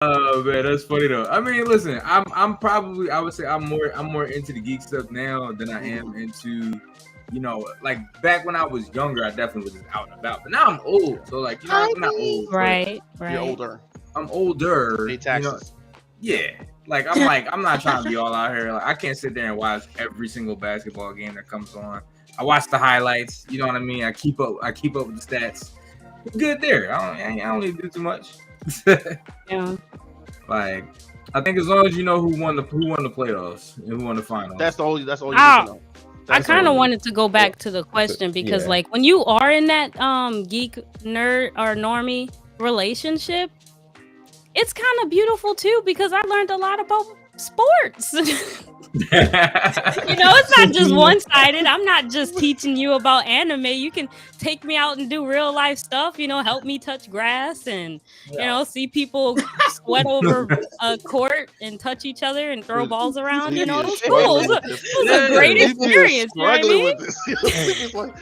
Oh man, that's funny though. I mean, listen, I'm probably I would say I'm more into the geek stuff now than I am into, like back when I was younger, I definitely was just out and about. But now I'm old, so like I'm not old, but Right, You're right. older. I'm older. Pay taxes. Yeah. I'm not trying to be all out here. Like I can't sit there and watch every single basketball game that comes on. I watch the highlights. You know what I mean? I keep up with the stats. Good there. I don't need to do too much. Yeah. Like I think as long as you know who won the playoffs and who won the finals. That's all you need to know. I kind of wanted to go back to the question because, like, when you are in that geek nerd or normie relationship, it's kind of beautiful too because I learned a lot about sports. It's not just one-sided. I'm not just teaching you about anime. You can take me out and do real life stuff, help me touch grass and see people sweat over a court and touch each other and throw balls around. It was cool. It was a great experience. You know what I mean? With this. It's like,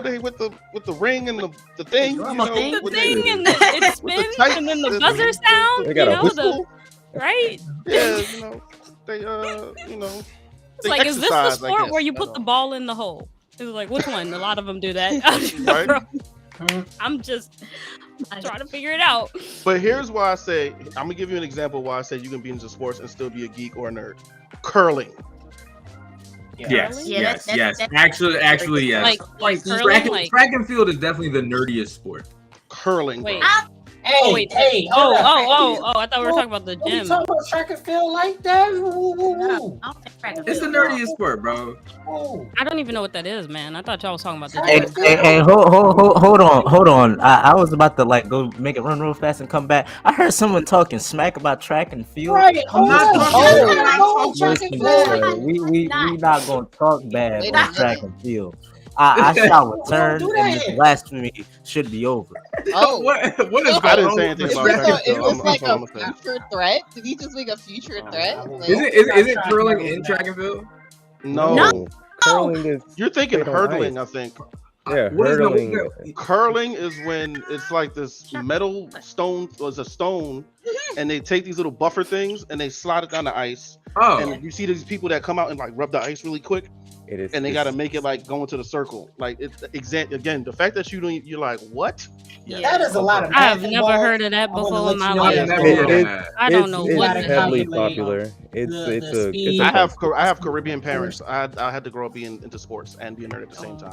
they with the ring and the thing. The thing and it spins and then the buzzer sound. They got a whistle. Right? Yeah, they It's like, is this the sport where you put the ball in the hole? It was like, which one? A lot of them do that. Right? I'm just trying to figure it out. But here's why I say, I'm gonna give you an example why I say you can be into sports and still be a geek or a nerd. Curling. Yes. That's Actually, yes. Like curling, track and field is definitely the nerdiest sport. Curling. Wait. Bro. Hey, I thought we were talking about the What you gym. talking about track and field like that? Ooh. It's the nerdiest sport, bro. I don't even know what that is, man. I thought y'all was talking about the Hey, gym. hold on. I was about to like go make it run real fast and come back. I heard someone talking smack about track and field. Right, I'm not talking track and Listen, field. we not gonna talk bad on track and field. I shall return, do and that. this blasphemy should be over. Oh, what is I going didn't on say with anything this about track track and and is field? this like I'm a saying. future threat? Did he just make a future threat? Like, Is it curling in track and field? No. Curling is You're thinking Straight on hurdling, ice. I think. yeah, What is hurdling. Curling is when it's like this metal stone was a stone, and they take these little buffer things and they slide it down the ice. Oh, And you see these people that come out and like rub the ice really quick, It is, and they it's- got to make it like go into the circle. Like it's again, the fact that you're like, what? That is a lot of I've basketball. never heard of that I wanna before let in my you know life. I've never It- heard it- of that. I don't know it's what It's heavily calculate popular. It's the it's a speed. I it's have Caribbean parents. I had to grow up being into sports and be a nerd at the same time.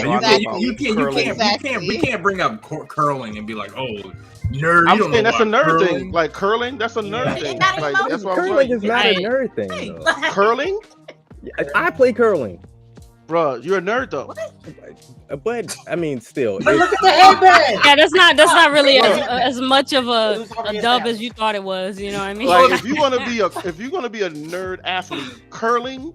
No, Exactly. we can't bring up curling and be like, oh, nerd. I'm you don't saying know that's a about nerd curling. thing. Like curling, that's a nerd It's thing. not Like even that's what I'm curling like. is not a Right. nerd thing though. Curling, I play curling, bro, you're a nerd though. but I mean, still, But look at the headband. Yeah, that's not really Look. as much of It a was already dub established. as you thought it was. You know what I mean? Like if you're gonna be a nerd athlete, curling,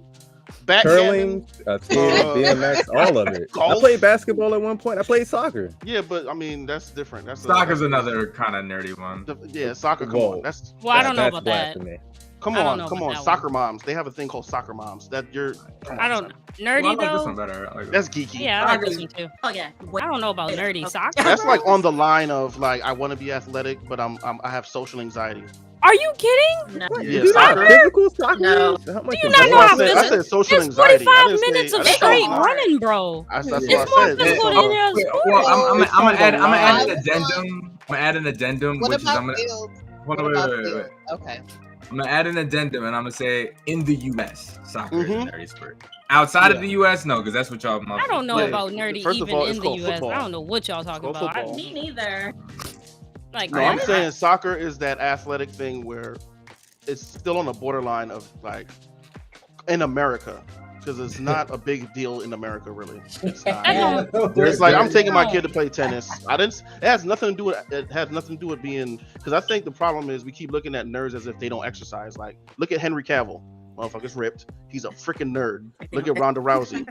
backgammon, curling, BMX, all of it. I golf. played basketball at one point. I played soccer. yeah, but I mean that's different. That's Soccer's another kind of nerdy one. yeah, soccer. Come Whoa. on, that's Well, I don't know That's about that. blasphemy. come I don't on, know come about on. that Soccer moms, they have a thing called soccer moms. That you're. Come on, I don't son. nerdy Well, I like this one though. better. I like That's this geeky. Yeah, I like this one too. Oh yeah. I don't know about nerdy soccer. That's like on the line of like I want to be athletic, but I have social anxiety. Are you kidding? No. What? Yeah, You do not soccer. physical soccer? No. How much you is not that? know how I said physical- social It's anxiety. 45 minutes of It's straight so hard. running, bro. That's It's what more I said. physical Yeah. than your Wait, sport. well, I'm It's gonna on the add an line. addendum. I'm gonna add an addendum, what which is about I'm gonna field? hold What on, about wait. field? Okay. I'm gonna add an addendum, and I'm gonna say in the U.S. soccer is a Mhm. nerdy sport. Outside Yeah. of the U.S., no, because that's what y'all. I don't know Yeah. about nerdy First of even all, in it's the called US. football. I don't know what y'all talking It's called about. football. Me neither. Like, No, I I'm am- saying soccer is that athletic thing where it's still on the borderline of like in America because it's not a big deal in America really. It's not. I don't- It's like I'm taking my No. kid to play tennis. It has nothing to do with it. Has nothing to do with being because I think the problem is we keep looking at nerds as if they don't exercise. Like look at Henry Cavill, motherfucker's ripped. He's a freaking nerd. Look at Ronda Rousey,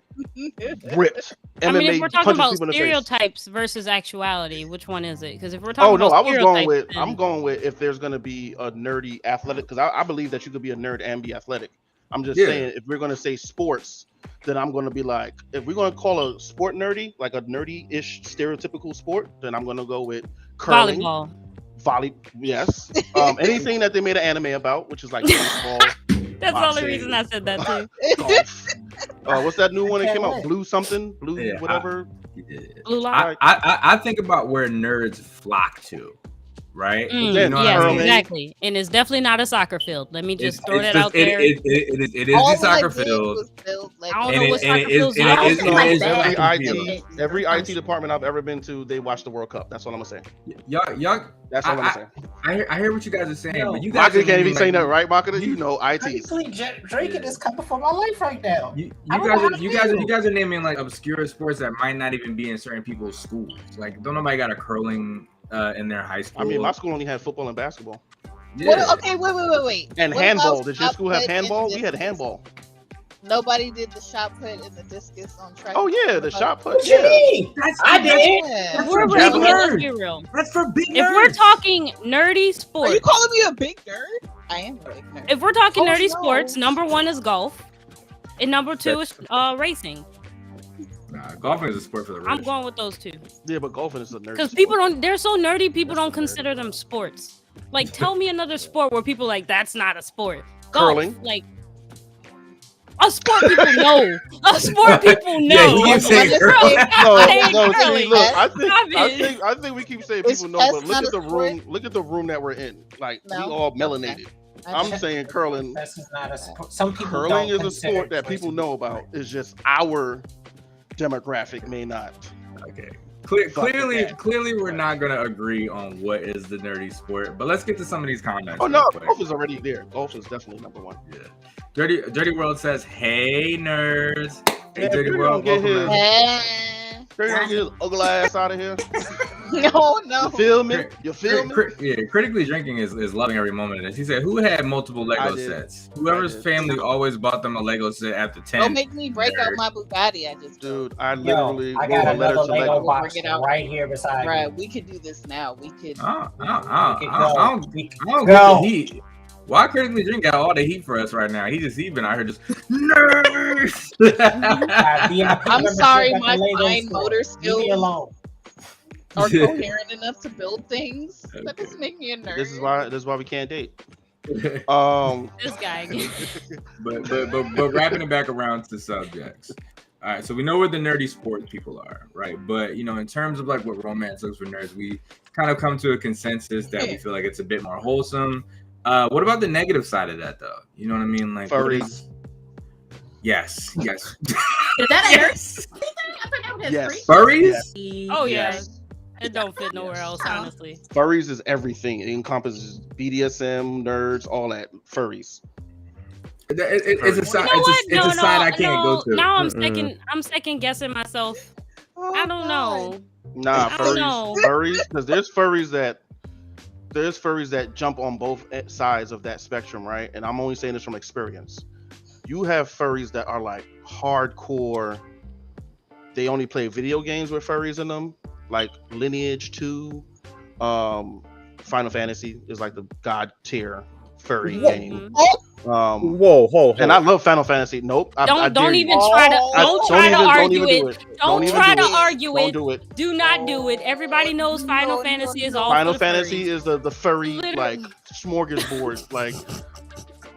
ripped. I mean, if we're talking punches about people in the face. stereotypes versus actuality, which one is it? Because if we're talking Oh no, about I was going with stereotypes, I'm then- going with if there's gonna be a nerdy athletic because I believe that you could be a nerd and be athletic. I'm just Yeah. saying if we're gonna say sports, then I'm gonna be like if we're gonna call a sport nerdy, like a nerdy-ish stereotypical sport, then I'm gonna go with curling, volleyball. Volley, yes. Anything that they made an anime about, which is like baseball. That's the only reason I said that too. Golf. What's that new one that came out? Blue something? Blue whatever? Blue Lock? I think about where nerds flock to, right? You know exactly. And it's definitely not a soccer field. Let me just throw that out there. It is a soccer field. I don't know what soccer fields are. Every IT department I've ever been to, they watch the World Cup. That's what I'm gonna say. Y'all. That's all I'm saying. I hear what you guys are saying, but you guys can't even say that, right, Marketer? You know, IT. Drinking is coming for my life right now. You guys are naming like obscure sports that might not even be in certain people's schools. Like, don't nobody got a curling in their high school. I mean, my school only had football and basketball. Yeah. Okay, wait. And handball. Did your school have handball? We had handball. Nobody did the shot put and the discus on track. Oh yeah, the shot put. What you mean? I did. Let's be real. That's for big nerds. If we're talking nerdy sports, are you calling me a big nerd? I am a big nerd. If we're talking nerdy sports, number 1 is golf, and number 2 is racing. Nah, golfing is a sport for the rich. I'm going with those two. Yeah, but golfing is a nerd. Because people don't, they're so nerdy, people don't consider them sports. Like, tell me another sport where people like, that's not a sport. Golf, curling. Like, a sport people know. A sport people know. Yeah, you say curling. No, see, look, I think we keep saying people know, but look at the room. Look at the room that we're in. Like, we all melanated. I'm saying curling. This is not a sport. Some people curling don't is a sport that people know about. It's just our demographic may not. Okay. Clearly, we're not gonna agree on what is the nerdy sport. But let's get to some of these comments. Oh no, golf is already there. Golf is definitely number 1. Yeah. Dirty World says, "Hey nerds." Hey, Dirty World. Dirty don't get his ugly ass out of here. No. You feel me? Yeah, critically drinking is loving every moment of this. He said, "Who had multiple Lego sets? Whoever's family always bought them a Lego set after 10." Don't make me break out my Bugatti. I literally I got another Lego box bring it out right here beside Right, me. we could do this now. We could. I don't get the heat. Why critically drink got all the heat for us right now? He's been out here just nerds. I'm sorry, my fine motor skills are coherent enough to build things. That doesn't make me a nerd. This is why we can't date. This guy again. but wrapping it back around to subjects. All right, so we know where the nerdy sports people are, right? But you know, in terms of like what romance looks for nerds, we kind of come to a consensus that we feel like it's a bit more wholesome. What about the negative side of that, though? You know what I mean? Like furries. Yes. Is that a yes. Yes. Furries? Yeah. Oh yeah. Yes. It don't fit nowhere else, honestly. Furries is everything. It encompasses BDSM, nerds, all that. Furries. It's a side. It's a side I can't go to. Now I'm second guessing myself. I don't know. Nah, furries. Because there's furries that jump on both sides of that spectrum, right? And I'm only saying this from experience. You have furries that are like hardcore. They only play video games with furries in them, like Lineage 2. Final Fantasy is like the god tier furry game. Whoa. And I love Final Fantasy. Nope. Don't even try to argue it. Don't try to argue it. Do it. Do not do it. Everybody knows Final Fantasy is all. Final Fantasy is the furry like smorgasbord. Like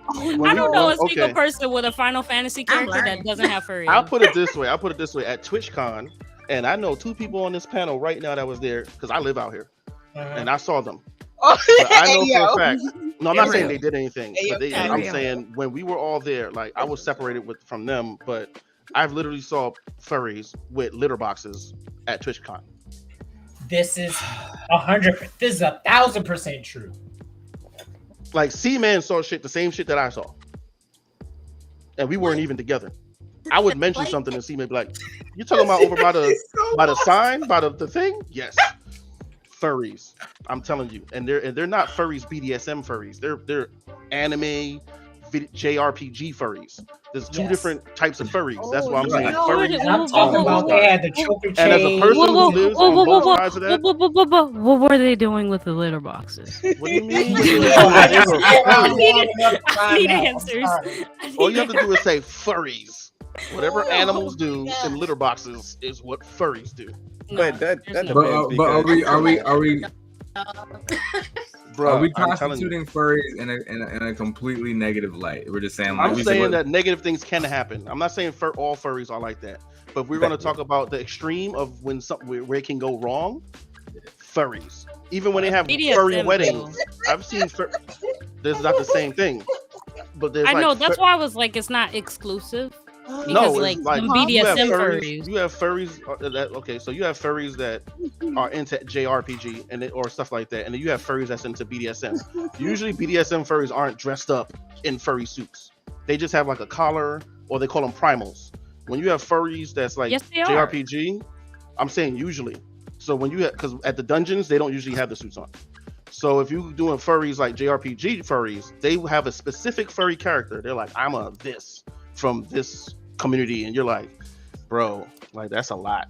I don't know a single person with a Final Fantasy character that doesn't have furry. I'll put it this way. At TwitchCon, and I know 2 people on this panel right now that was there because I live out here, and I saw them. But I know for a fact. No, I'm not saying they did anything. But I'm saying when we were all there, like I was separated from them, but I've literally saw furries with litter boxes at TwitchCon. This is 100. This is 1,000% true. Like C-Man saw the same shit that I saw, and we weren't even together. I would mention something and C-Man be like, "You talking about over by the sign, by the thing?" Yes. Furries, I'm telling you, and they're not furries, BDSM furries. They're anime, JRPG furries. There's 2 different types of furries. That's why I'm saying furries. I'm talking about they had the choker chain. And as a person who lives on both sides of that, what were they doing with the litter boxes? What do you mean? I need answers. All you have to do is say furries. Whatever animals do in litter boxes is what furries do. But that but are we Bro, Are we I'm telling you. constituting furries in a completely negative light? We're just saying. Like, I'm saying that negative things can happen. I'm not saying all furries are like that, but we're going to talk about the extreme of when something where it can go wrong. Furries, even when they have furry weddings, I've seen. This is not the same thing, but there's. I know that's why I was like, it's not exclusive. Because, no, like some BDSM furries. You have furries. Okay, so you have furries that are into JRPG or stuff like that, and then you have furries that's into BDSM. Usually, BDSM furries aren't dressed up in furry suits. They just have like a collar, or they call them primals. When you have furries that's like JRPG, I'm saying usually. So when you have, because at the dungeons they don't usually have the suits on. So if you're doing furries like JRPG furries, they have a specific furry character. They're like, I'm a this from this community, and you're like, bro, like that's a lot.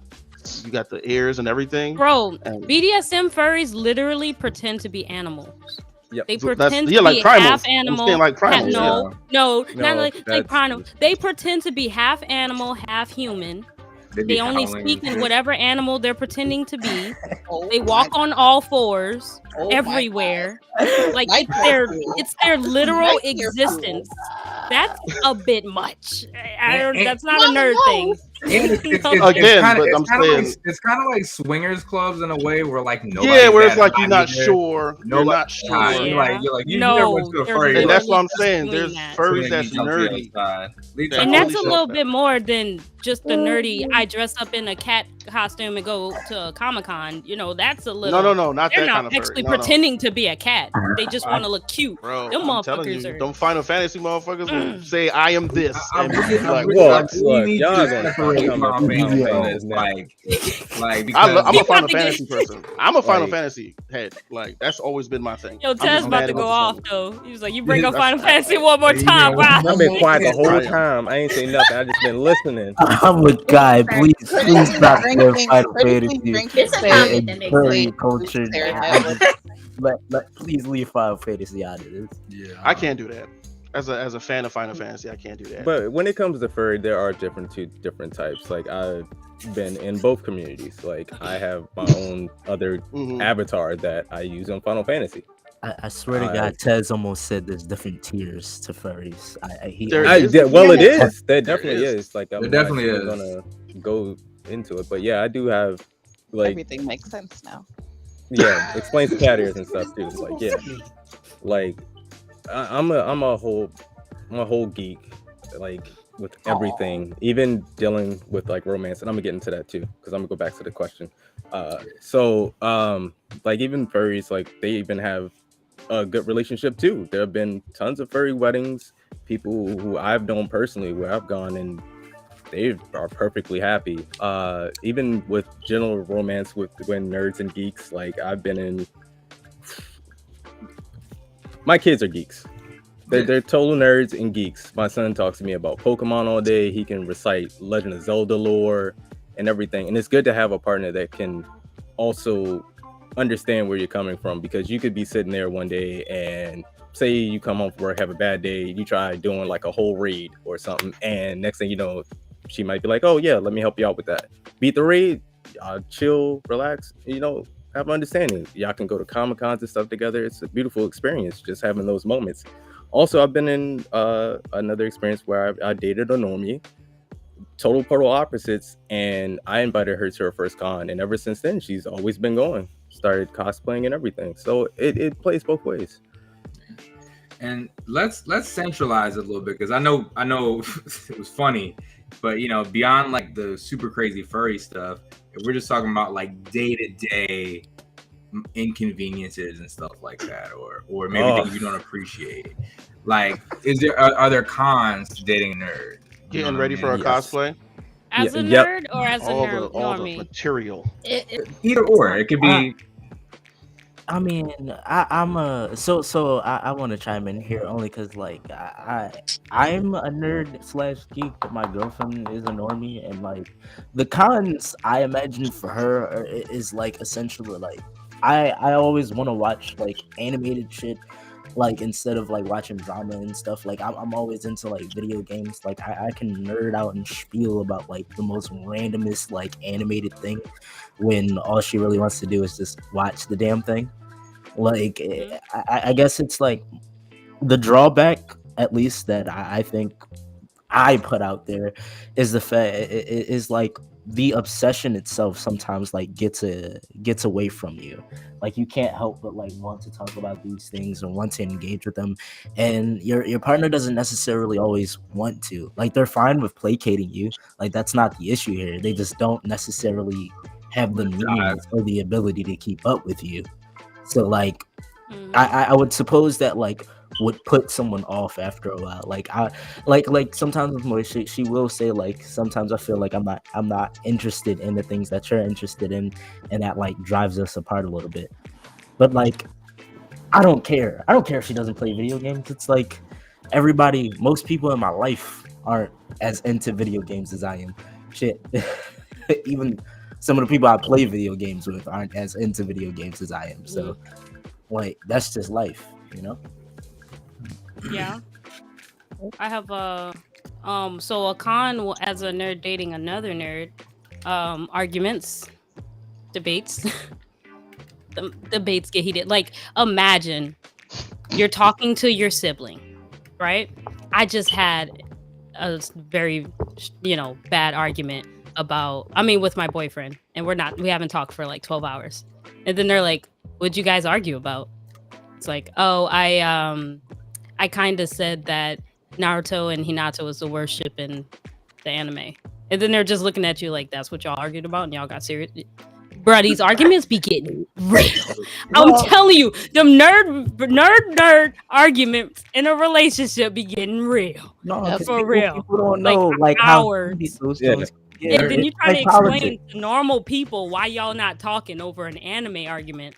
You got the ears and everything. Bro, BDSM furries literally pretend to be animals. Yep. They pretend to like be primals. half animal. Like primals, no, not like primals. They pretend to be half animal, half human. They only speak in whatever animal they're pretending to be. They walk on all fours everywhere. Like it's their literal existence. That's a bit much. That's not a nerd thing. It's kind of like swingers clubs in a way where like nobody. Yeah, where it's like you're not sure. You're not sure. You're like you never went to a furry. And that's what I'm saying. There's furries that's nerdy. And that's a little bit more than just the nerdy. I dress up in a cat costume and go to a Comic-Con. You know, that's a little. No, not that kind of furry. They're not actually pretending to be a cat. They just want to look cute. Bro, them I'm telling motherfuckers you, are. them Final Fantasy motherfuckers will say, "I am this." I'm a Final Fantasy person. I'm a Final Fantasy head. Like that's always been my thing. Yo, Tez about to go off though. He was like, "You bring up Final Fantasy one more time, wow." I've been quiet the whole time. I ain't say nothing. I just been listening. I'm a guy. Please stop their Final Fantasy and furry culture. Please leave Final Fantasy out of this. Yeah, I can't do that. As a fan of Final Fantasy, I can't do that. But when it comes to furry, there are different types. Like I've been in both communities. Like I have my own other avatar that I use on Final Fantasy. I swear to God, Tez almost said there's different tiers to furries. It is. There definitely is. Like I'm definitely gonna go into it, but yeah, I do have like everything makes sense now. Yeah, explains the cat ears and stuff too. Like yeah, like I'm a whole geek. Like with everything, even dealing with like romance, and I'm gonna get into that too because I'm gonna go back to the question. Like even furries, like they even have a good relationship too. There have been tons of furry weddings, people who I've known personally where I've gone and they are perfectly happy. Even with general romance when nerds and geeks, like I've been in. My kids are geeks. They're total nerds and geeks. My son talks to me about Pokemon all day. He can recite Legend of Zelda lore and everything. And it's good to have a partner that can also understand where you're coming from, because you could be sitting there one day and say you come home from work, have a bad day, you try doing like a whole raid or something, and next thing you know, she might be like, oh yeah, let me help you out with that. Beat the raid, chill, relax, have understanding. Y'all can go to Comic-Cons and stuff together. It's a beautiful experience just having those moments. Also, I've been in another experience where I dated a normie, total polar opposites, and I invited her to her first con, and ever since then, she's always been going. Started cosplaying and everything. So it plays both ways. And let's centralize it a little bit, because I know it was funny, but beyond like the super crazy furry stuff, if we're just talking about like day-to-day inconveniences and stuff like that, or maybe things you don't appreciate. Like, are there cons to dating a nerd? Getting ready for a cosplay? As a nerd or as a nerd? All the material. Either or. It could be. I mean, I want to chime in here only because like I'm a nerd / geek, but my girlfriend is a normie, and like the cons I imagine for her is like essentially like I always want to watch like animated shit, like instead of like watching drama and stuff. Like I'm always into like video games. Like I can nerd out and spiel about like the most randomest like animated thing when all she really wants to do is just watch the damn thing. Like, I guess it's like the drawback, at least that I think I put out there, is the fact is like the obsession itself sometimes like gets away from you. Like, you can't help but like want to talk about these things and want to engage with them, and your partner doesn't necessarily always want to. Like, they're fine with placating you. Like, that's not the issue here. They just don't necessarily have the means or the ability to keep up with you. So like, I would suppose that like would put someone off after a while. Like, like sometimes with Moisha, she will say like, sometimes I feel like I'm not interested in the things that you're interested in, and that like drives us apart a little bit. But like, I don't care if she doesn't play video games. It's like most people in my life aren't as into video games as I am. Shit. Even some of the people I play video games with aren't as into video games as I am. So like, that's just life, you know? Yeah. I have so a con as a nerd dating another nerd, arguments, debates. The debates get heated. Like, imagine you're talking to your sibling, right? I just had a very, bad argument with my boyfriend, and we haven't talked for like 12 hours. And then they're like, what'd you guys argue about? It's like, oh, I kind of said that Naruto and Hinata was the worst ship in the anime. And then they're just looking at you like, that's what y'all argued about and y'all got serious. Bruh, these arguments be getting real. I'm telling you, them nerd arguments in a relationship be getting real. No, for real. People don't know like hours. Yeah, and then you try like to explain politics. to normal people why y'all not talking over an anime argument.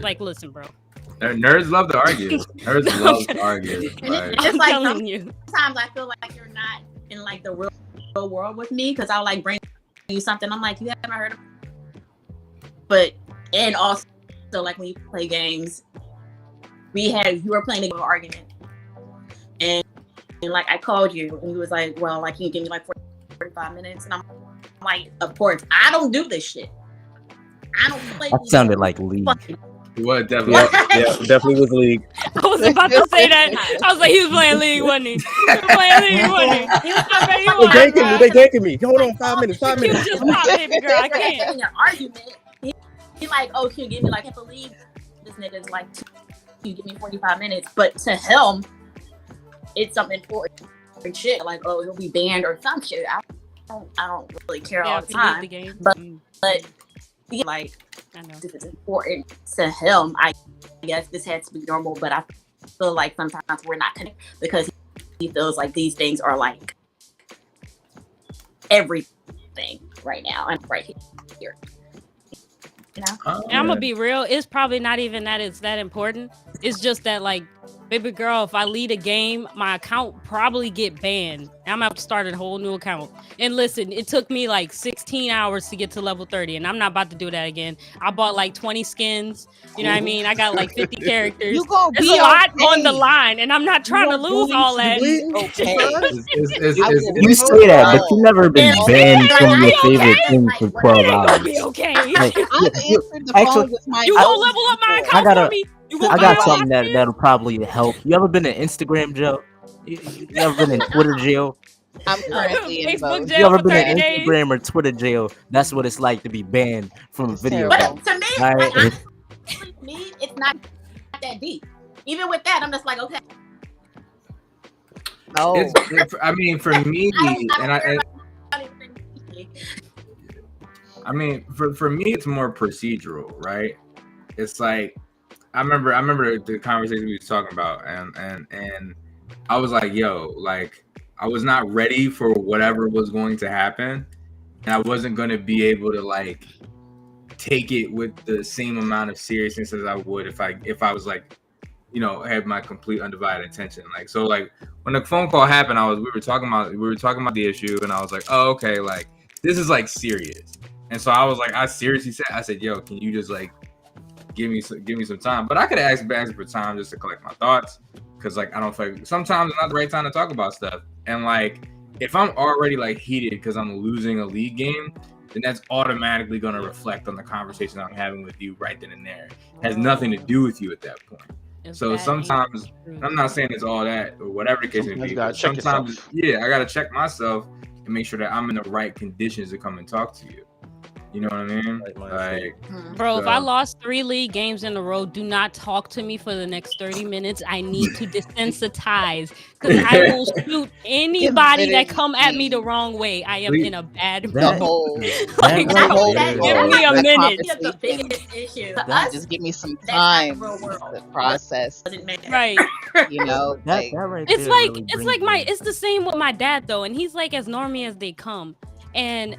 Like, listen, bro. Nerds love to argue. Nerds love to argue. And Like, it's like telling you. sometimes I feel like you're not in like the real world with me, because I'll like bring you something. I'm like, you haven't heard of. But and also like when you play games, you were playing an argument, and like I called you and you was like, well, like, can you give me like 45 minutes? And I'm like, of course, I don't do this shit. I don't play. That sounded like League. what definitely? Yeah, definitely was League. I was about to say that. I was like, he was playing League, wasn't he? He was playing League, wasn't he? I bet he was. They ganking me. Hold on, 5 minutes. You just pop, baby girl. I can't. In an argument, he like, oh, can you give me like half a league? This nigga's like, can you give me 45 minutes? But to him, it's something important shit. Like, oh, he'll be banned or some shit. I don't really care all the time. The game. But yeah, like, I know. if it's important to him, I guess this has to be normal. But I feel like sometimes we're not connected because he feels like these things are like everything right now and right here. You know? And I'm gonna be real. It's probably not even that it's that important. It's just that, like, baby girl, if I lead a game, my account probably get banned. I'm gonna have to start a whole new account. And listen, it took me like 16 hours to get to level 30, and I'm not about to do that again. I bought like 20 skins. You know what I mean? I got like 50 characters. There's a lot on the line, and I'm not trying to lose all that. You say that, but you never been banned from your favorite thing for 12 hours. Be okay. Like, answered the actually, phone with my You gonna level up my account gotta- for me? I got something that'll probably help. You ever been in Instagram jail? You ever been in Twitter jail? I'm currently in Facebook both. jail. You ever for been 30 in days? Instagram or Twitter jail? That's what it's like to be banned from a video But game. to me, Right. like, honestly, me, it's not that deep. Even with that, I'm just like, okay. No. I mean, for me, I mean, for me, it's more procedural, right? It's like I remember the conversation we was talking about, and I was like, yo, like, I was not ready for whatever was going to happen, and I wasn't going to be able to like take it with the same amount of seriousness as I would if I was like, had my complete undivided attention. Like, so like when the phone call happened, we were talking about the issue, and I was like, oh, okay, like this is like serious. And so I was like, I said, yo, can you just like give me some time? But I could ask for time just to collect my thoughts, because like I don't feel like sometimes it's not the right time to talk about stuff. And like if I'm already like heated because I'm losing a league game, then that's automatically going to reflect on the conversation I'm having with you right then and there. It has nothing to do with you at that point. So sometimes, I'm not saying it's all that or whatever the case may be. Sometimes, I got to check myself and make sure that I'm in the right conditions to come and talk to you. You know what I mean? Like, bro, if I lost 3 league games in a row, do not talk to me for the next 30 minutes. I need to desensitize because I will shoot anybody that come at me the wrong way. I am in a bad mood. Like, give me a minute. The biggest issue. Just give me some time to process. Right. You know, it's the same with my dad though, and he's like as normie as they come, and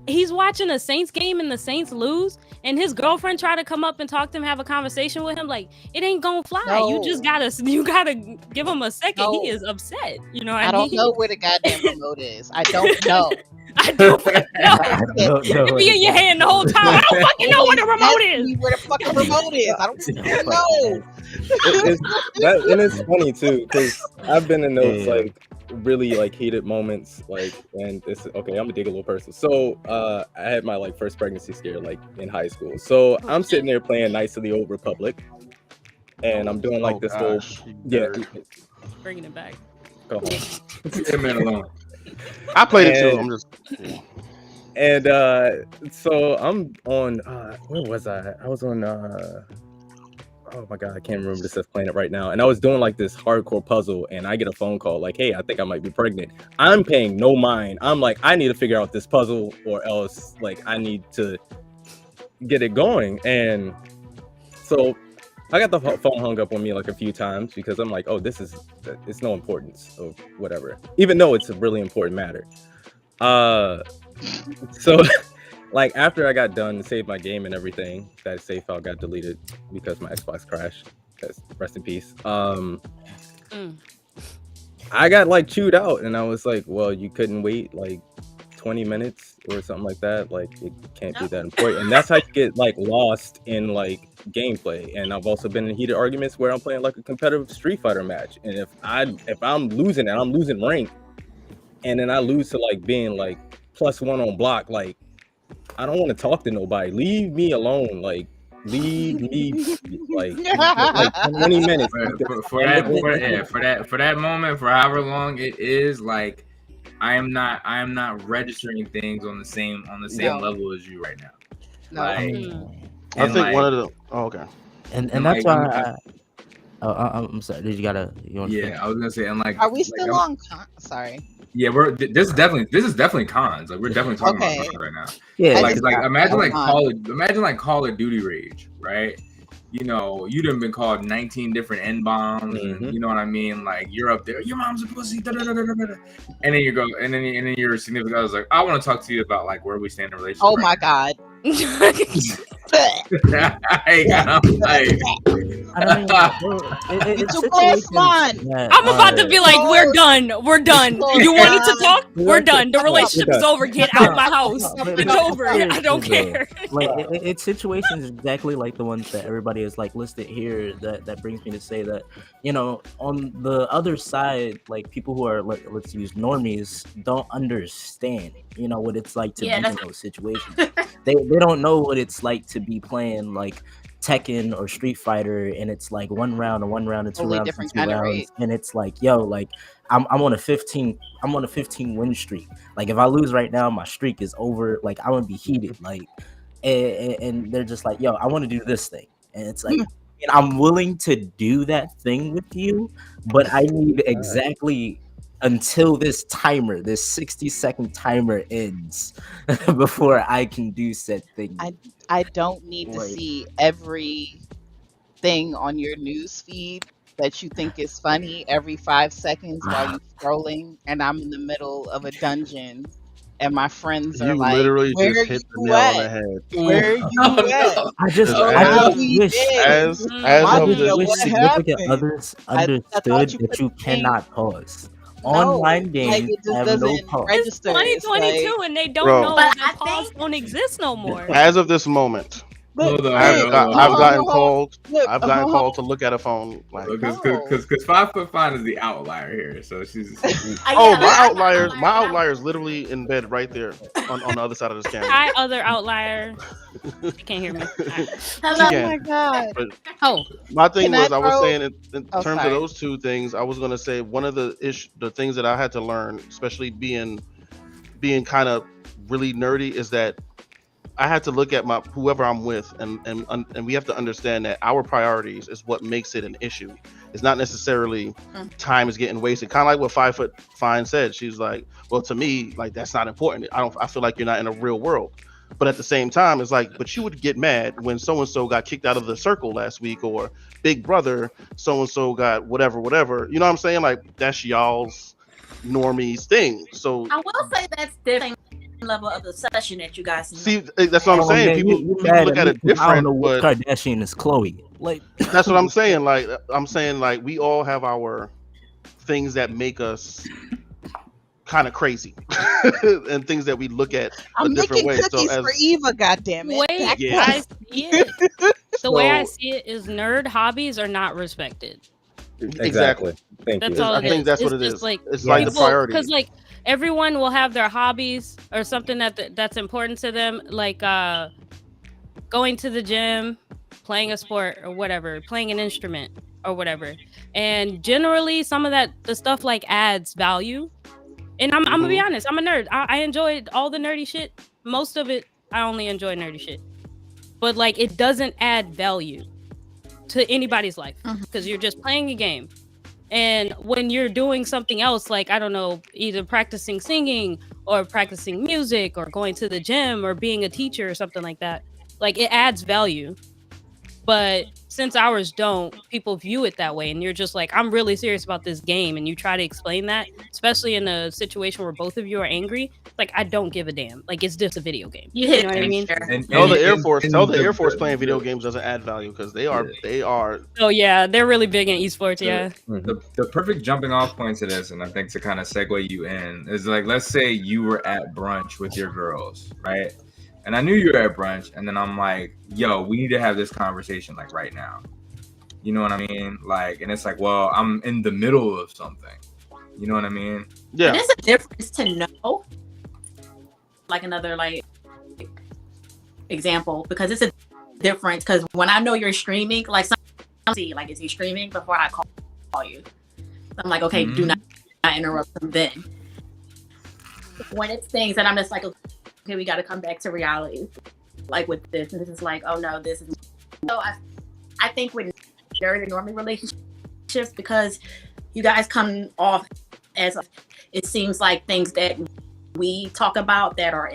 he's watching a Saints game and the Saints lose, and his girlfriend tried to come up and talk to him, have a conversation with him. Like, it ain't gonna fly. No. You gotta give him a second. No. He is upset. You know what I mean? I don't know where the goddamn remote is. I don't know. I don't fucking know. It be in your hand the whole time. I don't fucking know where the remote is. Where the fucking remote is? I don't know. And it's funny too, because I've been in those like really like heated moments, like, and it's okay, I'm a Diggle person. So I had my like first pregnancy scare like in high school. So I'm sitting there playing Knights of the Old Republic, and I'm doing like little bringing it back. Go on. Leave that man alone. I played it too. I'm just. And so I'm on. Where was I? I was on. Oh my god, I can't remember this as playing it right now. And I was doing like this hardcore puzzle, and I get a phone call like, "Hey, I think I might be pregnant." I'm paying no mind. I'm like, I need to figure out this puzzle, or else like I need to get it going. And so I got the phone hung up on me like a few times because I'm like, oh, it's no importance or whatever, even though it's a really important matter. So like after I got done, saved my game and everything, that save file got deleted because my Xbox crashed. Rest in peace. I got like chewed out, and I was like, well, you couldn't wait like 20 minutes or something like that. Like, it can't be that important. And that's how you get like lost in like gameplay. And I've also been in heated arguments where I'm playing like a competitive Street Fighter match, and if I'm losing and I'm losing rank, and then I lose to like being like +1 on block, like I don't want to talk to nobody. Leave me alone. Like, leave me like 20 minutes. For that moment, for however long it is, like I am not registering things on the same level as you right now. No. Like, I think one of the okay. And that's why I'm sorry. You want to I was gonna say, and like, are we still on? Sorry. Yeah, this is definitely cons. Like, we're definitely talking about cons right now. Yeah, like imagine Call of Duty rage, right? You know, you done been called 19 different N bombs, and you know what I mean. Like, you're up there, your mom's a pussy, and then you go, and then your significant other's like, I want to talk to you about like where we stand in relationship. Oh my god. It's I'm about to be like, we're done. You wanted to talk? We're done. The relationship's over. Get out my house. It's over. I don't care. Like, it's situations exactly like the ones that everybody is like listed here. That brings me to say that, you know, on the other side, like people who are let's use normies don't understand, you know, what it's like to be in those situations. They don't know what it's like to be playing like Tekken or Street Fighter, and it's like one round and 2 rounds and 2 rounds, and it's like, yo, like I'm on a 15 win streak. Like, if I lose right now, my streak is over. Like, I'm gonna be heated. Like, and they're just like, yo, I want to do this thing, and it's like, and I'm willing to do that thing with you, but I need exactly until this 60-second timer ends before I can do said thing. I don't need to see every thing on your news feed that you think is funny every 5 seconds while you're scrolling, and I'm in the middle of a dungeon and my friends are like, literally where just hit the nail on the head. Where are you at? I just wish as significant others understood that you cannot pause. Online games have no pause. It's 2022 and they don't know that pause don't exist no more. As of this moment, Hold on, I've hold got, on, I've hold gotten on. called. Look, I've gotten called to look at a phone. Like, Because 5 foot 5 is the outlier here, so she's. oh, my outlier's literally in bed right there on the other side of this camera. Hi, other outlier. You can't hear me. She Oh can. my god. But Oh, my thing Can was, I I was throw- saying in Oh, terms sorry. of those two things, I was gonna say one of the things that I had to learn, especially being kind of really nerdy, is that I had to look at whoever I'm with, and we have to understand that our priorities is what makes it an issue. It's not necessarily time is getting wasted. Kind of like what 5 Foot Fine said. She's like, well, to me, like that's not important. I feel like you're not in a real world. But at the same time, it's like, but you would get mad when so and so got kicked out of the circle last week, or Big Brother, so and so got whatever. You know what I'm saying? Like that's y'all's normies thing. So I will say that's different level of obsession that you guys see, that's what I'm saying. People look at it different. I don't know what but Kardashian is Chloe. Like that's what I'm saying. Like I'm saying, like we all have our things that make us kind of crazy, and things that we look at I'm a different making way. cookies So for Eva, goddammit. wait, Yeah. I see it. The way I So- see it is nerd hobbies are not respected. Exactly. Thank That's you. all I it is. think that's It's what it just is. Like It's like the priority. because like everyone will have their hobbies or something that's important to them, like going to the gym, playing a sport or whatever, playing an instrument or whatever. And generally, some of the stuff like adds value. And I'm gonna be honest, I'm a nerd. I enjoyed all the nerdy shit. Most of it, I only enjoy nerdy shit. But like, it doesn't add value to anybody's life because you're just playing a game. And when you're doing something else, like, I don't know, either practicing singing or practicing music or going to the gym or being a teacher or something like that, like it adds value. But since ours don't, people view it that way. And you're just like, I'm really serious about this game. And you try to explain that, especially in a situation where both of you are angry. Like, I don't give a damn. Like, it's just a video game. You hit know what I mean? Tell the Air Force playing video games doesn't add value because they are Oh, yeah. They're really big in esports. Yeah. The perfect jumping off point to this, and I think to kind of segue you in, is like, let's say you were at brunch with your girls, right? And I knew you were at brunch, and then I'm like, yo, we need to have this conversation like right now. You know what I mean? Like, and it's like, well, I'm in the middle of something. You know what I mean? Yeah. There's a difference to know. Like another like example, because it's a difference. Because when I know you're streaming, like see, like is he streaming before I call you? I'm like, okay, do not interrupt him then. When it's things that I'm just like, okay, we got to come back to reality. Like with this, and this is like, oh no, this is. So I think with nerd and normie relationships, because you guys come off as it seems like things that we talk about that are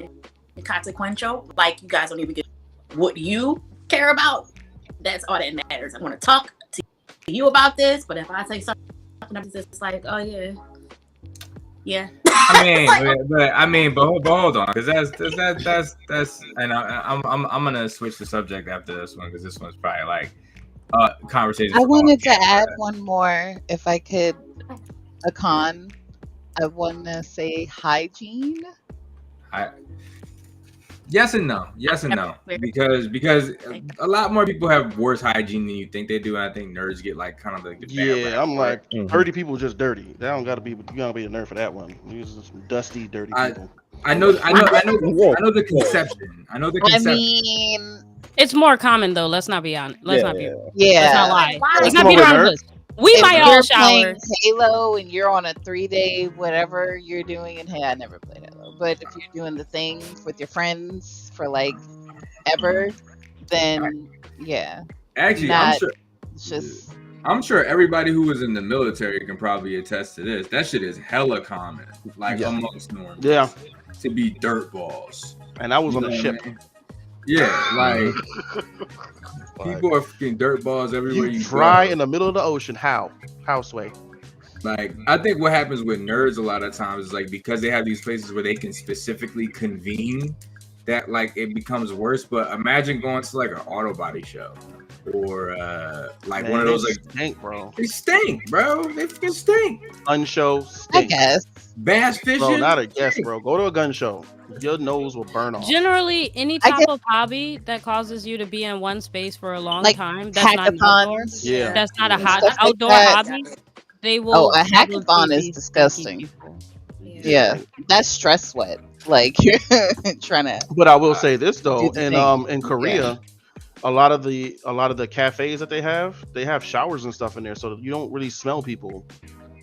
inconsequential. Like you guys don't even get what you care about. That's all that matters. I want to talk to you about this, but if I say something, it's just like, oh yeah, yeah. I mean, but hold on, because that's, and I'm gonna switch the subject after this one because this one's probably like conversation. I wanted to add one more, if I could. Akan, I want to say hygiene. Yes and no. Because a lot more people have worse hygiene than you think they do, and I think nerds get like kind of like the bad rap, I'm like right? dirty people just dirty. They don't gotta be. You gotta be a nerd for that one. These are some dusty, dirty people. I know the conception. I know the conception. I mean, it's more common though. Let's not be honest. Let's not be. Yeah. Let's not lie. Let's Come not beat on, around the nerd. bush. We if might you're all shower. playing Halo and you're on a 3-day whatever you're doing, and hey, I never played Halo, but if you're doing the things with your friends for like ever, then yeah. Actually, I'm sure everybody who was in the military can probably attest to this. That shit is hella common, like amongst norms. Yeah. To be dirt balls. And I was on You the know ship. what I mean? Yeah, like people are fucking dirt balls everywhere you dry go. in the middle of the ocean. How Sway? Like, I think what happens with nerds a lot of times is like because they have these places where they can specifically convene, that like it becomes worse. But imagine going to like an auto body show, or like Man, one of those they like stink, bro. they stink, bro. They fucking stink. Gun show I stink. guess. Bass fishing. Bro, not a guess, bro. Go to a gun show. Your nose will burn off. Generally, any I type get- of hobby that causes you to be in one space for a long Like time, that's not outdoor. hackathons. Yeah. That's not a and hot stuff like outdoor that. hobby. They will. Oh, a probably hackathon be is stinky disgusting. people. Yeah, that's stress sweat. Like you're trying to. But I will say this though, Do the in thing. in Korea, a lot of the cafes that they have showers and stuff in there, so you don't really smell people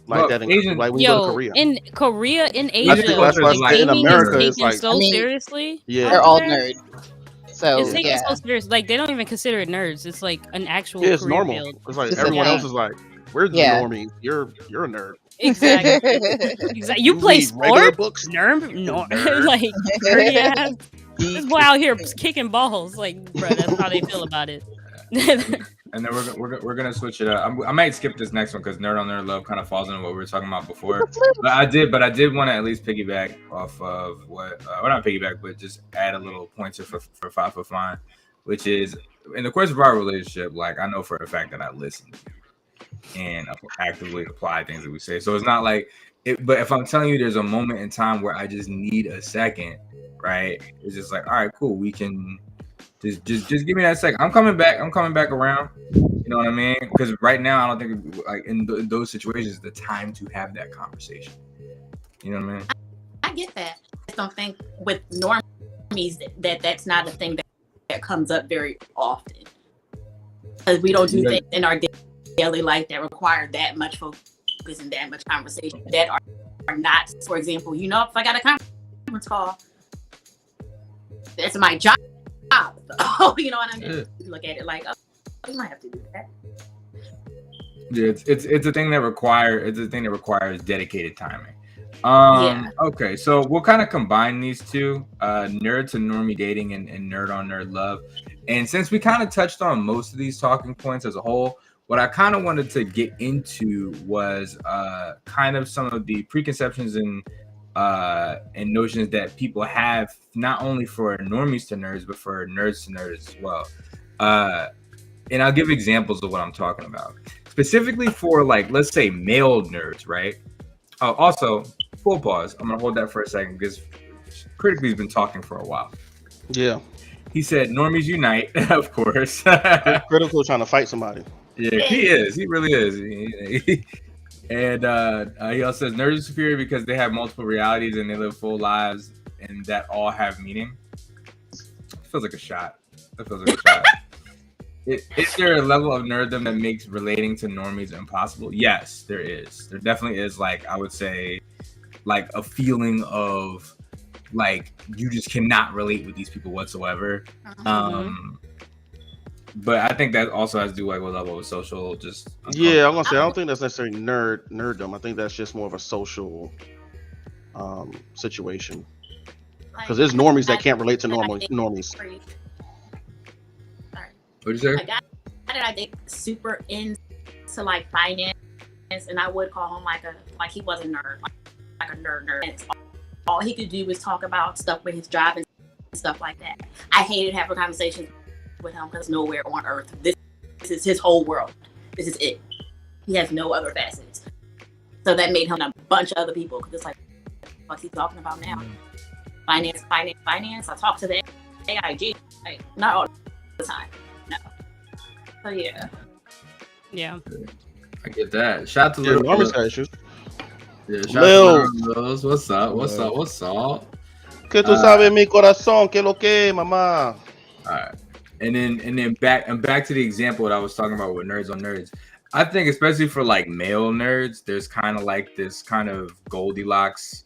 like Well, that. Asian- Like when you go to Yo, Korea. in Korea, in I think Asia, that's why like, in gaming America, is it's taken like- so I mean, seriously. Yeah. out They're all there. nerds. So It's taken yeah, so serious. Like they don't even consider it nerds. It's like an actual Yeah, it's career normal. field. It's like It's everyone okay. else is like, we're the Yeah. normies. You're a nerd. Exactly. Exactly. You play read regular sports? books? Nerd? No. Nerd. Like nerdy ass. This Geek. boy out here kicking balls. Like, bro, that's how they feel about it. And then we're gonna switch it up. I might skip this next one because Nerd on Nerd Love kind of falls into what we were talking about before. But I did want to at least piggyback off of what, well, not piggyback, but just add a little pointer for 5 Foot Fine, which is in the course of our relationship. Like I know for a fact that I listen and actively apply things that we say. So it's not like, but if I'm telling you there's a moment in time where I just need a second, right? It's just like, all right, cool, we can. Just give me that second. I'm coming back around. You know what I mean? Because right now, I don't think like in those situations, the time to have that conversation. You know what I mean? I get that. I just don't think with normies that's not a thing that comes up very often. Because we don't do Yeah. things in our daily life that require that much focus and that much conversation that are not, for example, if I got a conference call, that's my job. Oh, you know what I mean? Yeah. You look at it like, oh, you might have to do that. Yeah, it's a thing that requires dedicated timing. Okay, so we'll kind of combine these two, nerd to normie dating and nerd on nerd love. And since we kind of touched on most of these talking points as a whole, what I kind of wanted to get into was kind of some of the preconceptions and notions that people have, not only for normies to nerds, but for nerds to nerds as well. And I'll give examples of what I'm talking about. Specifically for, like, let's say male nerds, right? Also, full pause. I'm going to hold that for a second because Critically's been talking for a while. Yeah. He said, normies unite, of course. Critical trying to fight somebody. Yeah, he is. He really is. And he also says nerds are superior because they have multiple realities and they live full lives and that all have meaning. Feels like a shot. That feels like a shot. Is there a level of nerddom that makes relating to normies impossible? Yes, there is. There definitely is, like, I would say, like a feeling of like you just cannot relate with these people whatsoever. But I think that also has to do like with level of social just. Yeah, I'm gonna say I don't think that's necessarily nerddom. I think that's just more of a social situation. Because there's normies that can't relate to normies. Sorry. What'd you say? A guy that I think super into like finance, and I would call him like he was a nerd, like a nerd. And all he could do was talk about stuff with his job and stuff like that. I hated having conversations with him because nowhere on earth. This is his whole world. This is it. He has no other facets. So that made him a bunch of other people because it's like, what's he talking about now? Finance. I talk to the AIG, like, not all the time. No. So yeah. Yeah. I get that. Shout out to Yeah, Lil. normies got issues. Yeah, shout Lil. out to Lil. What's up? Que tú sabes mi corazón, que lo que, mamá. All right. And then back to the example that I was talking about with nerds on nerds. I think especially for like male nerds, there's kind of like this kind of Goldilocks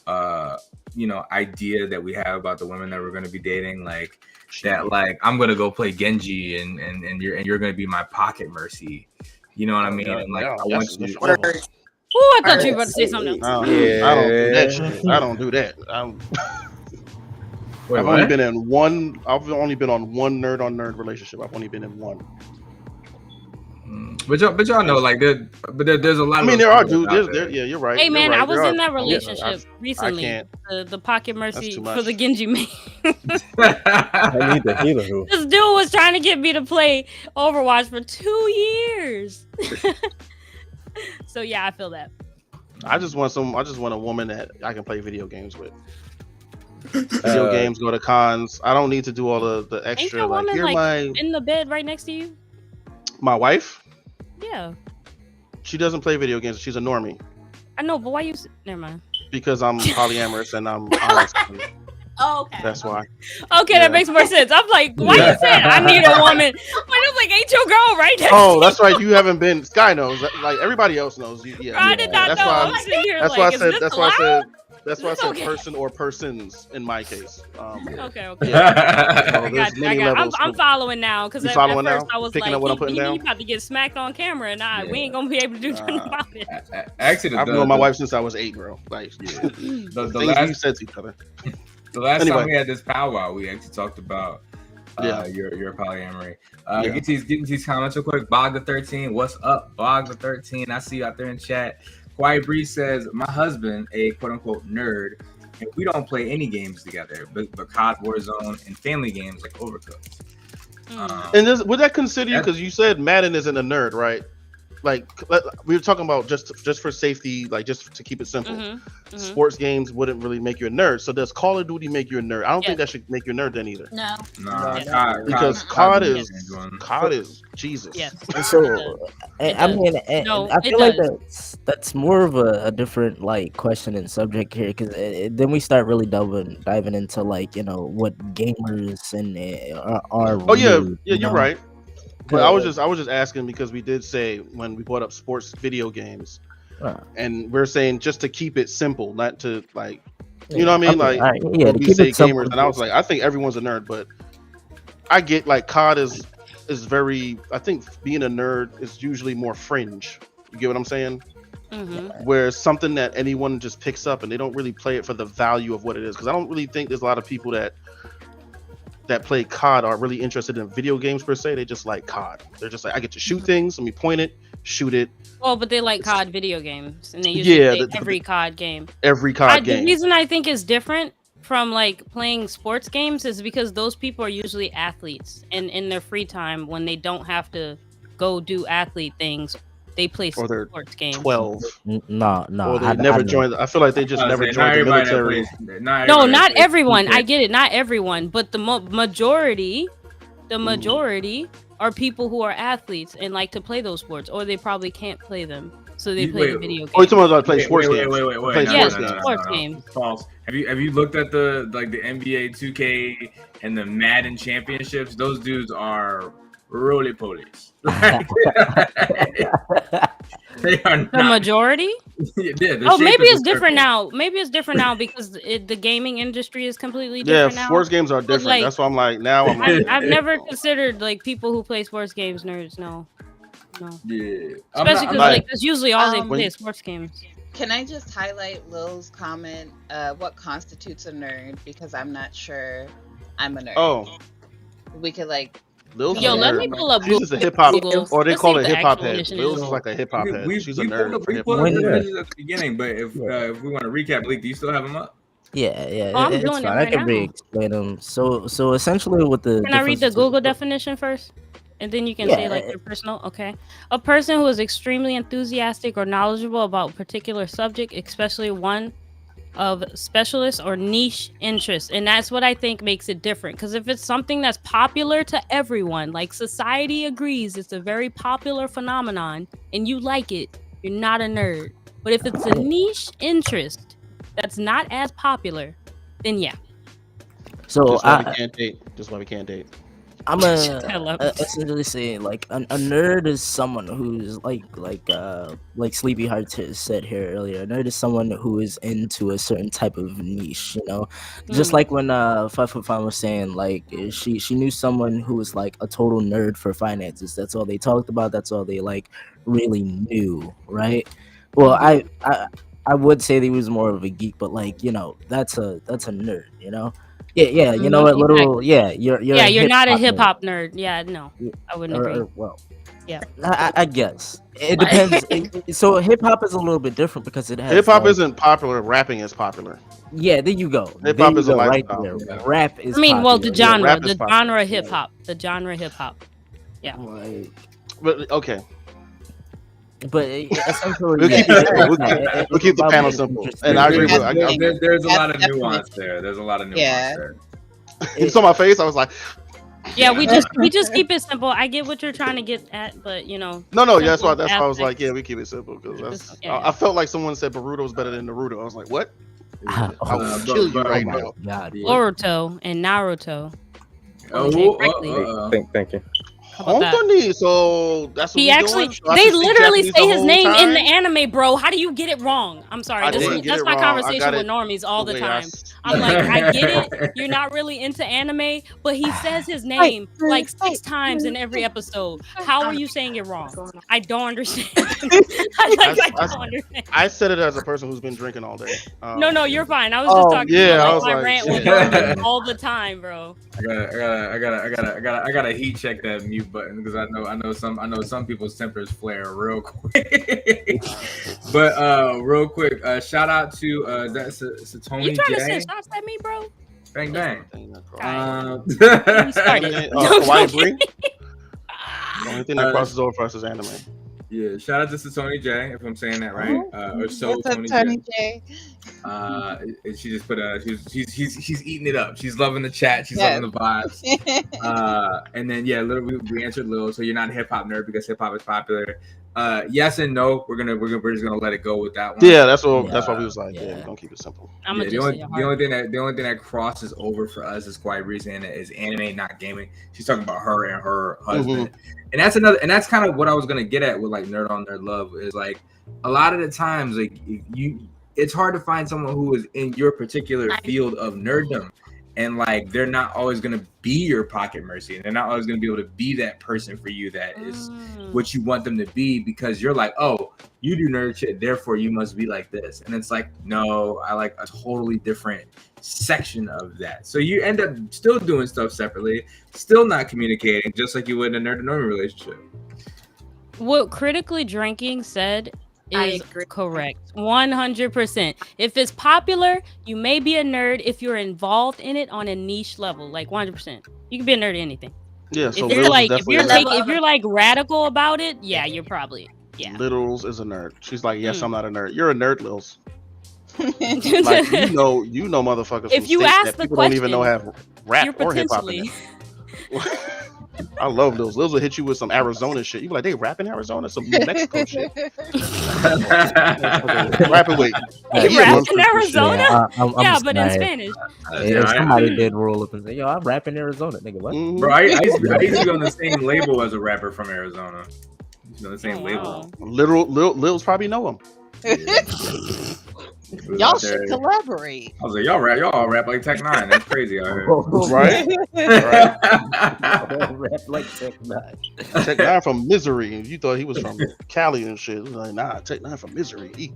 idea that we have about the women that we're going to be dating, like that, like I'm going to go play Genji and you're going to be my pocket mercy. You know what I mean? And like I want you to Oh, I thought you were about to say something else. I don't do that shit. I don't do that. Wait, I've what? only been in one. I've only been on one nerd on nerd relationship. I've only been in one. But y'all know, like, there's a lot. I of mean, those there are people dudes. out There, there. yeah, you're right. Hey man, you're right. I was There in are- that relationship recently. can't. The Pocket Mercy too for the much. Genji man. I need the healer who. This dude was trying to get me to play Overwatch for 2 years. So yeah, I feel that. I just want a woman that I can play video games with. Video games, go to cons. I don't need to do all the Ain't extra. your Like, woman here like in the bed right next to you? my wife. Yeah, She doesn't play video games. She's a normie I know, but why you? Never mind. because I'm polyamorous and I'm honest. Oh, okay. That's why. Okay, Yeah. that makes more sense. I'm like, why you saying I need a woman? But I'm like, ain't your girl right next Oh, to that's right. You haven't been. Sky knows. Like everybody else knows. Yeah. I did not That's know. why- I'm sitting here That's like, why I is said. this That's why I allowed? said. That's why I Is said this okay? person or persons in my case. Okay. Yeah. I there's got you. many levels I'm to- following now because You at following first now? I was Picking like, up what I'm putting you down? about to get smacked on camera, and we ain't gonna be able to do nothing about it. Actually, I've known my wife since I was 8, bro. Like, the things we last said to each other. the last Anyway. time we had this powwow, we actually talked about your polyamory. Yeah. Get these comments real quick. Bog the 13, what's up, Bog the 13? I see you out there in chat. Quiet Breeze says, my husband, a quote unquote nerd, and we don't play any games together, but COD, Warzone, and family games like Overcooked. And would that consider you? That- Because you said Madden isn't a nerd, right? Like we were talking about just for safety, like just to keep it simple. Mm-hmm. Sports games wouldn't really make you a nerd. So does Call of Duty make you a nerd? I don't think that should make you a nerd then either. No. Nah, Yeah. Because COD COD is Jesus. Yes. So It I does. mean, No, I it feel like does. that's more of a different like question and subject here because then we start really diving into like what gamers and are. Oh yeah, really, yeah, you you're know? right. But I was just asking because we did say when we brought up sports video games, and we're saying just to keep it simple, not to like, you know what I mean? Like, alright, when to we keep say it simple. gamers, and I was like, I think everyone's a nerd, but I get like COD is very. I think being a nerd is usually more fringe. You get what I'm saying? Mm-hmm. Where it's something that anyone just picks up and they don't really play it for the value of what it is. Because I don't really think there's a lot of people that play COD are really interested in video games per se. They just like COD. They're just like, I get to shoot things. Let me point it, shoot it. Well, but they like COD video games, and they usually play every COD game. Every COD The game. reason I think is different from like playing sports games is because those people are usually athletes, and in their free time when they don't have to go do athlete things, they play Or they're sports games. 12. No. Or they never joined. I feel like they just never joined the military. No, not everyone. I get it. Not everyone, but the majority are people who are athletes and like to play those sports, or they probably can't play them, so they play the video games. Oh, you're talking about play sports games. Wait. Play Yes, sports games. sports games. False. Have you looked at the NBA 2K and the Madden championships? Those dudes are roly polies. They are not. The majority? Yeah, the Oh, shape maybe is it's a different circle. now. Maybe it's different now because the gaming industry is completely Yeah, different now. sports games are But, different. like, That's why I'm like, now I'm like, I've never considered like people who play sports games nerds. No. Yeah. Especially because like that's usually all they play is sports games. Can I just highlight Lil's comment? What constitutes a nerd? Because I'm not sure I'm a nerd. oh, We could like. Lil's Yo, a let nerd. me pull up She's just a hip hop, Google. or they Let's call see it what the hip hop actual head. definition Lil's is. is like a hip hop head. She's a we pulled nerd up for hip the hop. definitions at the beginning, but if we want to recap, Blake, do you still have them up? Yeah, Oh, I'm it's doing it fine. right I can now. re-explain them. So essentially, with the Can I read the differences- Google definition first? And then you can say like your personal. Okay. A person who is extremely enthusiastic or knowledgeable about a particular subject, especially one of specialist or niche interest. And that's what I think makes it different. Because if it's something that's popular to everyone, like society agrees it's a very popular phenomenon and you like it, you're not a nerd. But if it's a niche interest that's not as popular, then yeah. So Just why we can't date. Just why we can't date. I'm Hell up. essentially saying like a nerd is someone who's like Sleepy Hearts said here earlier. A nerd is someone who is into a certain type of niche, just like when 5 Foot Fine was saying like she knew someone who was like a total nerd for finances. That's all they talked about. That's all they like really knew, right? Well, I would say that he was more of a geek, but like that's a nerd, Yeah. You know what, little. Yeah, you're You're not a hip-hop hip nerd. hop nerd. Yeah, no, I wouldn't agree. Well, Yeah. I guess it Like- depends. So hip hop is a little bit different because it has Hip hop like- isn't popular. Rapping is popular. Yeah, there you go. Hip There hop you is a go, right lifestyle. there. Rap is. I mean, well, the popular. genre, rap is the popular. genre hip hop, the genre hip hop. Like, But okay, but essentially, We'll keep yeah, it- we'll keep the panel simple. And I agree with. There's a lot of That's nuance there. There's a lot of nuance Yeah. there. You saw my face. I was like, Yeah, we just keep it simple. I get what you're trying to get at, but you know, no. Yeah, that's why. simple That's why I was like, aspects. yeah, we keep it simple because Just- yeah. I felt like someone said Boruto's better than Naruto. I was like, what? I will but- kill you but- right oh my now. god. Yeah. Boruto and Naruto. Oh, Correctly. Thank you. How about that? Honestly, so that's what He we actually, doing? So I they should speak literally Japanese say the his whole name in the time? anime, bro. How do you get it wrong? I'm sorry. I This didn't is, get that's it my wrong. I conversation got with it normies all the way time. I I'm like, I get it. You're not really into anime, but he says his name like 6 times in every episode. How are you saying it wrong? I don't understand. I don't understand. I said it as a person who's been drinking all day. No, you're fine. I was just talking yeah, I about was like, my like, rant with shit. normies all the time, bro. I gotta heat check that mute button because I know some people's tempers flare real quick. But real quick, shout out to that's Satomi You trying to J. send shots at me, bro? Bang bang. You Uh, started. Hawaii Brie? The only thing that crosses over for us is anime. yeah, shout out to Satomi J, if I'm saying that right. Or so What's up, Tony Tony J. J? And she just put she's eating it up. She's loving the chat. She's Yeah. loving the vibes. And then yeah, we answered Lil. So you're not a hip hop nerd because hip hop is popular. Yes and no. We're just gonna let it go with that one. Yeah, that's what we was like. Yeah, Yeah. we're gonna keep it simple. I'm Yeah, gonna the just only, say the only thing that crosses over for us is quite recent is anime, not gaming. She's talking about her and her husband, and that's kind of what I was gonna get at with like nerd on nerd love is like a lot of the times like it's hard to find someone who is in your particular field of nerddom, and like they're not always gonna be your pocket mercy, and they're not always gonna be able to be that person for you that is what you want them to be because you're like, oh, you do nerd shit, therefore you must be like this. And it's like, no, I like a totally different section of that. So you end up still doing stuff separately, still not communicating, just like you would in a nerd to normie relationship. What Critically Drinking said I is agree. correct. 100%. If it's popular, you may be a nerd if you're involved in it on a niche level, like 100%. You can be a nerd at anything. Yeah, so If you're Lils like is if you're definitely if you're like radical about it, yeah, you're probably Littles is a nerd. She's like, yes, Mm. I'm not a nerd. You're a nerd, Lils. Like you know, motherfuckers. If from you states ask that the people don't even know question, have rap you're or hip hop in potentially it. I love those. Those will hit you with some Arizona shit. You be like, they rap in Arizona, some New Mexico shit. Rapping with You rap in Arizona? Yeah, I'm yeah, but in sorry. Spanish. If somebody did roll up and say, "Yo, I'm rapping Arizona," nigga, what? Mhm. Bro, I used to be on the same label as a rapper from Arizona. I used to be on the same Oh, label. wow. Lils probably know him. It was Y'all out there. should collaborate. I was like, y'all all rap like Tech Nine. That's crazy out here. Right? Rap like Tech Nine. Tech Nine from Misery. You thought he was from Cali and shit. It was like, nah, Tech Nine from Misery.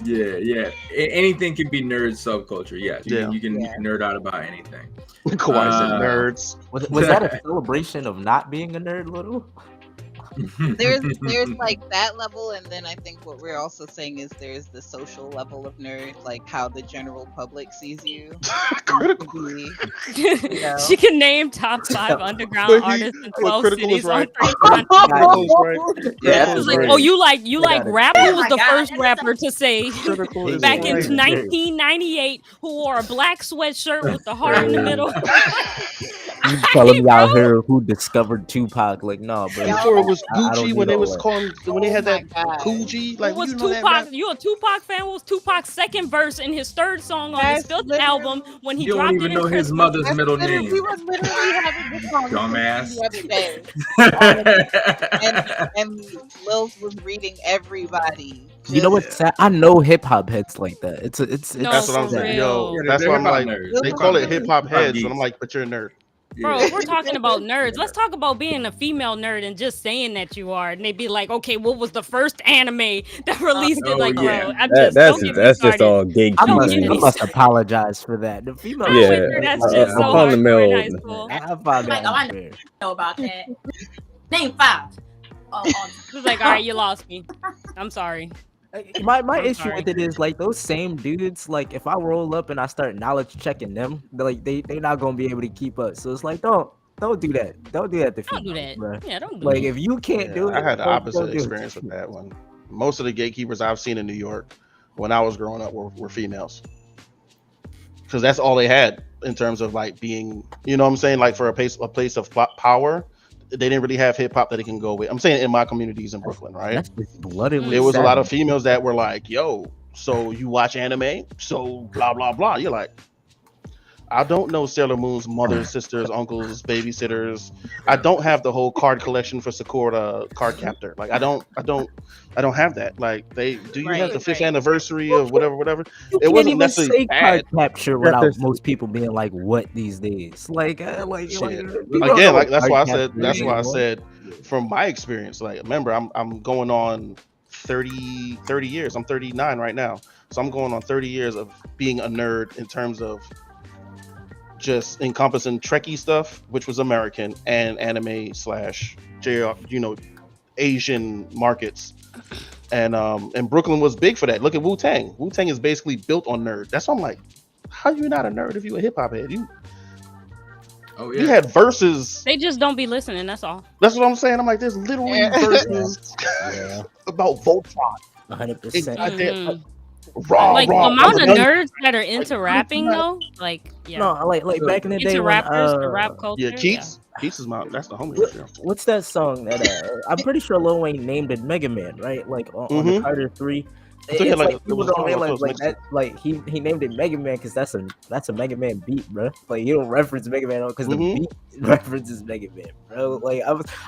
Yeah. Anything can be nerd subculture. Yeah, you can Yeah. nerd out about anything. Kawhi said nerds. Was that a celebration of not being a nerd, little? There's like that level, and then I think what we're also saying is there's the social level of nerd, like how the general public sees you. Critical. know? She can name top 5 underground But artists in but 12 Critical cities is on right. Facebook. Critical is right. Yeah, It was that's like, right. oh, you like rap? Who Oh was my the God, first that is rapper to say Critical is back in right. 1998 who wore a black sweatshirt with the heart in the middle? You telling me out here who discovered Tupac? Like, no, bro. Before it was I don't Gucci need when they all was that. calling when they had Oh my that God. Coogee. Like What was you know that Tupac? rap? You a Tupac fan? What was Tupac's second verse in his third song on his That's 5th literally- album when he You don't dropped even it in know his Christmas? mother's That's middle literally- name. We were literally having this conversation Dumbass. the other day, and Lils was reading everybody. You know what's sad? I know hip hop heads like that. It's No, That's what I'm for saying. real. Yo, Yeah, that's they're why I'm hip-hop like, nerds. they Hip-hop call it nerds. hip hop heads, geeks. and I'm like, but you're a nerd. Bro, if we're talking about nerds, let's talk about being a female nerd and just saying that you are. And they'd be like, okay, what was the first anime that released it? Oh, Like, yeah. bro, I'm That, just don't get me that's just started. all I gatekeeping. must, get I me must started. apologize for that. The female. I'm Yeah, with her. That's just I so found the hardcore in male. high school. I found Like, that oh, I unfair. know about that. Name 5. It was like, all right, you lost me. I'm sorry. My I'm issue sorry. with it is like those same dudes. Like if I roll up and I start knowledge checking them, they're not gonna be able to keep up. So it's like don't do that. Don't do that to Don't do females, that. bro. Yeah, don't do Like that. if you can't do it, I had the don't opposite do it. experience with that one. Most of the gatekeepers I've seen in New York when I was growing up were females, because that's all they had in terms of like being, you know what I'm saying, like for a place of power. They didn't really have hip hop that they can go with. I'm saying in my communities in Brooklyn, right? That's just bloodily. There was a lot of savage. females that were like, yo, so you watch anime, so blah blah blah. You're like, I don't know Sailor Moon's mothers, sisters, uncles, babysitters. I don't have the whole card collection for Sakura Card Captor. Like I don't have that. Like do you have the 5th anniversary of whatever? You It can't wasn't even necessarily say bad. card capture without most people being like, "What these days?" Like people Shit. don't know Again, what like that's card why I capture said is that's why I anymore. said from my experience, like remember I'm going on 30 years. I'm 39 right now. So I'm going on 30 years of being a nerd in terms of just encompassing Trekkie stuff, which was American, and anime / Asian markets. And Brooklyn was big for that. Look at Wu-Tang. Wu-Tang is basically built on nerd. That's why I'm like, how you not a nerd if you a hip hop head? Oh You yeah. had verses. They just don't be listening. That's all. That's what I'm saying. I'm like, there's literally verses Yeah, about Voltron. 100%. Mhm. Raw, Like the raw. amount I'm of a- nerds that are into rapping though, like yeah, No, like back in the day into when rappers, the rap culture. Yeah, Keats. Keats is that's the homie. What- Yeah. what's that song that I'm pretty sure Lil Wayne named it Mega Man, right? Like on the Mhm. Carter 3. I think It's like it people was don't called realize Close like Mix. that. Like he named it Mega Man because that's a Mega Man beat, bro. Like you don't reference Mega Man because the Mhm. beat references Mega Man, bro. Like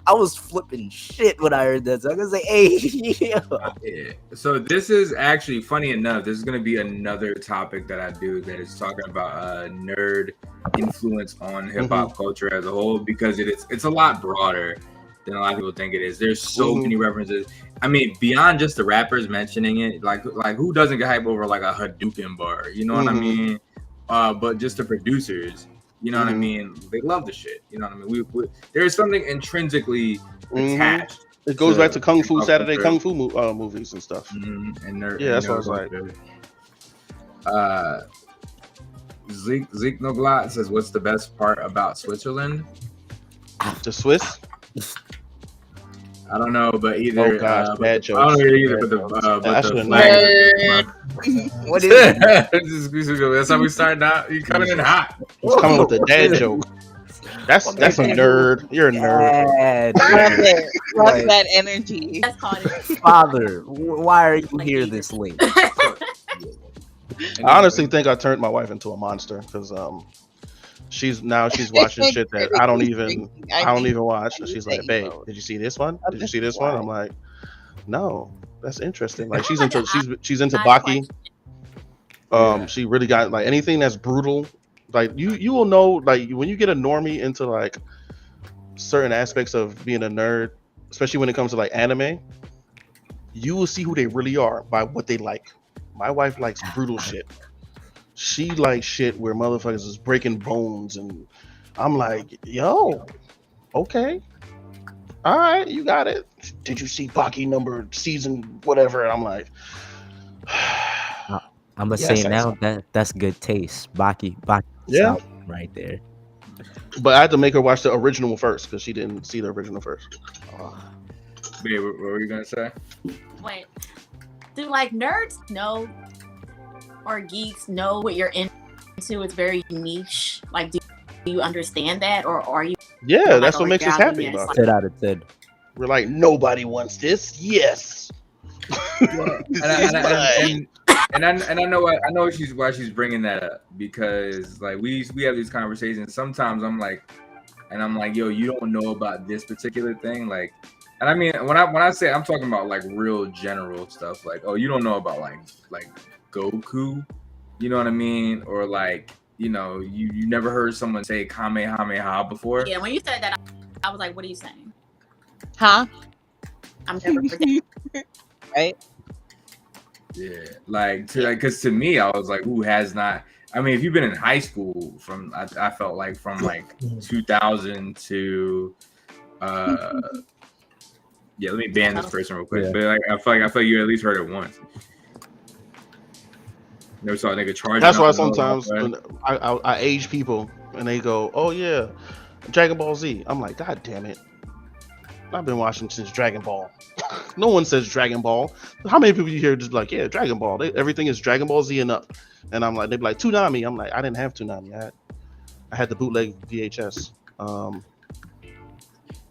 I was flipping shit when I heard that. So I was like, hey, yeah. Yeah. So this is actually funny enough. This is going to be another topic that I do that is talking about nerd influence on hip hop culture as a whole, because it's a lot broader than a lot of people think it is. There's so many references. I mean, beyond just the rappers mentioning it, like who doesn't get hype over like a Hadouken bar? You know what I mean? But just the producers, you know what I mean? They love the shit. You know what I mean? We there's something intrinsically attached. It goes back to Kung Fu hip-hop Saturday culture. Kung Fu movies and stuff. And nerd. Yeah, that's what I was like. Zeke Noglat says, "What's the best part about Switzerland?" The Swiss. I don't know, but either. Oh gosh, bad jokes. I don't know either, Bad but jokes. the That's the a flag. What is it? That's how we started out. You coming in hot. He's coming with the dad joke. That's a nerd. You're a nerd. Dad, Love Like- that energy. That's called it. Father, why are you here this late? I honestly think I turned my wife into a monster because she's watching shit that I don't even watch. And she's like, "Babe, did you see this one? Did you see this one?" I'm like, "No, that's interesting." Like she's into Baki. She really got like anything that's brutal. Like you will know, like when you get a normie into like certain aspects of being a nerd, especially when it comes to like anime, you will see who they really are by what they like. My wife likes brutal shit. She likes shit where motherfuckers is breaking bones, and I'm like, yo, okay, all right, you got it. Did you see Baki number season whatever? And I'm like, I'm gonna Yes, say now that's good taste. Baki, Yeah. right there. but I had to make her watch the original first because she didn't see the original first. Babe, what were you gonna say? Wait, do like nerds know or geeks know what you're into? It's very niche. Like, do you understand that, or are you? Yeah, like that's a what makes us reality happy that's about like- it. 10 out of 10. We're like, nobody wants this. Yes. And I know why she's bringing that up, because like we have these conversations. Sometimes I'm like, yo, you don't know about this particular thing, like, and I mean when I say, I'm talking about like real general stuff, like, oh, you don't know about like Goku, you know what I mean, or like you know, you never heard someone say Kamehameha before. Yeah, when you said that, I was like, what are you saying? Huh? I'm never forgetting. Right? Yeah, like because to me, I was like, who has not? I mean, if you've been in high school I felt like from like 2000 to yeah, let me ban this person real quick. Yeah. But like, I feel like you at least heard it once. Never saw a nigga charge. That's why sometimes when I age people and they go, "Oh yeah, Dragon Ball Z." I'm like, God damn it! I've been watching since Dragon Ball. No one says Dragon Ball. How many people you hear just like, yeah, Dragon Ball? Everything is Dragon Ball Z and up. And I'm like, they're like, Toonami. I'm like, I didn't have Toonami. I had the bootleg VHS.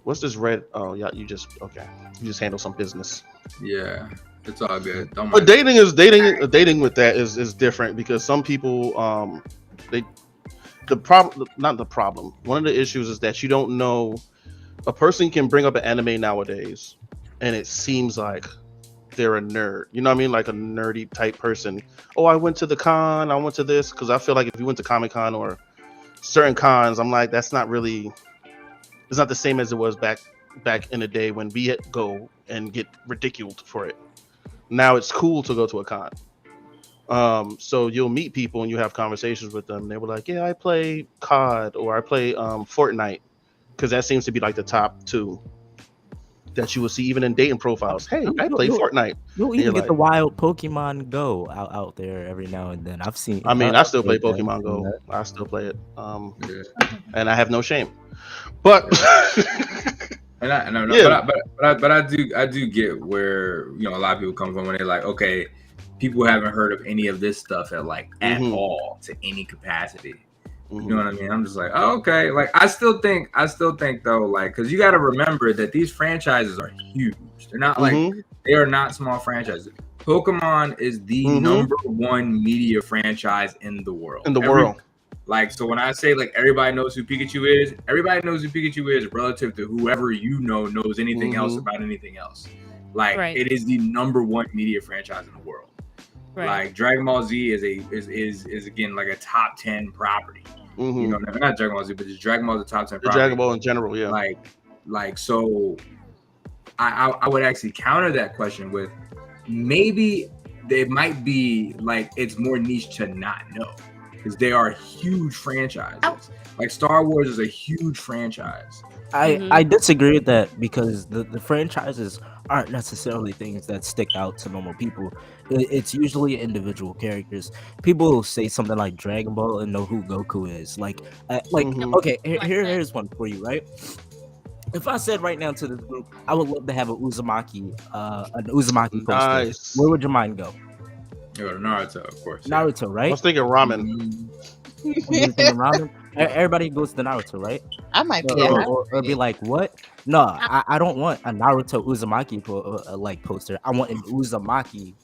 What's this red? Oh yeah, you just handle some business. Yeah, it's all good. Don't But mind. dating with that is different because some people one of the issues is that you don't know. A person can bring up an anime nowadays and it seems like they're a nerd, you know what I mean, like a nerdy type person. Oh, I went to the con, I went to this, because I feel like if you went to Comic-Con or certain cons, I'm like, it's not the same as it was back in the day when we had go and get ridiculed for it. Now it's cool to go to a con. So you'll meet people and you have conversations with them. They were like, yeah, I play COD or I play Fortnite, because that seems to be like the top two that you will see even in dating profiles. Hey, I play Fortnite. You'll even get the wild Pokemon Go out there every now and then. I've seen. I mean, I still play Pokemon Go. I still play it. And I have no shame. But but I do get where, you know, a lot of people come from when they're like, okay, people haven't heard of any of this stuff at all to any capacity. You know what I mean? I'm just like, oh, okay. Like, I still think though, like, because you got to remember that these franchises are huge. They're not they are not small franchises. Pokemon is the number one media franchise in the world. Like, so when I say like everybody knows who Pikachu is, everybody knows who Pikachu is relative to whoever you know knows anything else about anything else. Like, it is the number one media franchise in the world. Like, Dragon Ball Z is again like a top 10 property. You know, not Dragon Ball Z, but just Dragon Ball is the top 10 property. Dragon Ball in general, yeah. Like so I would actually counter that question with maybe they might be like it's more niche to not know, because they are huge franchises. Like Star Wars is a huge franchise. I disagree with that, because the franchises aren't necessarily things that stick out to normal people. It's usually individual characters. People will say something like Dragon Ball and know who Goku is. Okay, here's one for you, right? If I said right now to this group, I would love to have an Uzumaki poster. Nice. Where would your mind go? You go to Naruto, of course. Naruto, right? I was thinking ramen. You thinking ramen? Everybody goes to Naruto, right? I might be. Or be like, what? No, I don't want a Naruto Uzumaki poster. I want an Uzumaki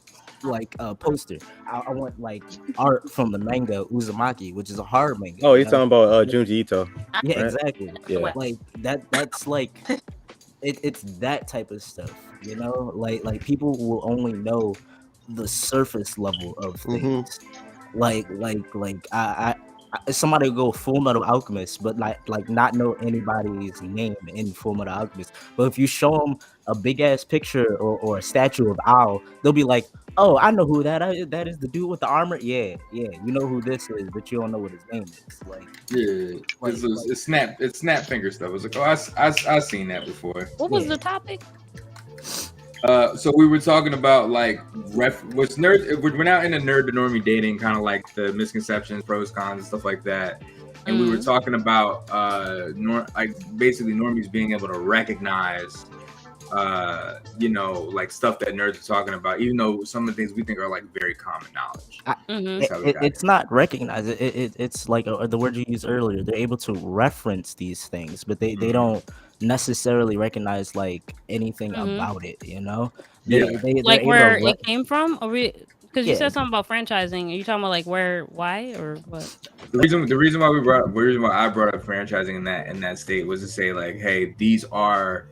poster. I want like art from the manga Uzumaki, which is a horror manga. Oh, you're talking about Junji Ito. Yeah, right? exactly. Yeah. Like that's like it's that type of stuff, you know? Like people will only know the surface level of things. I somebody will go Full Metal Alchemist, but like not know anybody's name in Full Metal Alchemist. But if you show them a big ass picture or a statue of Ao, they'll be like, "Oh, I know who that is. That is the dude with the armor. Yeah, you know who this is, but you don't know what his name is." Like, It's snap finger stuff. It's like, oh, I've seen that before. What was the topic? So we were talking about like what's nerd. We're now in the nerd to normie dating, kind of like the misconceptions, pros, cons, and stuff like that. And we were talking about basically normies being able to recognize, like stuff that nerds are talking about, even though some of the things we think are like very common knowledge. It's not recognized. It's like the word you used earlier. They're able to reference these things, but they don't necessarily recognize like anything about it, you know? Like where it came from, or because you said something about franchising. Are you talking about like why, or what? The reason why I brought up franchising in that state was to say like, hey, these are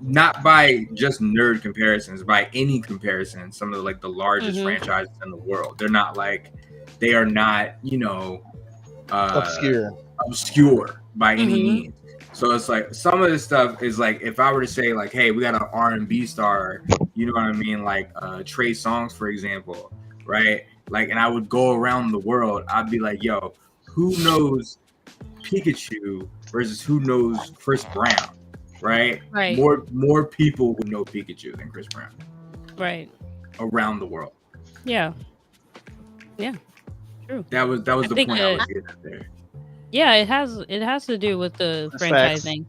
not by just nerd comparisons, by any comparison, some of the largest franchises in the world. They're not like they are not, obscure by any means. So it's like some of this stuff is like, if I were to say like, hey, we got an R&B star, you know what I mean, like Trey Songz, for example, right? Like, and I would go around the world, I'd be like, yo, who knows Pikachu versus who knows Chris Brown, right? Right. More people would know Pikachu than Chris Brown, Right. around the world. Yeah. Yeah. True. That was the think, point I was getting at there. Yeah, it has to do with the That's facts. franchising.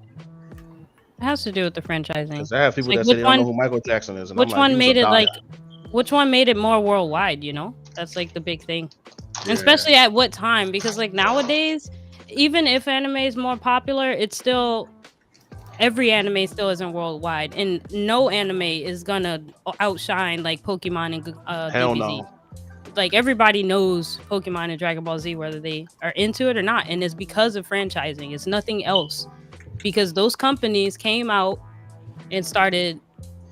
It has to do with the franchising. Because I have people Like, that say which they don't know one- who Michael Jackson is. And Which I'm like, one he was made a it dog. like? Which one made it more worldwide? You know, that's like the big thing. Yeah. Especially at what time? Because like nowadays, even if anime is more popular, it's still every anime still isn't worldwide, and no anime is gonna outshine like Pokemon and Hell DBZ. no. Like everybody knows Pokemon and Dragon Ball Z, whether they are into it or not, and it's because of franchising. It's nothing else, because those companies came out and started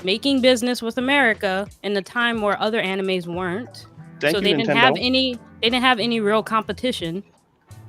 making business with America in a time where other animes weren't. Thank So you, they Nintendo. didn't have any real competition.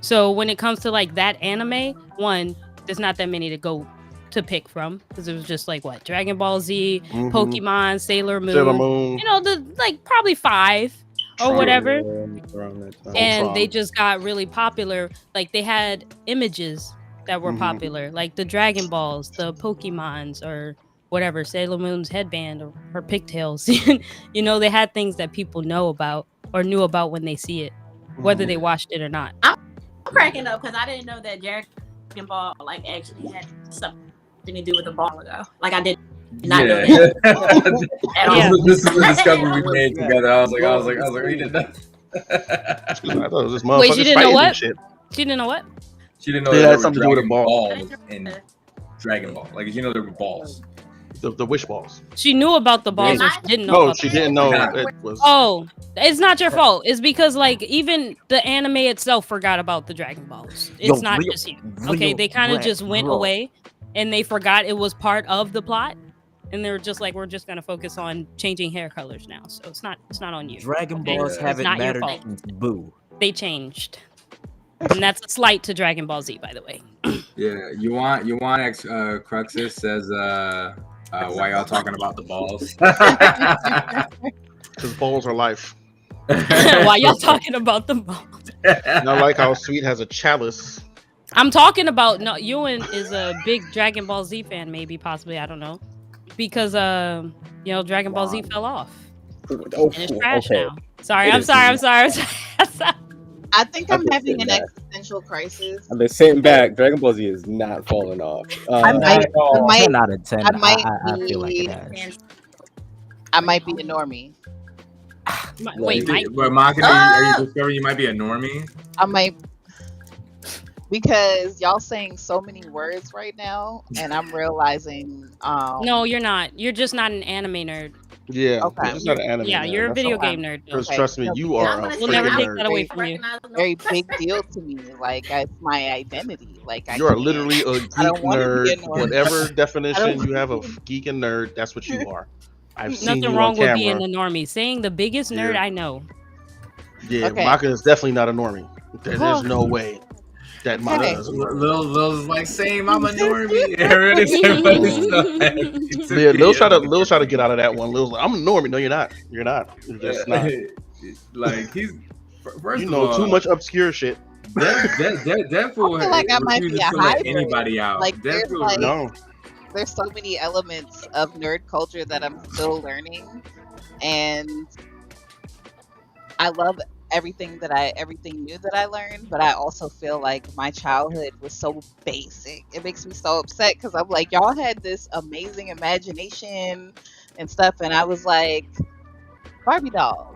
So when it comes to like that anime, one, there's not that many to pick from, because it was just like what, Dragon Ball Z, Mhm. Pokemon, Sailor Moon, Sailor Moon. you know, the like probably 5 or whatever. Around that time. And Voltron. they just got really popular. Like they had images that were Mhm. popular, like the Dragon Balls, the Pokemons, or whatever, Sailor Moon's headband or her pigtails. You know, they had things that people know about or knew about when they see it, whether Mhm. they watched it or not. I'm cracking up because I didn't know that Dragon Ball like actually had something to do with the ball ago. Like I did not know Yeah. that at all. Yeah. This is the discovery we made together. I was like, we did that. I thought it was this Wait, motherfucker you didn't know fighting what? and shit. She didn't know what? She didn't know It there had were something to do with a Dragon ball. balls in Dragon Ball. Like, you know, there were balls. The wish balls. She knew about the balls, Yeah. or she didn't know No, about she them. didn't know Yeah. it was. Oh, it's not your fault. It's because like even the anime itself forgot about the Dragon Balls. It's Yo, not real- just you. Okay, real they kind of rap, just went bro. away and they forgot it was part of the plot. And they were just like, we're just gonna focus on changing hair colors now. So it's not on you. Dragon Okay? Balls It's haven't not your mattered fault. since Boo. They changed. And that's a slight to Dragon Ball Z, by the way. Yeah, you want Cruxus says why y'all talking about the balls? Because balls are life. Why y'all talking about the balls? And I like how Sweet has a chalice. I'm talking about no. Ewan is a big Dragon Ball Z fan, maybe, possibly, I don't know, because you know, Dragon Ball Z fell off Oh, and it's trash okay. now. Sorry, It I'm is sorry, I'm indeed. sorry, I'm sorry. I'm sorry. I think I'm I'm just having sitting an back. existential crisis. I've been sitting back. Dragon Ball Z is not falling off. I might, I might, 10 out of 10. I might I feel like it be- has. I might be a normie. Wait, Mike. But Maka, are you discovering you might be a normie? I might, because y'all saying so many words right now, and I'm realizing, No, you're not. You're just not an anime nerd. Yeah. Okay. It's not an anime. Yeah, man. you're a That's video all. game nerd. though. Because Okay. trust me, you Yeah, are I'm a gonna We'll never freaking take nerd. that away from you. very big deal to me. Like it's my identity. Like I You are can't- literally a geek I don't wanna be a nerd. nerd. Whatever definition I don't- you have of geek and nerd, that's what you are. I've seen Nothing you wrong on with camera. being a normie. Saying the biggest nerd Yeah. I know. Yeah, Okay. Maka is definitely not a normie. There's Well- no way that Maka Okay. is a normie. Lil's like, same, I'm a normie. Everybody said funny stuff. Yeah, Lil try to get out of that one. Lil's like, I'm a normie. No, you're not. You're not. You're just not. Like, he's first You of know all, too much obscure shit. That fool I feel like I might be refuses a to let hybrid. anybody out. Like, That there's fool- like- No. There's so many elements of nerd culture that I'm still learning, and I love everything new that I learned. But I also feel like my childhood was so basic. It makes me so upset because I'm like, y'all had this amazing imagination and stuff, and I was like, Barbie dolls.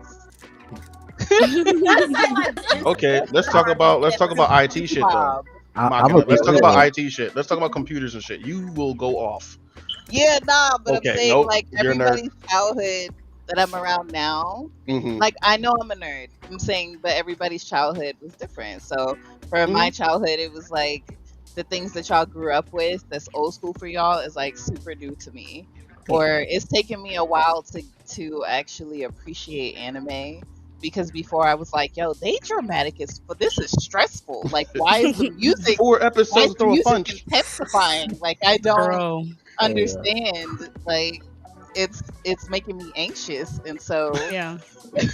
Okay, let's talk about IT shit though. Bob. Maka, let's talk about IT shit. Let's talk about computers and shit. You will go off. Yeah, nah, but Okay, I'm saying nope, like you're a nerd. everybody's childhood that I'm around now. Hmm. Like I know I'm a nerd. I'm saying, but everybody's childhood was different. So for my childhood, it was like the things that y'all grew up with that's old school for y'all is like super new to me. Or it's taken me a while to actually appreciate anime because before I was like, yo, they dramatic but this is stressful. Like, why is the music 4 why episodes is to throw a music punch. intensifying? Like, I don't Bro. understand. Like, it's making me anxious, and so Yeah. like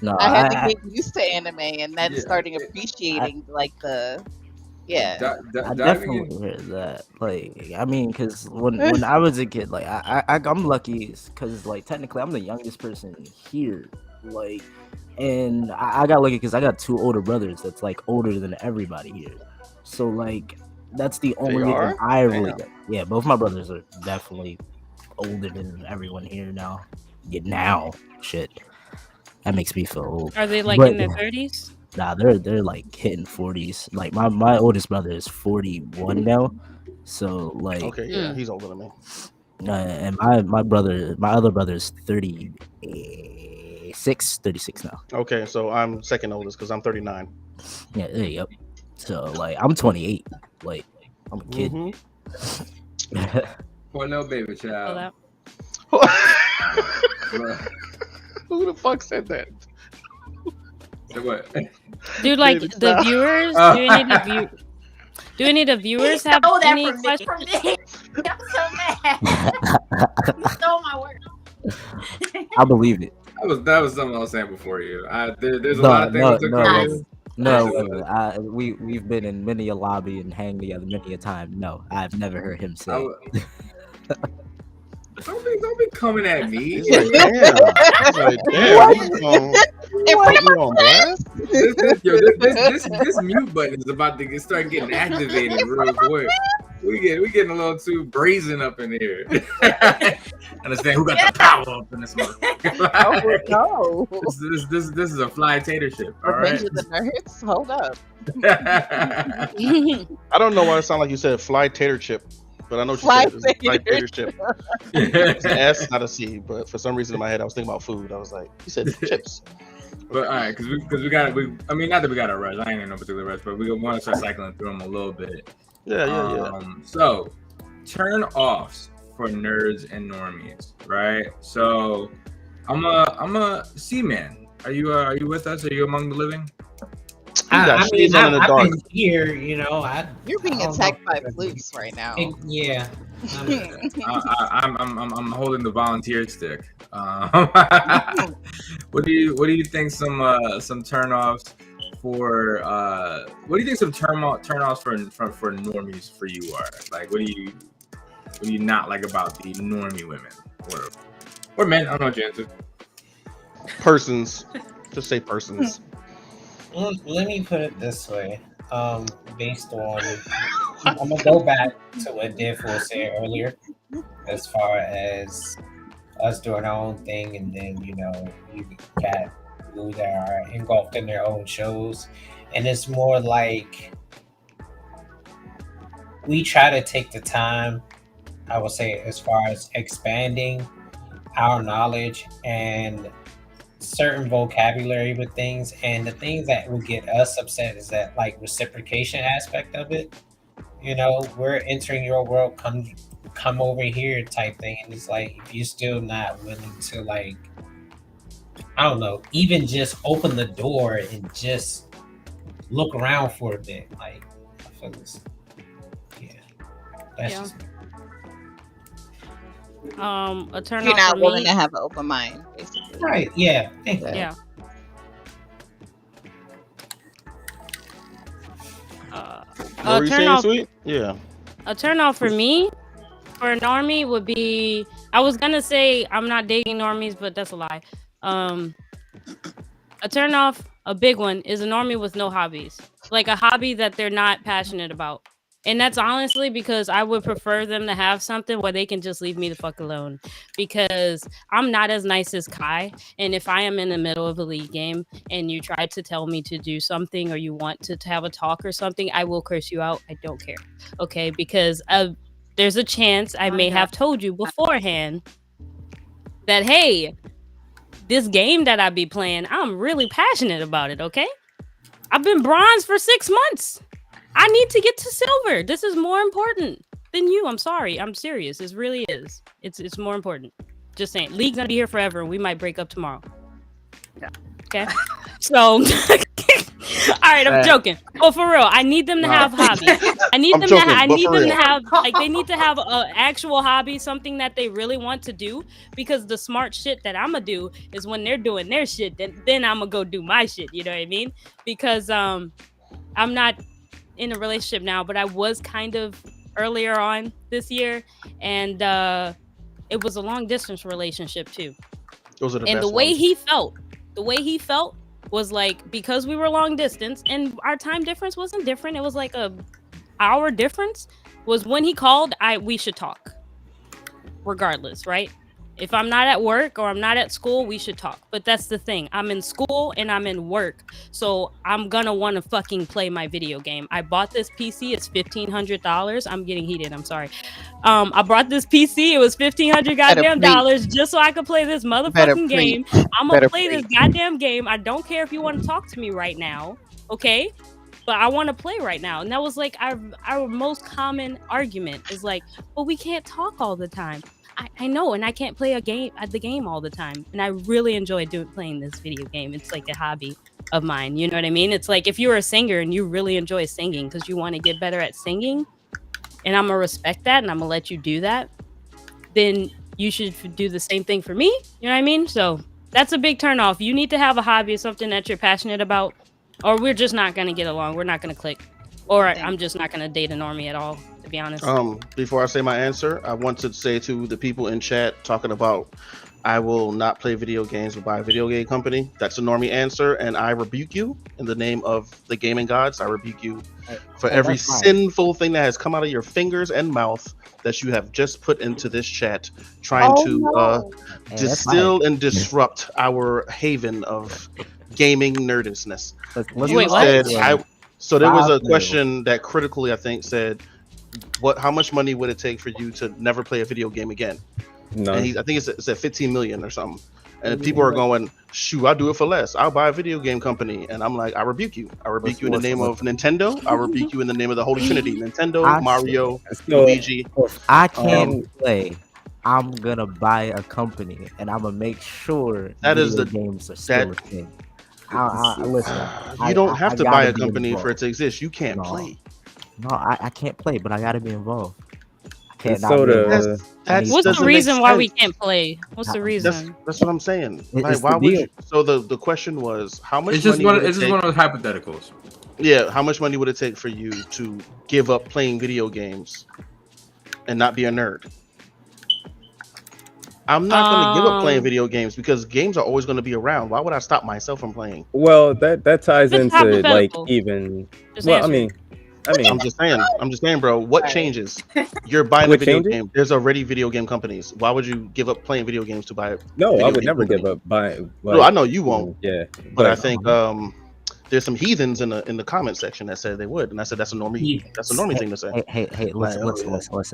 No, I had to get used to anime, and then Yeah. starting appreciating like the I diving definitely in. hear that. Like, I mean, because when I was a kid, like, I'm lucky because, like, technically, I'm the youngest person here. Like, and I got lucky because I got 2 older brothers that's like older than everybody here. So, like, that's the only reason are? I really, yeah, both my brothers are definitely older than everyone here now. Yeah, now, shit, that makes me feel old. Are they like But- in their 30s? Nah, they're like hitting 40s. Like my oldest brother is 41 now, so like, Okay, yeah, he's older than me. and my other brother is 36 now. Okay, so I'm second oldest because I'm 39. Yeah, there you go. So like, I'm 28. Like, I'm a kid. Mhm. Poor little baby Feel child. that? Who the fuck said that? So what? Dude, like Baby the style. viewers, do any of the viewers have stole that any from me. questions? I'm so mad. You stole my word. I believe it. That was something I was saying before you. There's a No, lot of things no, that took no. place. No, Nice. we've been in many a lobby and hang together many a time. No, I've never heard him say. Don't be coming at me. He's like, damn. He's like, damn. You on blast? This mute button is about to start getting activated real quick. We getting a little too brazen up in here. Understand who got the power up in this motherfucker? Oh no! This is a fly tater ship. All Revenge right. of the Nerds. Hold up. I don't know why it sounded like you said fly tater chip, but I know what you Fly said. It's fly tater tater chip. It's an S, not a C. But for some reason in my head, I was thinking about food. I was like, he said chips. But all right, because we got I mean, not that we got to rush. I ain't in no particular rush, but we want to start cycling through them a little bit. Yeah. So, turn offs for nerds and normies, right? So, I'm a C-man. Are you with us? Are you among the living? I mean, in the I've dark. been here, you know. You're being I don't attacked know. by flukes right now. Yeah. I'm holding the volunteer stick. What do you think some turnoffs for what do you think some turnoffs for normies for you are? Like, what do you not like about the normie women or men? I don't know what your answer. Persons. Just say persons. Let me put it this way. Based on, I'm gonna go back to what Deadpool said earlier, as far as us doing our own thing, and then you got people that are engulfed in their own shows, and it's more like we try to take the time, I would say, as far as expanding our knowledge and certain vocabulary with things, and the things that will get us upset is that like reciprocation aspect of it. We're entering your world, come over here type thing, and it's like if you're still not willing to, like, I don't know, even just open the door and just look around for a bit, like, I feel this. That's just me. A turn You're off not for willing me. to have an open mind, basically. Right, yeah. Thank you. Yeah. What were you turn saying, off. sweet? Yeah. A turn off for me, for an normie, would be. I was gonna say I'm not dating normies, but that's a lie. A turn off, a big one, is a normie with no hobbies, like a hobby that they're not passionate about. And that's honestly because I would prefer them to have something where they can just leave me the fuck alone. Because I'm not as nice as Kai. And if I am in the middle of a league game and you try to tell me to do something or you want to have a talk or something, I will curse you out. I don't care. Okay? Because there's a chance I may have told you beforehand that, hey, this game that I be playing, I'm really passionate about it. Okay? I've been bronze for 6 months. I need to get to silver. This is more important than you. I'm sorry. I'm serious. This really is. It's more important. Just saying. League's gonna be here forever. We might break up tomorrow. Okay, so all right, I'm joking. Oh, for real, I need them to have hobbies. I need I'm them joking, to. I but need for them real. to have like they need to have an actual hobby, something that they really want to do. Because the smart shit that I'm gonna do is when they're doing their shit, then I'm gonna go do my shit. You know what I mean? Because I'm not in a relationship now, but I was kind of earlier on this year, and it was a long distance relationship too. Those are the And best the way ones. he felt was like, because we were long distance and our time difference wasn't different, it was like a hour difference, was when he called, we should talk regardless, right? If I'm not at work or I'm not at school, we should talk. But that's the thing, I'm in school and I'm in work, so I'm gonna want to fucking play my video game. I bought this PC, it's $1,500. I'm getting heated, I'm sorry. I bought this PC, it was $1,500 goddamn dollars just so I could play this motherfucking game. I'm gonna play this goddamn game. I don't care if you want to talk to me right now, okay? But I want to play right now. And that was like our most common argument is like, well, we can't talk all the time. I know, and I can't play the game all the time. And I really enjoy playing this video game. It's like a hobby of mine. You know what I mean? It's like if you're a singer and you really enjoy singing because you want to get better at singing, and I'm gonna respect that and I'm gonna let you do that, then you should do the same thing for me. You know what I mean? So that's a big turn off. You need to have a hobby, something that you're passionate about, or we're just not gonna get along. We're not gonna click, or I'm just not gonna date a normie at all, to be honest. Before I say my answer, I want to say to the people in chat talking about I will not play video games but buy a video game company. That's a normie answer, and I rebuke you in the name of the gaming gods. I rebuke you for every sinful thing that has come out of your fingers and mouth that you have just put into this chat, trying to distill and disrupt our haven of gaming nerdishness. Wait, what? So there was a question that critically, I think, said, how much money would it take for you to never play a video game again? No. And I think it's at 15 million or something. And people are going, shoot, I'll do it for less. I'll buy a video game company. And I'm like, I rebuke you. I rebuke you in the name of Nintendo. I rebuke you in the name of the Holy Trinity. Nintendo, Mario, Luigi. If I can't play, I'm gonna buy a company and I'm gonna make sure that is the games are still a thing. Listen, you don't have to buy a company for it to exist. You can't play. No, I can't play, but I gotta be involved. I can't. So what's the reason why we can't play? What's the reason? That's what I'm saying. Like, why would you? So the question was, how much? It's just one of those hypotheticals. Yeah, how much money would it take for you to give up playing video games and not be a nerd? I'm not going to give up playing video games because games are always going to be around. Why would I stop myself from playing? Well, that ties into like even. Well, I mean, I'm just saying, bro. What changes? You're buying a video game. There's already video game companies. Why would you give up playing video games to buy it? No, I would never give up buying. No, I know you won't. Yeah, but I think there's some heathens in the comment section that said they would, and I said that's a normie. That's a normie thing to say. Hey, listen.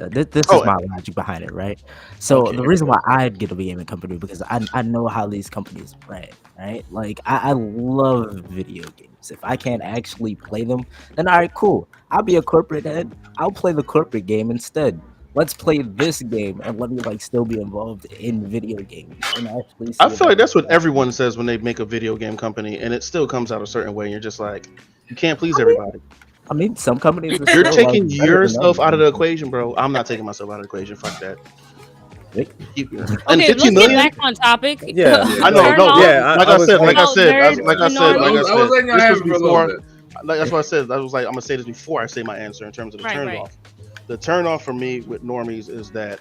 This is my logic behind it, right? So the reason why I'd get a gaming company because I know how these companies run, right? Like I love video games. If I can't actually play them, then all right, cool. I'll be a corporate head. I'll play the corporate game instead. Let's play this game and let me like still be involved in video games and actually. I feel like that's what everyone says when they make a video game company, and it still comes out a certain way. And you're just like, you can't please everybody. I mean, some companies. You're taking yourself out of the equation, bro. I'm not taking myself out of the equation. Fuck that. Okay, let's get back on topic. Yeah, I know. No, yeah. Like I said. That's what I said. I was like, I'm gonna say this before I say my answer in terms of the turn off. The turn off for me with normies is that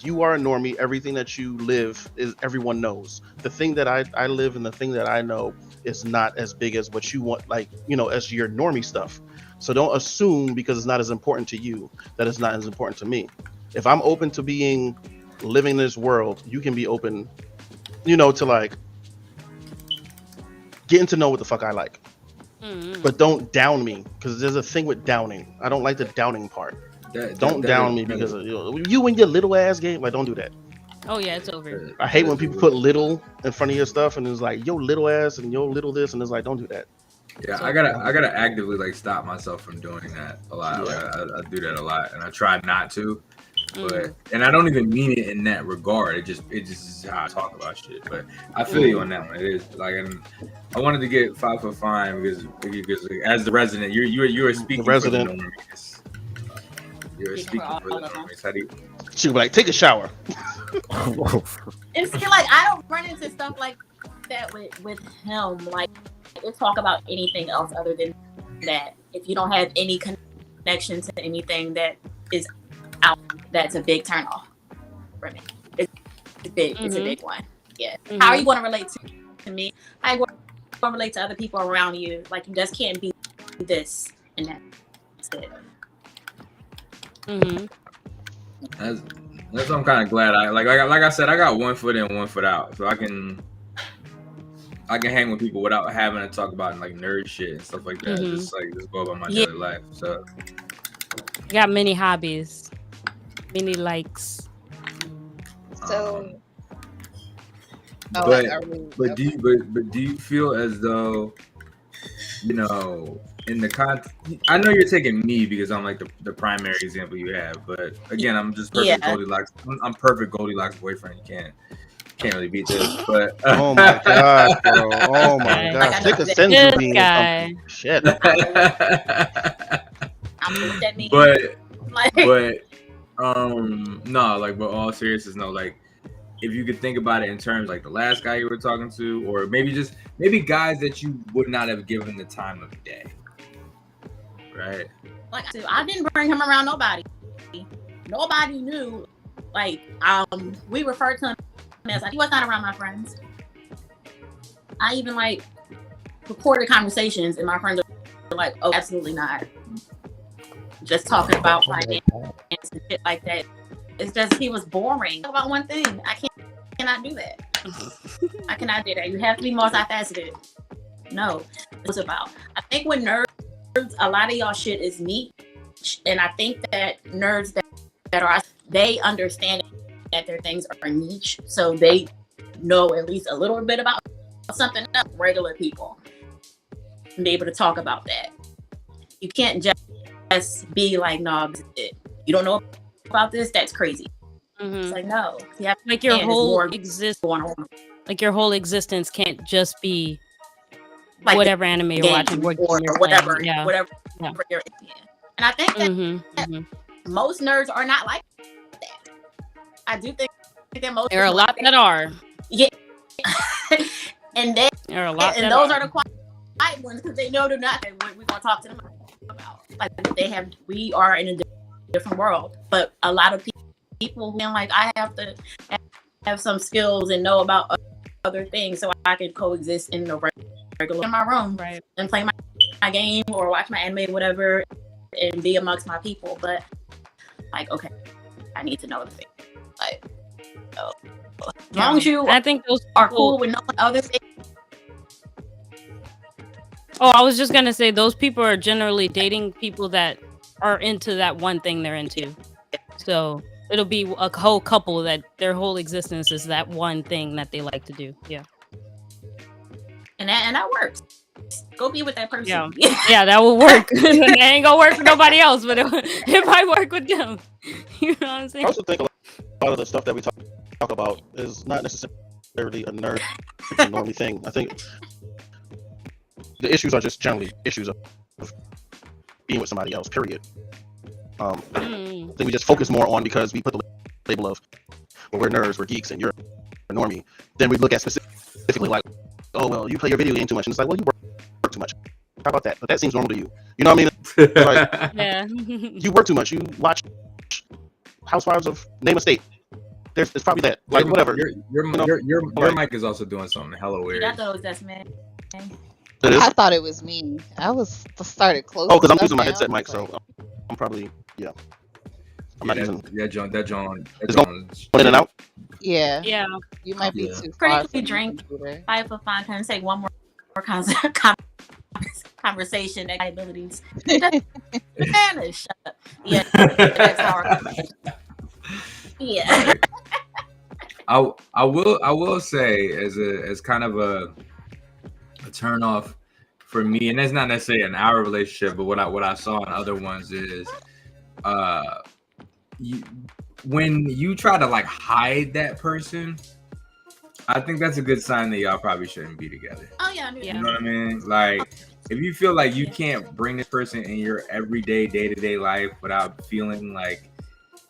you are a normie. Everything that you live is everyone knows. The thing that I live and the thing that I know is not as big as what you want, like, you know, as your normie stuff. So don't assume because it's not as important to you that it's not as important to me. If I'm open to living in this world, you can be open, you know, to like getting to know what the fuck I like. But don't down me because there's a thing with downing. I don't like the downing part. Don't down me because of you and your little ass game. Like, don't do that. Oh yeah, it's over. I hate when people put little in front of your stuff and it's like yo little ass and yo little this and it's like don't do that. Yeah, I gotta actively like stop myself from doing that a lot. Like, I do that a lot and I try not to. But and I don't even mean it in that regard. It just is how I talk about shit. But I feel you on that one. It is like, and I wanted to get 5 for Fine because as the resident, you're speaking The resident. for the normies. You're speaking for the normies. How do you? She was like, take a shower. And see, like, I don't run into stuff like that with him. Like, we'll talk about anything else other than that. If you don't have any connection to anything that is out, that's a big turn off for me. It's big. It's a big one. Yeah. How are you going to relate to me? How are you going to relate to other people around you? Like, you just can't be this and that's it. That's what I'm kind of glad. Like I said, I got 1 foot in, 1 foot out, so I can hang with people without having to talk about like nerd shit and stuff like that. Just go about my daily life. So got many hobbies, many likes. So, but do you feel as though, you know, in the I know you're taking me because I'm like the primary example you have, but again, I'm just perfect Goldilocks. I'm perfect Goldilocks boyfriend. You can't really beat this. But oh my god, bro! Oh my god! Take a senzu bean or something. Shit. But all seriousness, no, like if you could think about it in terms like the last guy you were talking to, or maybe guys that you would not have given the time of day. Right. Like I didn't bring him around nobody. Nobody knew. Like we referred to him as like he was not around my friends. I even like recorded conversations and my friends were like, "Oh, absolutely not." Just talking about finance and shit like that. It's just he was boring. Talk about one thing. I cannot do that. I cannot do that. You have to be multifaceted. No, it's about. I think with nerds, a lot of y'all shit is niche, and I think that nerds that are they understand that their things are niche, so they know at least a little bit about something else. Regular people and be able to talk about that. You can't just be like, "No, you don't know about this. That's crazy." It's like, no, you have like your whole like your whole existence can't just be like whatever anime you're watching or whatever, whatever. You're in. And I think that most nerds are not like that. I do think that most there are a lot that are. Yeah, and there are a lot, and those are the quiet ones because they know they're not. We're gonna talk to them about like we are in a different world, but a lot of people who like I have to have some skills and know about other things so I can coexist in the regular in my room and play my game or watch my anime, whatever, and be amongst my people. But like, okay, I need to know the thing. Like, as long as you, I think those are cool with knowing other things. Oh, I was just gonna say those people are generally dating people that are into that one thing they're into. So it'll be a whole couple that their whole existence is that one thing that they like to do. Yeah. And that works. Go be with that person. Yeah, that will work. It ain't gonna work for nobody else, but it might work with them. You know what I'm saying? I also think a lot of the stuff that we talk about is not necessarily a nerd normie thing. I think the issues are just generally issues of being with somebody else, period. I think we just focus more on because we put the label of, well, we're nerds, we're geeks, and you're a normie. Then we look at specifically like, oh, well, you play your video game too much. And it's like, well, you work too much. How about that? But that seems normal to you. You know what I mean? Like, yeah. You work too much. You watch Housewives of Name a State. It's probably that. Like, whatever. Your mic is also doing something hella weird. I thought it was just me. I thought it was me. I was started close. Oh, because I'm using my headset mic, so I'm probably I'm not using that John. It's going in and out. Yeah. Yeah. You might be too far. Pretty drink. 5 for fun. Can take one more conversation abilities. Spanish. Shut up. Yeah. That's our yeah. I will say as kind of a turn off for me, and that's not necessarily in our relationship, but what I saw in other ones is when you try to like hide that person, I think that's a good sign that y'all probably shouldn't be together. Oh yeah, You know what I mean? Like, if you feel like you can't bring this person in your everyday, day-to-day life without feeling like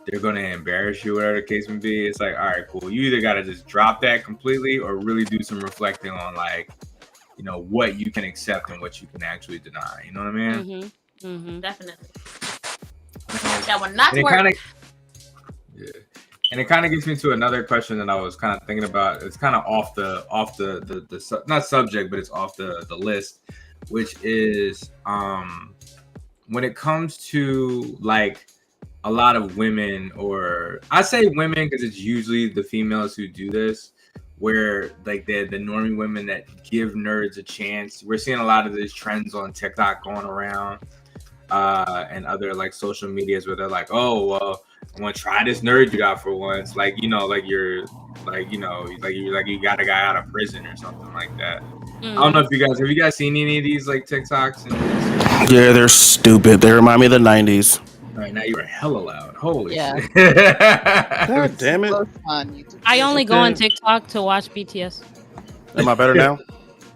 they're gonna embarrass you, whatever the case may be, it's like, all right, cool. You either gotta just drop that completely or really do some reflecting on like, you know, what you can accept and what you can actually deny. You know what I mean? Definitely. That one not And work. And it kind of gets me to another question that I was kind of thinking about. It's kind of off the not subject, but it's off the list, which is when it comes to like a lot of women, or I say women because it's usually the females who do this, where like the normie women that give nerds a chance. We're seeing a lot of these trends on TikTok going around and other like social medias where they're like, oh well, I want to try this nerd you got for once, like, you know, like you're like, you know, like you got a guy out of prison or something like that. I don't know if you guys have seen any of these like TikToks and Yeah, they're stupid. They remind me of the 90s. All right, now you were hella loud. Holy shit. God damn it. I only go on TikTok to watch BTS. Am I better now?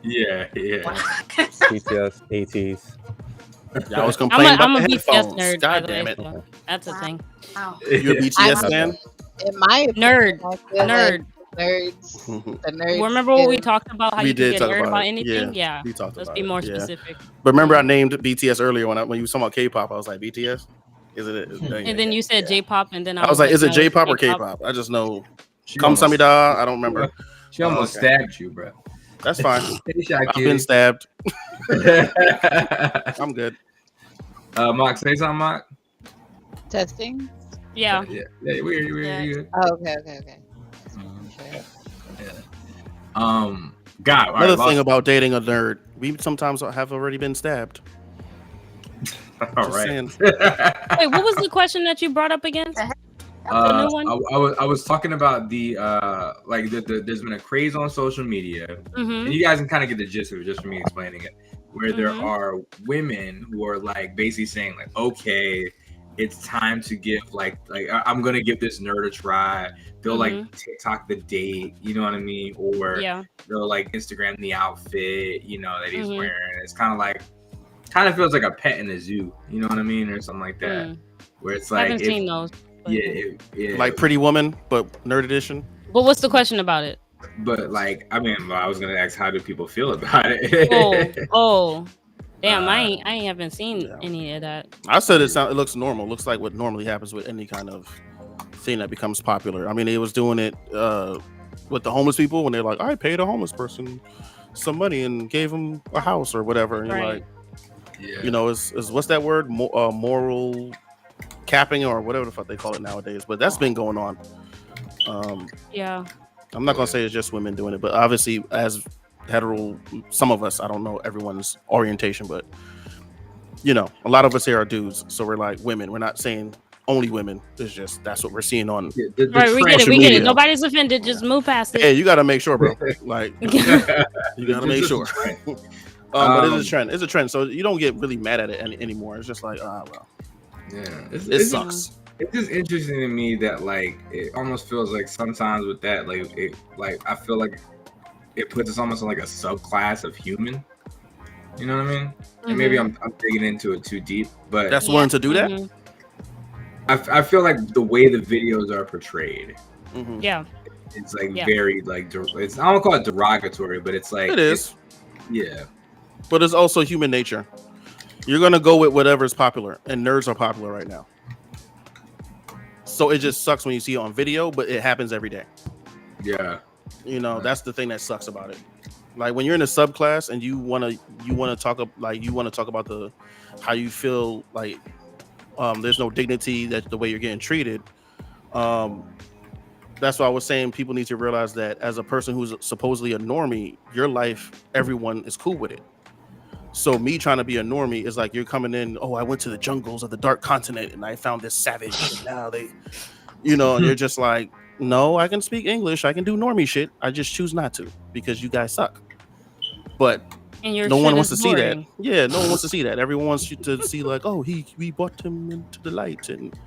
Yeah. BTS, ATs. I was complaining I'm about a the BTS headphones. nerd. God by the damn way, it. so that's a thing. You a BTS fan? In my Nerd. opinion, I feel Nerd. like the nerds. Remember when we talked about how We you did can get talk nerd about about it. anything? Yeah, Yeah. we talked Let's about be it. more Yeah. specific. But remember, I named BTS earlier when you were talking about K-pop. I was like, BTS? Is it? And then you said J-pop, and then I was like, is it no, J-pop or K-pop. K-pop? I just know. She Come almost- Samida. I don't remember. She almost Okay. stabbed you, bro. That's fine. Hey, Shy I've Kitty. been stabbed. I'm good. Mock, say something, Mock. Testing. Yeah. Yeah, we're good. Oh, okay. God. all right, Another lost- thing about dating a nerd, we sometimes have already been stabbed. All Just right. saying. Wait, what was the question that you brought up again? The new one? I was talking about the like there's been a craze on social media, Mhm. and you guys can kind of get the gist of it just from me explaining it, where there Mhm. are women who are like basically saying like, okay, it's time to give like I'm gonna give this nerd a try. They'll like TikTok the date, you know what I mean, or Yeah. they'll like Instagram the outfit, you know, that he's Mhm. wearing. It's kind of feels like a pet in a zoo, you know what I mean, or something like that, where it's I like haven't seen those. But, yeah, Like Pretty Woman, but nerd edition. but what's the question about it? But like, I mean, I was gonna ask, how do people feel about it? Oh, damn! I haven't seen any of that. I said it looks normal. Looks like what normally happens with any kind of thing that becomes popular. I mean, it was doing it with the homeless people when they're like, I paid a homeless person some money and gave him a house or whatever. And you're Right. like, you know, is what's that word? Moral capping or whatever the fuck they call it nowadays. But that's been going on. Yeah. I'm not gonna say it's just women doing it, but obviously as hetero, some of us, I don't know everyone's orientation, but you know, a lot of us here are dudes, so we're like women. We're not saying only women. It's just that's what we're seeing on. Right, we get it. We get it. Nobody's offended. Just move past it. Hey, you gotta make sure, bro. Like, you gotta make sure. But it's a trend. It's a trend, so you don't get really mad at it anymore. It's just like, well, yeah, it sucks. It's just interesting to me that like it almost feels like sometimes with that like I feel like it puts us almost in like a subclass of human. You know what I mean? And maybe I'm digging into it too deep, but that's willing to do that. I feel like the way the videos are portrayed, yeah, it's like very like it's I don't call it derogatory, but it's like it is. Yeah, but it's also human nature. You're gonna go with whatever's popular, and nerds are popular right now. So it just sucks when you see it on video, but it happens every day. Yeah, you know that's the thing that sucks about it. Like when you're in a subclass and you wanna talk about the how you feel like there's no dignity that the way you're getting treated. That's why I was saying people need to realize that as a person who's supposedly a normie, your life, everyone is cool with it. So me trying to be a normie is like you're coming in, oh, I went to the jungles of the dark continent and I found this savage and now they, you know, and you're just like, no, I can speak English, I can do normie shit. I just choose not to because you guys suck. But no one wants to see that. Yeah, no one wants to see that. Everyone wants you to see like, oh, we brought him into the light and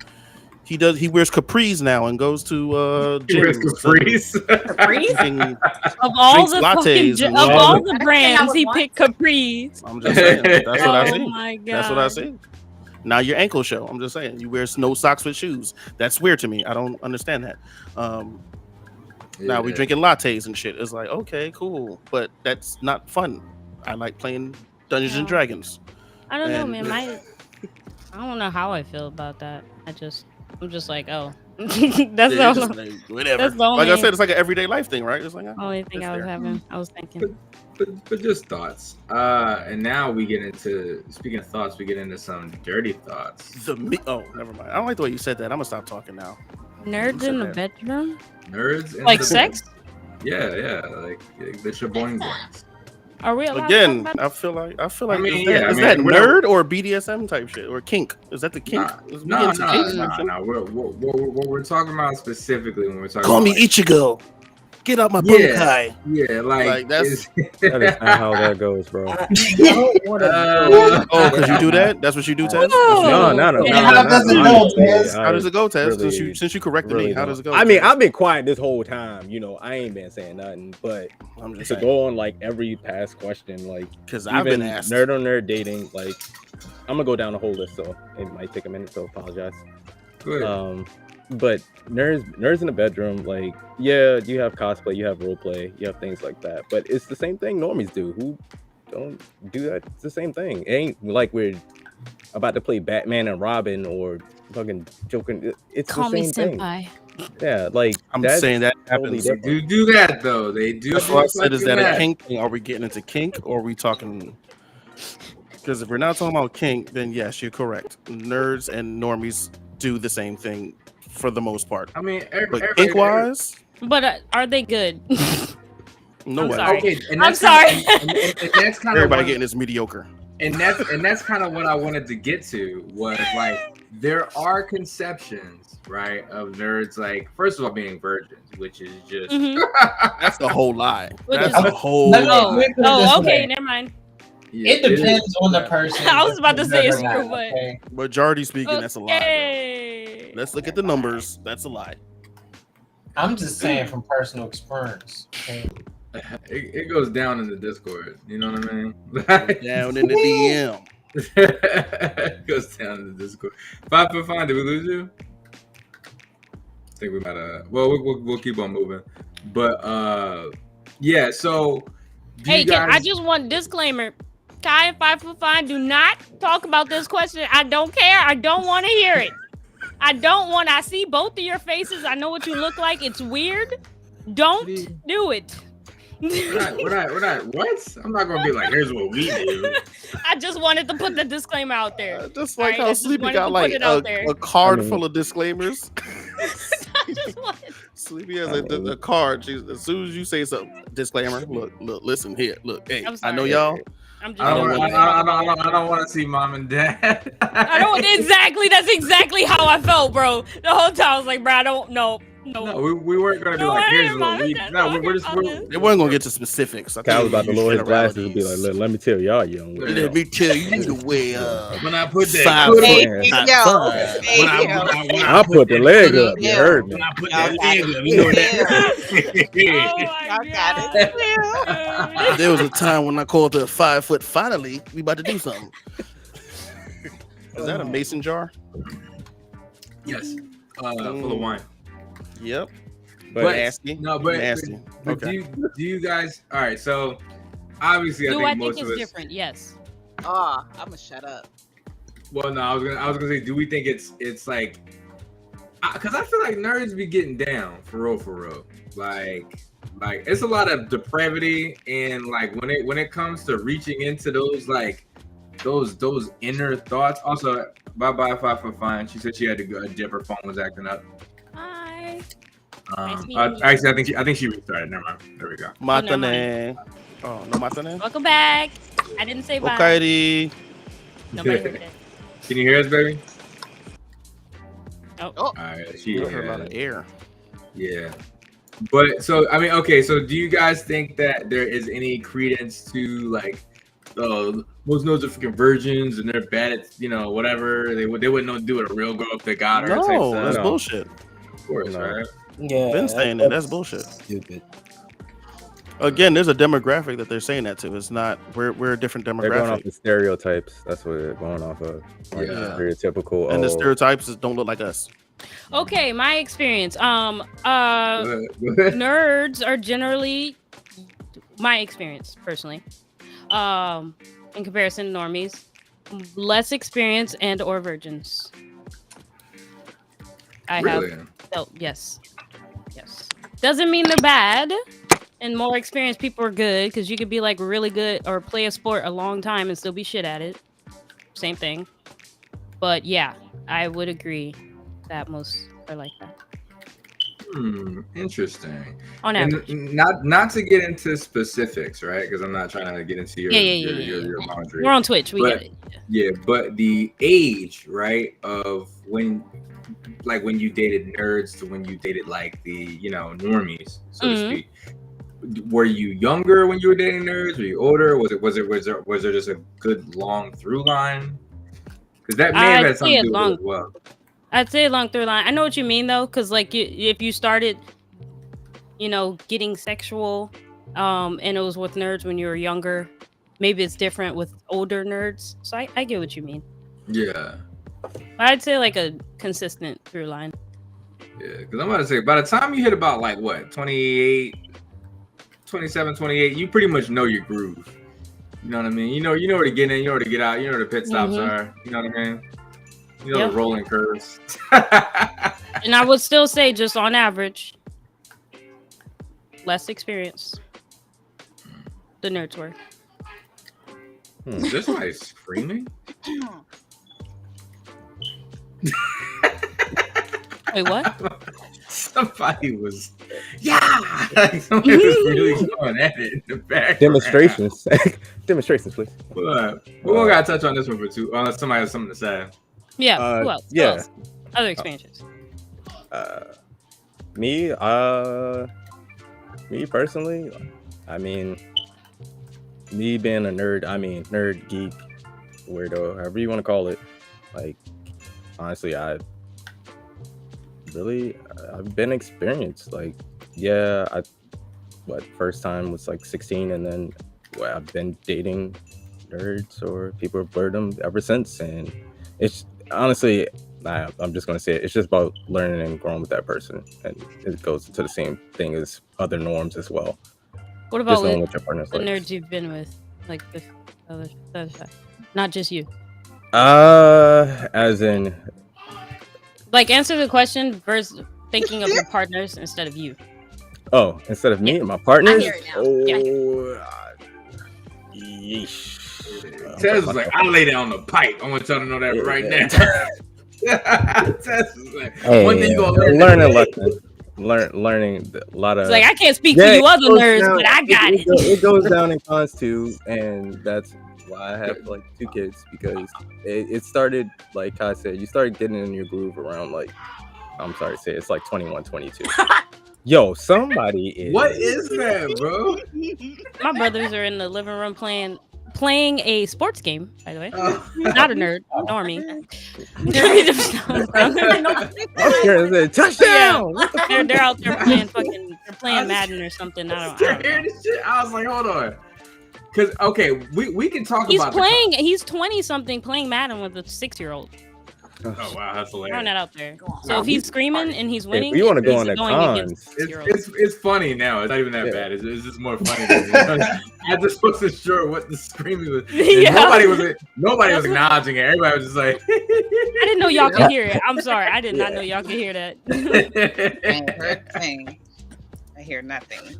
He wears capris now and goes to He wears gyms. Capris. Drinking- Of all Drinks the lattes fucking and of shit. all the I brands, he want- picked Capri's. I'm just saying. That's what I Oh see. my god. That's what I see. Now your ankle show. I'm just saying. You wear no socks with shoes. That's weird to me. I don't understand that. Now we Yeah. drinking lattes and shit. It's like, okay, cool, but that's not fun. I like playing Dungeons and Yeah. Dragons. I don't know, And- man. I don't know how I feel about that. I'm just like, oh, that's Yeah, the just like, whatever. that's the Like I only- said, it's like an everyday life thing, right? It's like only thing it's I was there. having. I was thinking. But just thoughts. And now we get into, speaking of thoughts, we get into some dirty thoughts. Oh, never mind. I don't like the way you said that. I'm gonna stop talking now. Nerds said in the that? bedroom, Nerds. in like the- sex. Yeah, like the shaboing boings. Are we allowed Again, to talk I feel like I mean, is yeah, that, I is mean, that we're nerd or BDSM type shit or kink? Is that the kink? Is we No, getting to kinks? What we're talking about specifically when we're talking Call about, me Ichigo. Get out my Yeah. bunkai. yeah, like that's- That is not how that goes, bro. I don't want to. Oh, because you do that? That's what you do, Tez? Oh. No. Yeah. How does it go, Honestly, Tez? How does it go, Tez? really- Since you corrected really me, how don't. does it go? I mean, Tez? I've been quiet this whole time. You know, I ain't been saying nothing. But I'm just to saying go on like every past question, like because I've been even asked. nerd on nerd dating, like I'm gonna go down the whole list, so it might take a minute. So apologize. Good. But nerds in the bedroom, like, yeah, you have cosplay, you have role play, you have things like that. But it's the same thing normies do. Who don't do that? It's the same thing. It ain't like we're about to play Batman and Robin or fucking joking. It's Call the me same thing. senpai. Yeah, like I'm that's saying that totally happens. They different. do that though. They do. That's what I said. Is that a that. kink thing? Are we getting into kink or are we talking? Because if we're not talking about kink, then yes, you're correct. Nerds and normies do the same thing for the most part. I mean, But kink wise, But are they good? no I'm way. sorry. Okay, and I'm that's sorry. and that's kind Everybody of getting this mediocre. and that's kind of what I wanted to get to was like there are conceptions, right, of nerds, like first of all being virgins, which is just Mhm. That's the whole lie. Which That's is- the whole Let me- lie. let me put it Oh, this okay, way. never mind. yeah, It depends on the person. I was about to say it's true, but- Okay. Majority speaking, that's a lie. Bro. Okay. Let's look at the numbers. That's a lie. I'm just saying from personal experience. Okay. It goes down in the Discord. You know what I mean? Down in the DM. It goes down in the Discord. 5 foot 5. Did we lose you? I think we might have. Well, we'll keep on moving. But yeah. So, do Hey, you guys? I just want disclaimer. Kai and 5 foot 5 do not talk about this question. I don't care. I don't want to hear it. I don't want. I see both of your faces. I know what you look like. It's weird. Don't do it. We're not. What? I'm not gonna be like, here's what we do. I just wanted to put the disclaimer out there. Just like Alright, I how just Sleepy wanted got to put like it out there. a card I mean- full of disclaimers. I just wanted. Sleepy has a card. As soon as you say something, disclaimer. Look, listen here. Look, hey, I'm I know sorry. y'all. I'm just. I don't. want I don't want to see mom and dad. I don't exactly. That's exactly how I felt, bro. The whole time I was like, bro, I don't know. No. No, we weren't gonna be No, like, I here's ain't what we. about No, that. we're just. Talking They weren't gonna get to specifics. I Kyle was think about to we lower use his glasses and be like, generalities. let me tell y'all young. Let me tell you the way. When I put that. Five foot foot. in- Hey, Not yo, fine. hey, when yo. I put the leg up. You Yeah. heard me. When I put Y'all that got leg it. up, you know Oh that. my Y'all got God. it. There was a time when I called her 5 foot. Finally, we about to do something. Is that a mason jar? Yes. Full of wine. Yep. But nasty. No, but Nasty. But Okay. do you guys? All right. So obviously, Do I I think think most it's of us. different? Yes. Oh, I'm gonna shut up. Well, no, I was gonna say, do we think it's like? Because I feel like nerds be getting down for real. Like it's a lot of depravity, and like when it comes to reaching into those like those inner thoughts. Also, bye 5 foot 5. She said she had to go. Her phone was acting up. Hi. Nice meeting you. Actually, I think she restarted. Never mind. There we go. Matane. Oh, no matane? Welcome back. I didn't say bye. Okay. Nobody heard that. Can you hear us, baby? Oh. All right. She I heard a lot of air. Yeah. But so I mean, okay, so do you guys think that there is any credence to like most nerds are freaking virgins and they're bad at whatever. They wouldn't know what to do with a real girl if they got her. type No, stuff. that's bullshit. Of course, No. right? Yeah, Been saying that. That's bullshit. stupid. Again, there's a demographic that they're saying that to. It's not. We're a different They're going off demographic, the stereotypes. That's what they're going off of. Like Yeah. stereotypical. and the oh, stereotypes don't look like us. Okay, my experience. Go ahead. Nerds are generally my experience personally. In comparison to normies, less experience and or virgins. I Really? have felt yes. Doesn't mean they're bad. And more experienced people are good because you could be like really good or play a sport a long time and still be shit at it. Same thing. But yeah, I would agree that most are like that. Interesting. On average. And not to get into specifics, right? Because I'm not trying to get into your your boundary. We're on Twitch. We But- get it. Yeah, but the age, right, of when you dated nerds to when you dated like the normies, so to speak. Were you younger when you were dating nerds? Were you older? Was there just a good long through line? Because that may have had something to do with it as well. I'd say a long through line. I know what you mean though, because like if you started, getting sexual, and it was with nerds when you were younger, maybe it's different with older nerds. So I get what you mean. Yeah. I'd say like a consistent through line. Yeah, because I'm about to say, by the time you hit about like what, 28, 27, 28, you pretty much know your groove. You know what I mean? You know where to get in, you know where to get out, you know where the pit stops are. You know what I mean? You know Yep. the rolling curves. And I would still say, just on average, less experience. The nerds were. Is this why he's screaming? Wait, what? Somebody was, like somebody was really going at it in the back. demonstrations. Demonstrations, please. But we won't gotta touch on this one for two. Unless somebody has something to say. Yeah. Who else? Who yeah. else? Other experiences. Me personally, I mean, me being a nerd, nerd, geek, weirdo, however you want to call it. Like, honestly, I've been experienced. Like, yeah, first time was like 16, and then I've been dating nerds or people have blurred them ever since. And it's honestly, I'm just gonna say it, it's just about learning and growing with that person, and it goes into the same thing as other norms as well. What Just about knowing with what your partner's the like. nerds you've been with? Like the other side. Not just you. As in, Like, answer the question versus thinking of your partners instead of you. oh, instead of me and my partners. hear it now. Yeesh. Tez was like, I lay down the pipe. I want y'all to know that right now. Tez was like, Hey, one thing you gonna learn. learning lesson. Learning a lot of. It's like, I can't speak for Yeah, you it other goes nerds, down- but I got it. It goes down in cons too, and that's why I have like 2 kids, because it started, like Kai said, you started getting in your groove around like, I'm sorry to say, it's like 21, 22. Yo, somebody is. What is that, bro? My brothers are in the living room playing a sports game, by the way. Oh. Not a nerd, normie. I'm scared to say, touchdown! They're out there playing Madden or something. I don't Hearing know. this shit, I was like, hold on. Because, okay, we can talk He's about playing. He's 20 something playing Madden with a 6-year-old. Oh, wow, that's Throwing hilarious. that out there. Go on. So if he's screaming and he's winning, we want to go he's on the going against cons. 6-year-olds. It's funny now. It's not even that Yeah. bad. It's just more funny. Than I just wasn't sure what the screaming was. And Yeah. Nobody was acknowledging it. Everybody was just like, I didn't know y'all could hear it. I'm sorry. I did not know y'all could hear that. I ain't heard a thing. I hear nothing.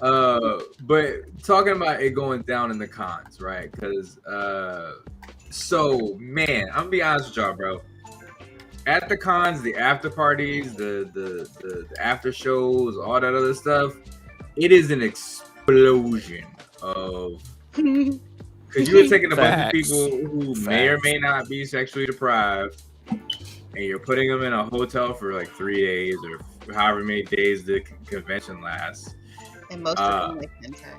But talking about it going down in the cons, right? Because so man, I'm gonna be honest with y'all, bro. At the cons, the after parties, the after shows, all that other stuff, it is an explosion of, because you're taking a bunch of people who may or may not be sexually deprived, and you're putting them in a hotel for like 3 days or however many days the convention lasts. And most of them like hentai.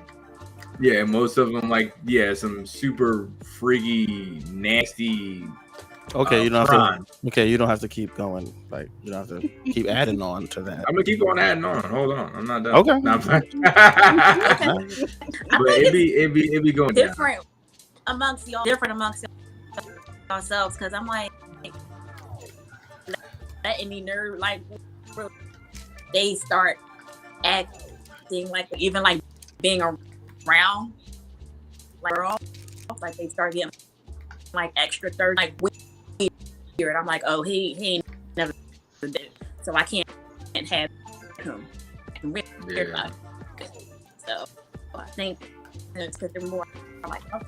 Yeah, most of them like some super freaky, nasty. Okay, you don't have crime. to. Okay, you don't have to keep going. Like you don't have to keep adding on to that. I'm gonna keep on adding on. Hold on, I'm not done. Okay. No, I'm fine. But it'd be going down. different amongst ourselves because I'm like that any nerd like they start acting like even like being around like girls, like they start getting like extra third like weird. I'm like, oh, he ain't never did it, so I can't have him. Weird Yeah. So I think it's because they're more like, okay.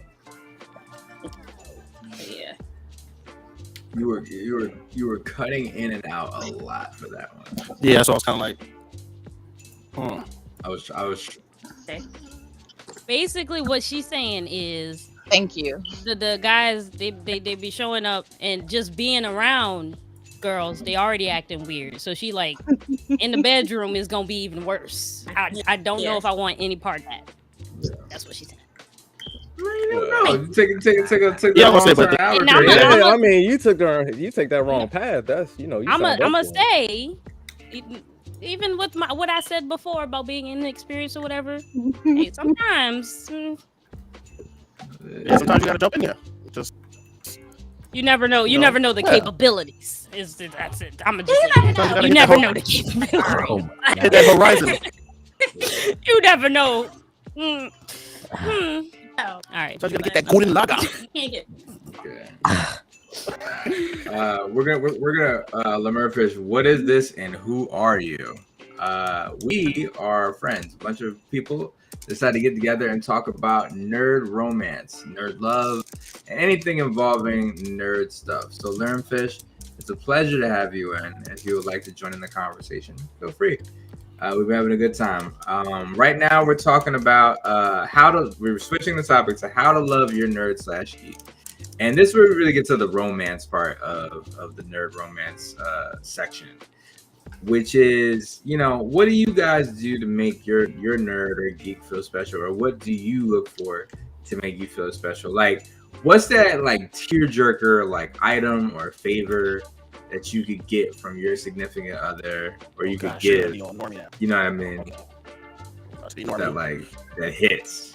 Yeah. You were cutting in and out a lot for that one. Yeah, so I was kind of like, I was. Okay. Basically, what she's saying is Thank you. the guys they be showing up and just being around girls. They already acting weird. So she like in the bedroom is gonna be even worse. I don't know if I want any part of that. That's what she said. No, take Yeah, I'm gonna say, but turn out. And I'm Yeah, a- I mean, you take that wrong path. That's you I'm signed up gonna for it. say, even with what I said before about being inexperienced or whatever, hey, sometimes yeah, sometimes you gotta jump in there. Just you never know. You No. never know the Yeah. capabilities. That's it. I'm just Sometimes you you never gotta know the capabilities. Oh my hit that horizon. You never know. Oh, All right. Sometimes you gotta get that golden lager. you can't get We're gonna Lemurfish, what is this and who are you? We are friends. A bunch of people decided to get together and talk about nerd romance, nerd love, and anything involving nerd stuff. So Lemurfish, it's a pleasure to have you in. If you would like to join in the conversation, feel free. We've been having a good time. Right now we're talking about we're switching the topic to how to love your nerd / geek. And this is where we really get to the romance part of the nerd romance section, which is, what do you guys do to make your nerd or geek feel special? Or what do you look for to make you feel special? Like, what's that like tearjerker like item or favor that you could get from your significant other, or you could give? You know what I mean? That like that hits.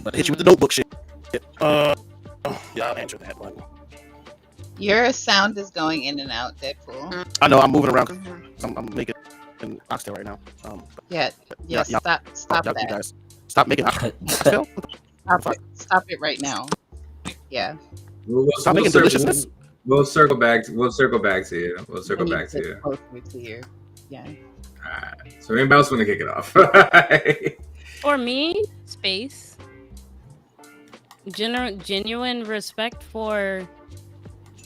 But hit you with the notebook shit. Yeah, I'll answer that one. Your sound is going in and out, Deadpool. I know I'm moving around. 'Cause I'm making an oxtail right now. Yeah. Yeah. Stop You that. guys, stop making oxtail. Stop it right now. Yeah. Stop making deliciousness. We'll circle back. We'll circle back to you. We'll circle I need back to you. closer to you. Yeah. All right. So anybody else want to kick it off? For me, space. Genuine respect for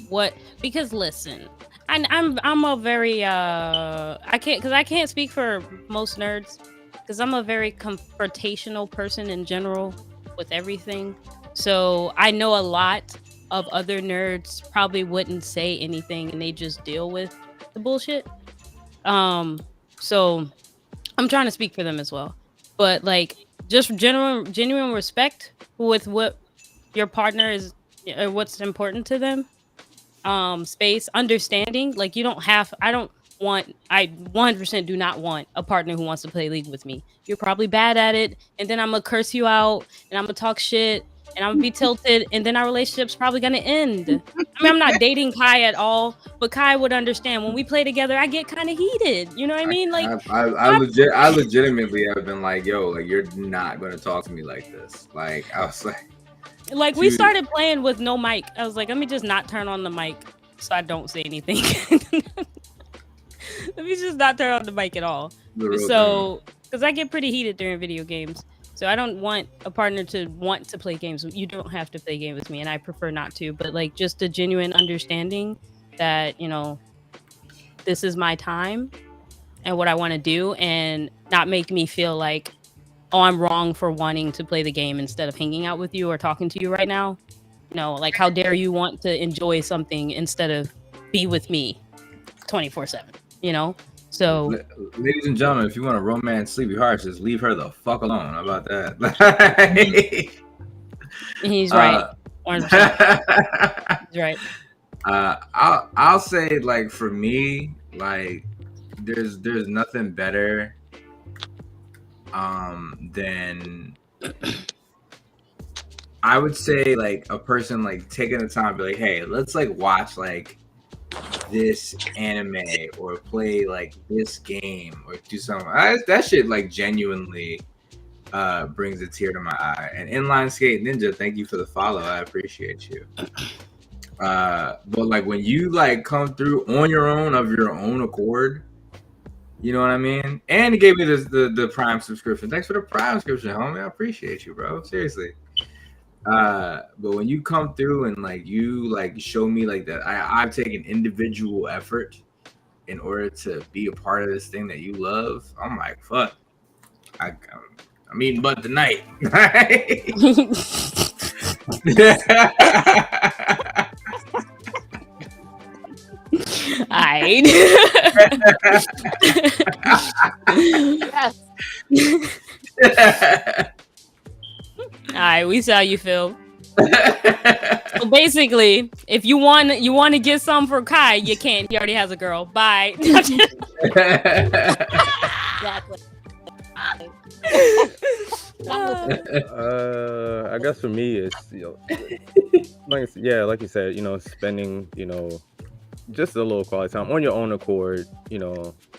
what, because listen, I'm a very I can't speak for most nerds because I'm a very confrontational person in general with everything. So I know a lot of other nerds probably wouldn't say anything and they just deal with the bullshit. So I'm trying to speak for them as well. But like just genuine respect with what your partner is, or what's important to them. Space, understanding, like I 100% do not want a partner who wants to play League with me. You're probably bad at it, and then I'm gonna curse you out, and I'm gonna talk shit, and I'm gonna be tilted, and then our relationship's probably gonna end. I mean, I'm not dating Kai at all, but Kai would understand when we play together. I get kind of heated. You know what I mean? Like, I legitimately have been like, yo, like you're not gonna talk to me like this. Like I was like we started playing with no mic. I was like, let me just not turn on the mic so I don't say anything. Let me just not turn on the mic at all. So, because I get pretty heated during video games. So I don't want a partner to want to play games. You don't have to play games with me, and I prefer not to. But like just a genuine understanding that, this is my time and what I want to do, and not make me feel like, oh, I'm wrong for wanting to play the game instead of hanging out with you or talking to you right now. No, like how dare you want to enjoy something instead of be with me 24/7, So, Ladies and gentlemen, if you want to romance Sleepy Hearts, just leave her the fuck alone. How about that? he's right. 100%. He's right. I'll say, like, for me, like, there's nothing better than, I would say, like, a person like taking the time to be like, hey, let's like watch like this anime or play like this game or do something. That shit like genuinely brings a tear to my eye. And Inline Skate Ninja, thank you for the follow. I appreciate you. But like when you like come through on your own of your own accord, you know what I mean? And he gave me the Prime subscription. Thanks for the Prime subscription, homie. I appreciate you, bro. Seriously. But when you come through and like you like show me like that I've taken individual effort in order to be a part of this thing that you love, I'm like, fuck. I'm eating butt tonight. Alright. Yes. Alright, we saw you, Phil. So basically, if you want to get some for Kai, you can't. He already has a girl. Bye. Exactly. I guess for me, it's like you said, spending just a little quality time on your own accord.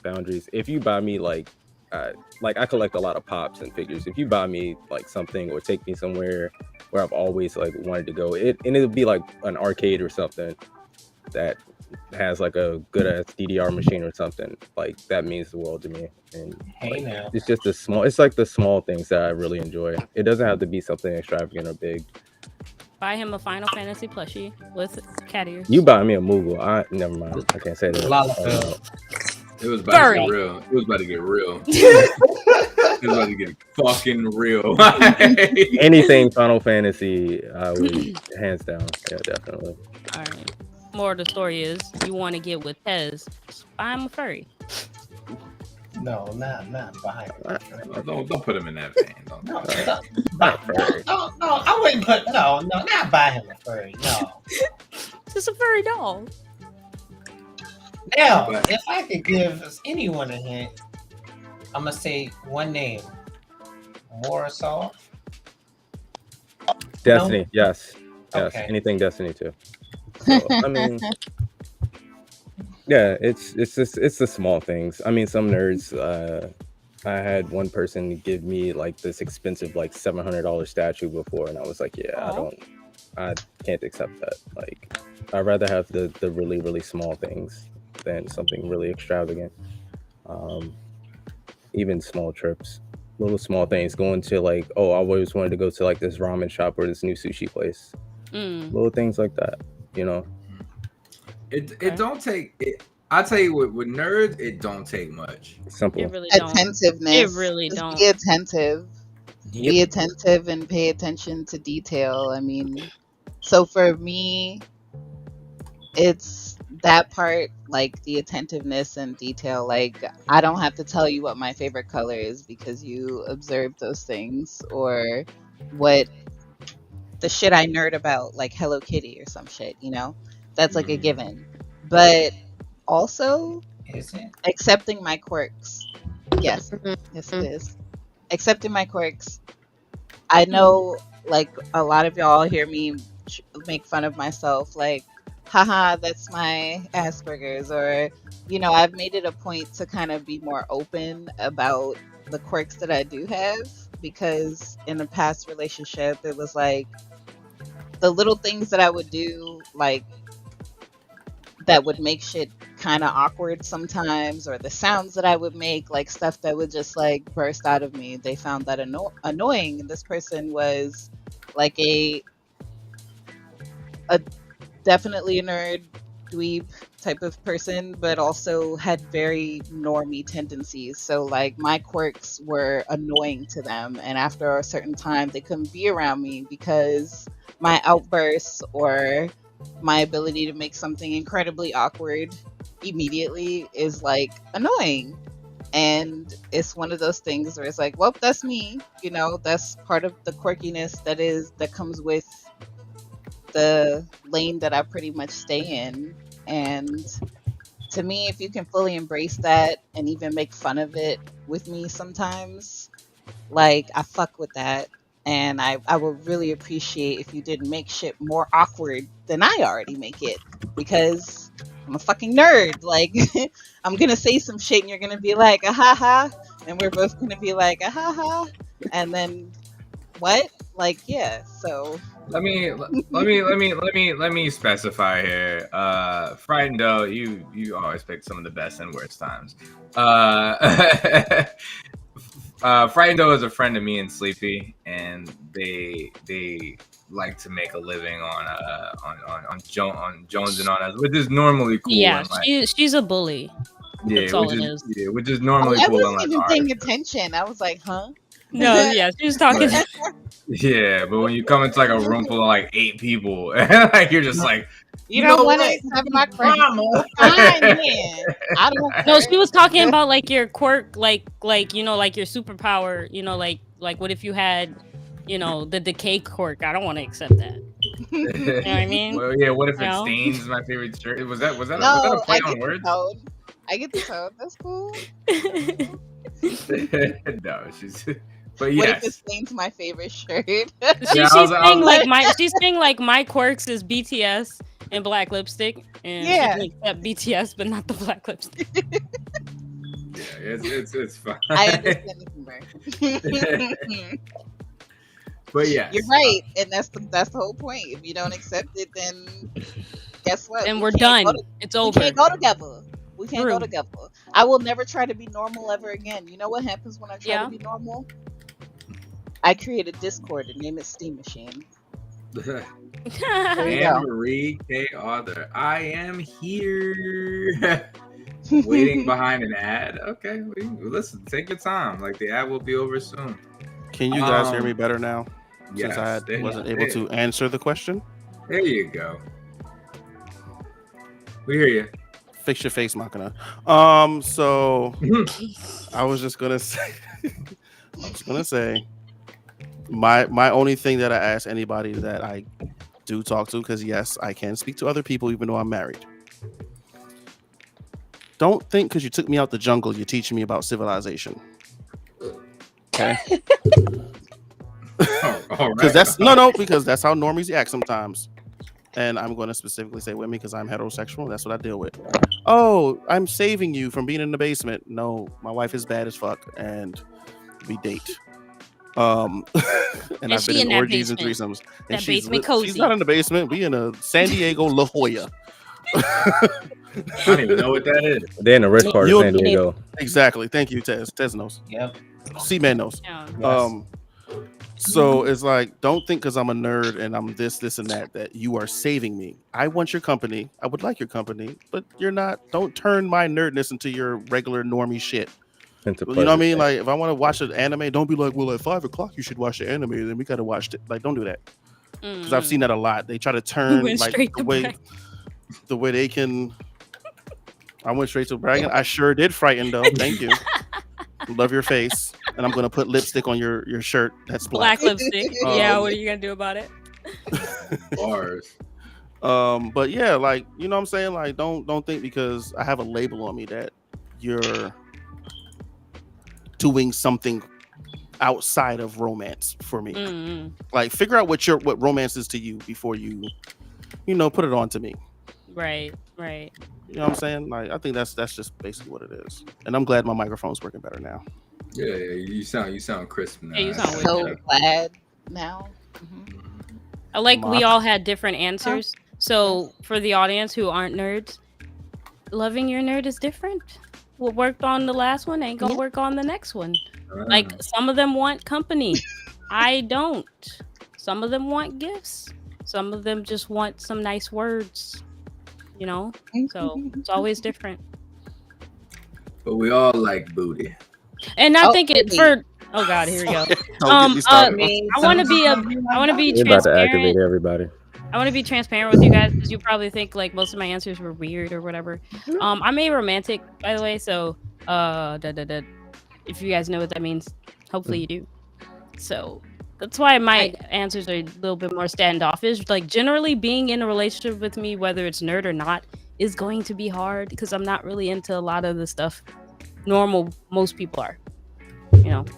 Boundaries. If you buy me like I collect a lot of pops and figures. If you buy me like something or take me somewhere where I've always like wanted to go, it'll be like an arcade or something that has like a good ass DDR machine or something, like that means the world to me. And Hey now. it's just it's like the small things that I really enjoy. It doesn't have to be something extravagant or big. Buy him a Final Fantasy plushie with cat ears. You buy me a Moogle. Never mind. I can't say that. It was about to get real. It was about to get real. It was about to get fucking real. Anything Final Fantasy, I would hands down. Yeah, definitely. All right. More of the story is you want to get with Tez, buy him a furry. No, not behind. Don't put him in that vein. No, I wouldn't put not buy him a furry. No, Just a furry doll. Now, if I could give anyone a hint, I'm gonna say one name: Morrisol. Destiny, No? yes. Okay. Anything Destiny too. So, I mean, yeah, it's the small things. I mean, some nerds. I had one person give me like this expensive like $700 statue before, and I was like, yeah, I can't accept that. Like, I'd rather have the really really small things than something really extravagant. Even small trips, little small things, going to like, I always wanted to go to like this ramen shop or this new sushi place. Little things like that, It don't take it. I'll tell you what, with nerds, it don't take much. Simple. It really don't. Attentiveness. It really Just don't. Be attentive. Yep. Be attentive and pay attention to detail. I mean, so for me, it's that part, like the attentiveness and detail. Like, I don't have to tell you what my favorite color is because you observed those things, or what the shit I nerd about, like Hello Kitty or some shit, That's like a given. But also, Is it? accepting my quirks. Yes, yes, it is. Accepting my quirks. I know, like, a lot of y'all hear me make fun of myself, like, haha, that's my Asperger's, or, I've made it a point to kind of be more open about the quirks that I do have, because in a past relationship, it was like the little things that I would do, like, that would make shit kind of awkward sometimes, or the sounds that I would make, like stuff that would just like burst out of me. They found that annoying. This person was like a definitely a nerd, dweeb type of person, but also had very normie tendencies. So like my quirks were annoying to them, and after a certain time, they couldn't be around me because my outbursts or my ability to make something incredibly awkward immediately is like annoying. And it's one of those things where it's like, well, that's me. You know, that's part of the quirkiness that comes with the lane that I pretty much stay in. And to me, if you can fully embrace that and even make fun of it with me sometimes, like, I fuck with that. And I would really appreciate if you didn't make shit more awkward than I already make it, because I'm a fucking nerd. Like, I'm gonna say some shit and you're gonna be like, ah ha ha, and we're both gonna be like, ah ha ha, and then what? Like, yeah. So Let me specify here. Frightened though, you always pick some of the best and worst times. Frightened though is a friend of me and Sleepy, and they like to make a living on Jones and all that, which is normally cool. Yeah, she's a bully. Yeah, That's all it is. Yeah, which is normally I cool. wasn't even paying attention. I was like, huh? No, yeah, she was talking. Yeah, but when you come into like a room full of like 8 people, like you're just like, You don't know want to what? accept my criticism. Fine, man. I don't. No, she was talking about like your quirk, like you know, like your superpower. You know, like what if you had, you know, the decay quirk? I don't want to accept that. You know what I mean? Well, yeah. What if it No. stains my favorite shirt? Was that a No, play I on get words? the tone. I get the tone. That's cool. No, she's. But What if it yes, stains my favorite shirt? She's saying like my quirks is BTS and black lipstick, and Yeah. she can accept BTS but not the black lipstick. yeah, it's fine. I understand the humor. But yes, You're right, and that's the whole point. If you don't accept it, then guess what? And We we're can't done. go to- It's We over. can't go together. We can't go True. together. I will never try to be normal ever again. You know what happens when I try Yeah. to be normal? I create a Discord and name it Steam Machine. There you Anne go. Marie K. Arthur, I am here. Waiting behind an ad. Okay, listen, take your time. Like the ad will be over soon. Can you guys hear me better now? Yes, Since I there- wasn't able to answer the question. There you go. We hear you. Fix your face, Machina. So I was just gonna say, my only thing that I ask anybody that I do talk to, because yes, I can speak to other people even though I'm married. Don't think because you took me out the jungle, you're teaching me about civilization. Okay. Because that's because that's how normies act sometimes. And I'm going to specifically say women because I'm heterosexual. That's what I deal with. Oh, I'm saving you from being in the basement. No, my wife is bad as fuck, and we date. And I've she been in in that orgies and basement. threesomes. That And basement she's cozy. not in the basement. We in a San Diego La Jolla. I don't even know what that is. They're in the rich part of You'll- San Diego. Exactly. Thank you, Tez. Tez knows. Yep. C-Man knows. Yeah. Yes. So it's like, don't think because I'm a nerd and I'm this, and that you are saving me. I want your company. I would like your company, but you're not. Don't turn my nerdness into your regular normie shit. You know what I mean? Like, if I want to watch an anime, don't be like, well, at 5 o'clock you should watch the anime. Then we gotta watch it. Like, don't do that because I've seen that a lot. They try to turn Went like straight the to way Bragg. the way they can. I went straight to bragging. I sure did frighten though. Thank you. Love your face, and I'm gonna put lipstick on your shirt. That's black. Black lipstick. Yeah, what are you gonna do about it? Bars. But yeah, like, you know what I'm saying? Like, don't think because I have a label on me that you're doing something outside of romance for me. Mm-hmm. Like, figure out what romance is to you before you put it on to me. Right. You know what I'm saying? Like, I think that's just basically what it is. And I'm glad my microphone's working better now. Yeah, you sound crisp now. Yeah, you sound So glad now. Mhm. I like we all had different answers. So for the audience who aren't nerds, loving your nerd is different. What worked on the last one ain't gonna work on the next one. Like some of them want company. I don't. Some of them want gifts. Some of them just want some nice words. You know? So it's always different. But we all like booty. And I Oh, think it booty. for oh god, here we go. Don't get me started. I want to be We're about to transparent. activate everybody. I want to be transparent with you guys because you probably think like most of my answers were weird or whatever. I'm a romantic, by the way, so if you guys know what that means, hopefully you do. So that's why my answers are a little bit more standoffish. Like generally being in a relationship with me, whether it's nerd or not, is going to be hard because I'm not really into a lot of the stuff most people are.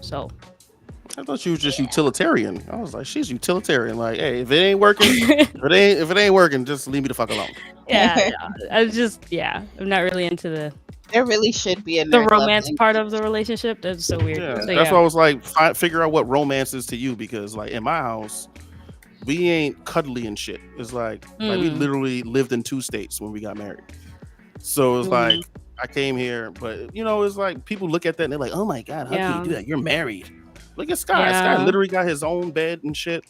So I thought she was just utilitarian. I was like, she's utilitarian. Like, hey, if it ain't working, if it ain't working, just leave me the fuck alone. yeah, I'm not really into There really should be the romance part of the relationship. That's so weird. Yeah, So, that's why I was like, figure out what romance is to you, because like in my house, we ain't cuddly and shit. It's like we literally lived in 2 states when we got married. So it's like I came here, but it's like people look at that and they're like, oh my god, how can you do that? You're married. Look at Sky. Yeah. Sky literally got his own bed and shit.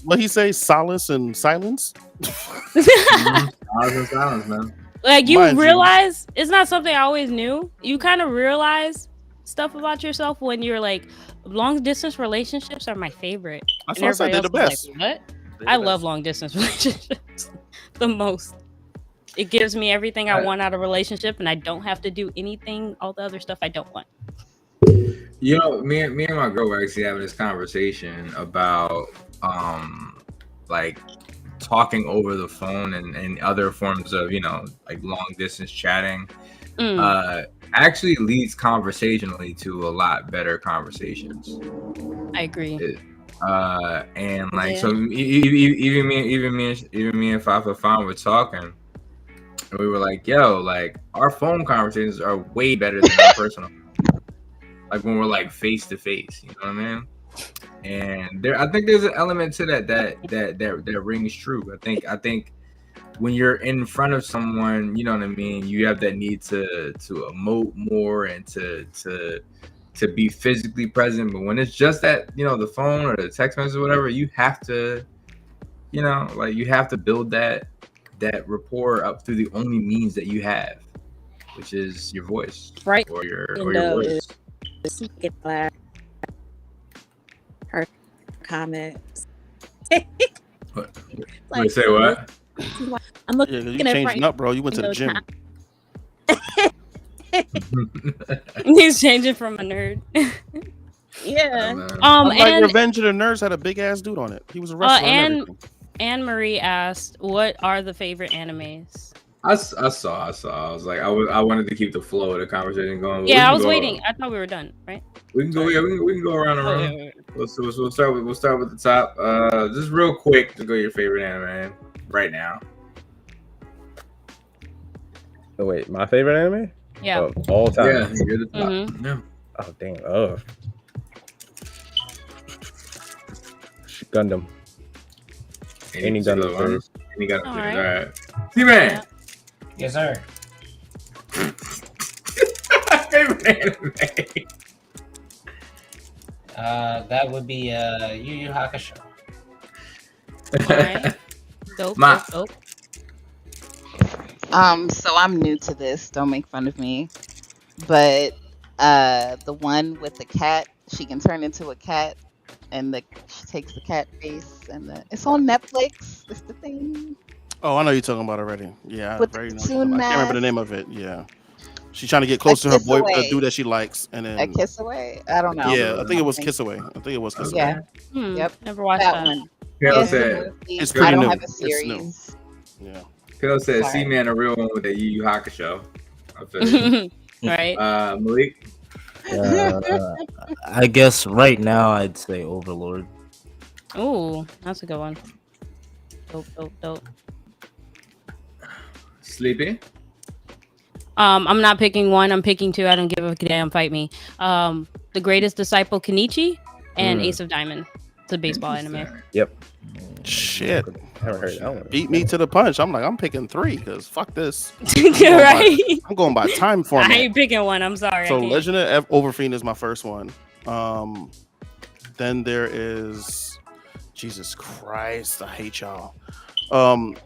What he say? Solace and silence. Silence and silence, man. Like you realize it's not something I always knew. You kind of realize stuff about yourself when you're like, long distance relationships are my favorite. That's why I said they're the best. Like, what? I love long distance relationships the most. It gives me everything I want out of a relationship, and I don't have to do anything, all the other stuff I don't want. Me and my girl were actually having this conversation about like talking over the phone and other forms of like long distance chatting actually leads conversationally to a lot better conversations. I agree. And like so even me and Fafa Fan were talking, and we were like, yo, like our phone conversations are way better than our personal. Like when we're like face to face, you know what I mean? And I think there's an element to that rings true. I think when you're in front of someone, you know what I mean, you have that need to emote more and to be physically present. But when it's just that, the phone or the text message or whatever, you have to, you have to build that rapport up through the only means that you have, which is your voice, right? Or your voice. Her comments. What? Like, say what? I'm looking you changing up, bro. You went to the gym. He's changing from a nerd. Yeah. And Revenge of the Nerds had a big ass dude on it. He was a wrestler. Anne Marie asked, "What are the favorite animes?" I saw. I was like, I wanted to keep the flow of the conversation going. Yeah, I was waiting. I thought we were done, right? We can go. Yeah, we can go around and around. Wait. We'll start with the top. Just real quick to go your favorite anime right now. Oh wait, my favorite anime? Yeah. All time. Yeah, you're the top. Mm-hmm. Yeah. Oh damn. Oh. Gundam. Any Gundam first. Any Gundam first. All right. T-Man. Yes, sir. Favorite anime. That would be Yu Yu Hakusho. Alright. Dope. So I'm new to this. Don't make fun of me. But the one with the cat, she can turn into a cat, and she takes the cat face, and it's on Netflix. It's the thing. Oh, I know you're talking about already. Yeah, with very the nice. I tune can't remember the mask. name of it. Yeah, she's trying to get close to her boy, the dude that she likes, and then A Kiss Away. I don't know. Yeah, I think it was Kiss Away. Yeah. Yep. Never watched that one. Kale said, it's I pretty don't new. have a It's series. new. Yeah. Kale said, Sorry. "C-Man, a real one with that Yu Yu Hakusho." I feel you. Right. Malik. I guess right now I'd say Overlord. Ooh, that's a good one. Dope. Sleepy. I'm not picking one. I'm picking two. I don't give a damn. Fight me. The Greatest Disciple Kenichi and Ace of Diamond. It's a baseball anime. Yep. Shit. Never heard that one. Beat me to the punch. I'm picking 3 because fuck this. Right? I'm going by time format. I ain't picking one. I'm sorry. So Legend of Overfiend is my first one. Then there is Jesus Christ, I hate y'all.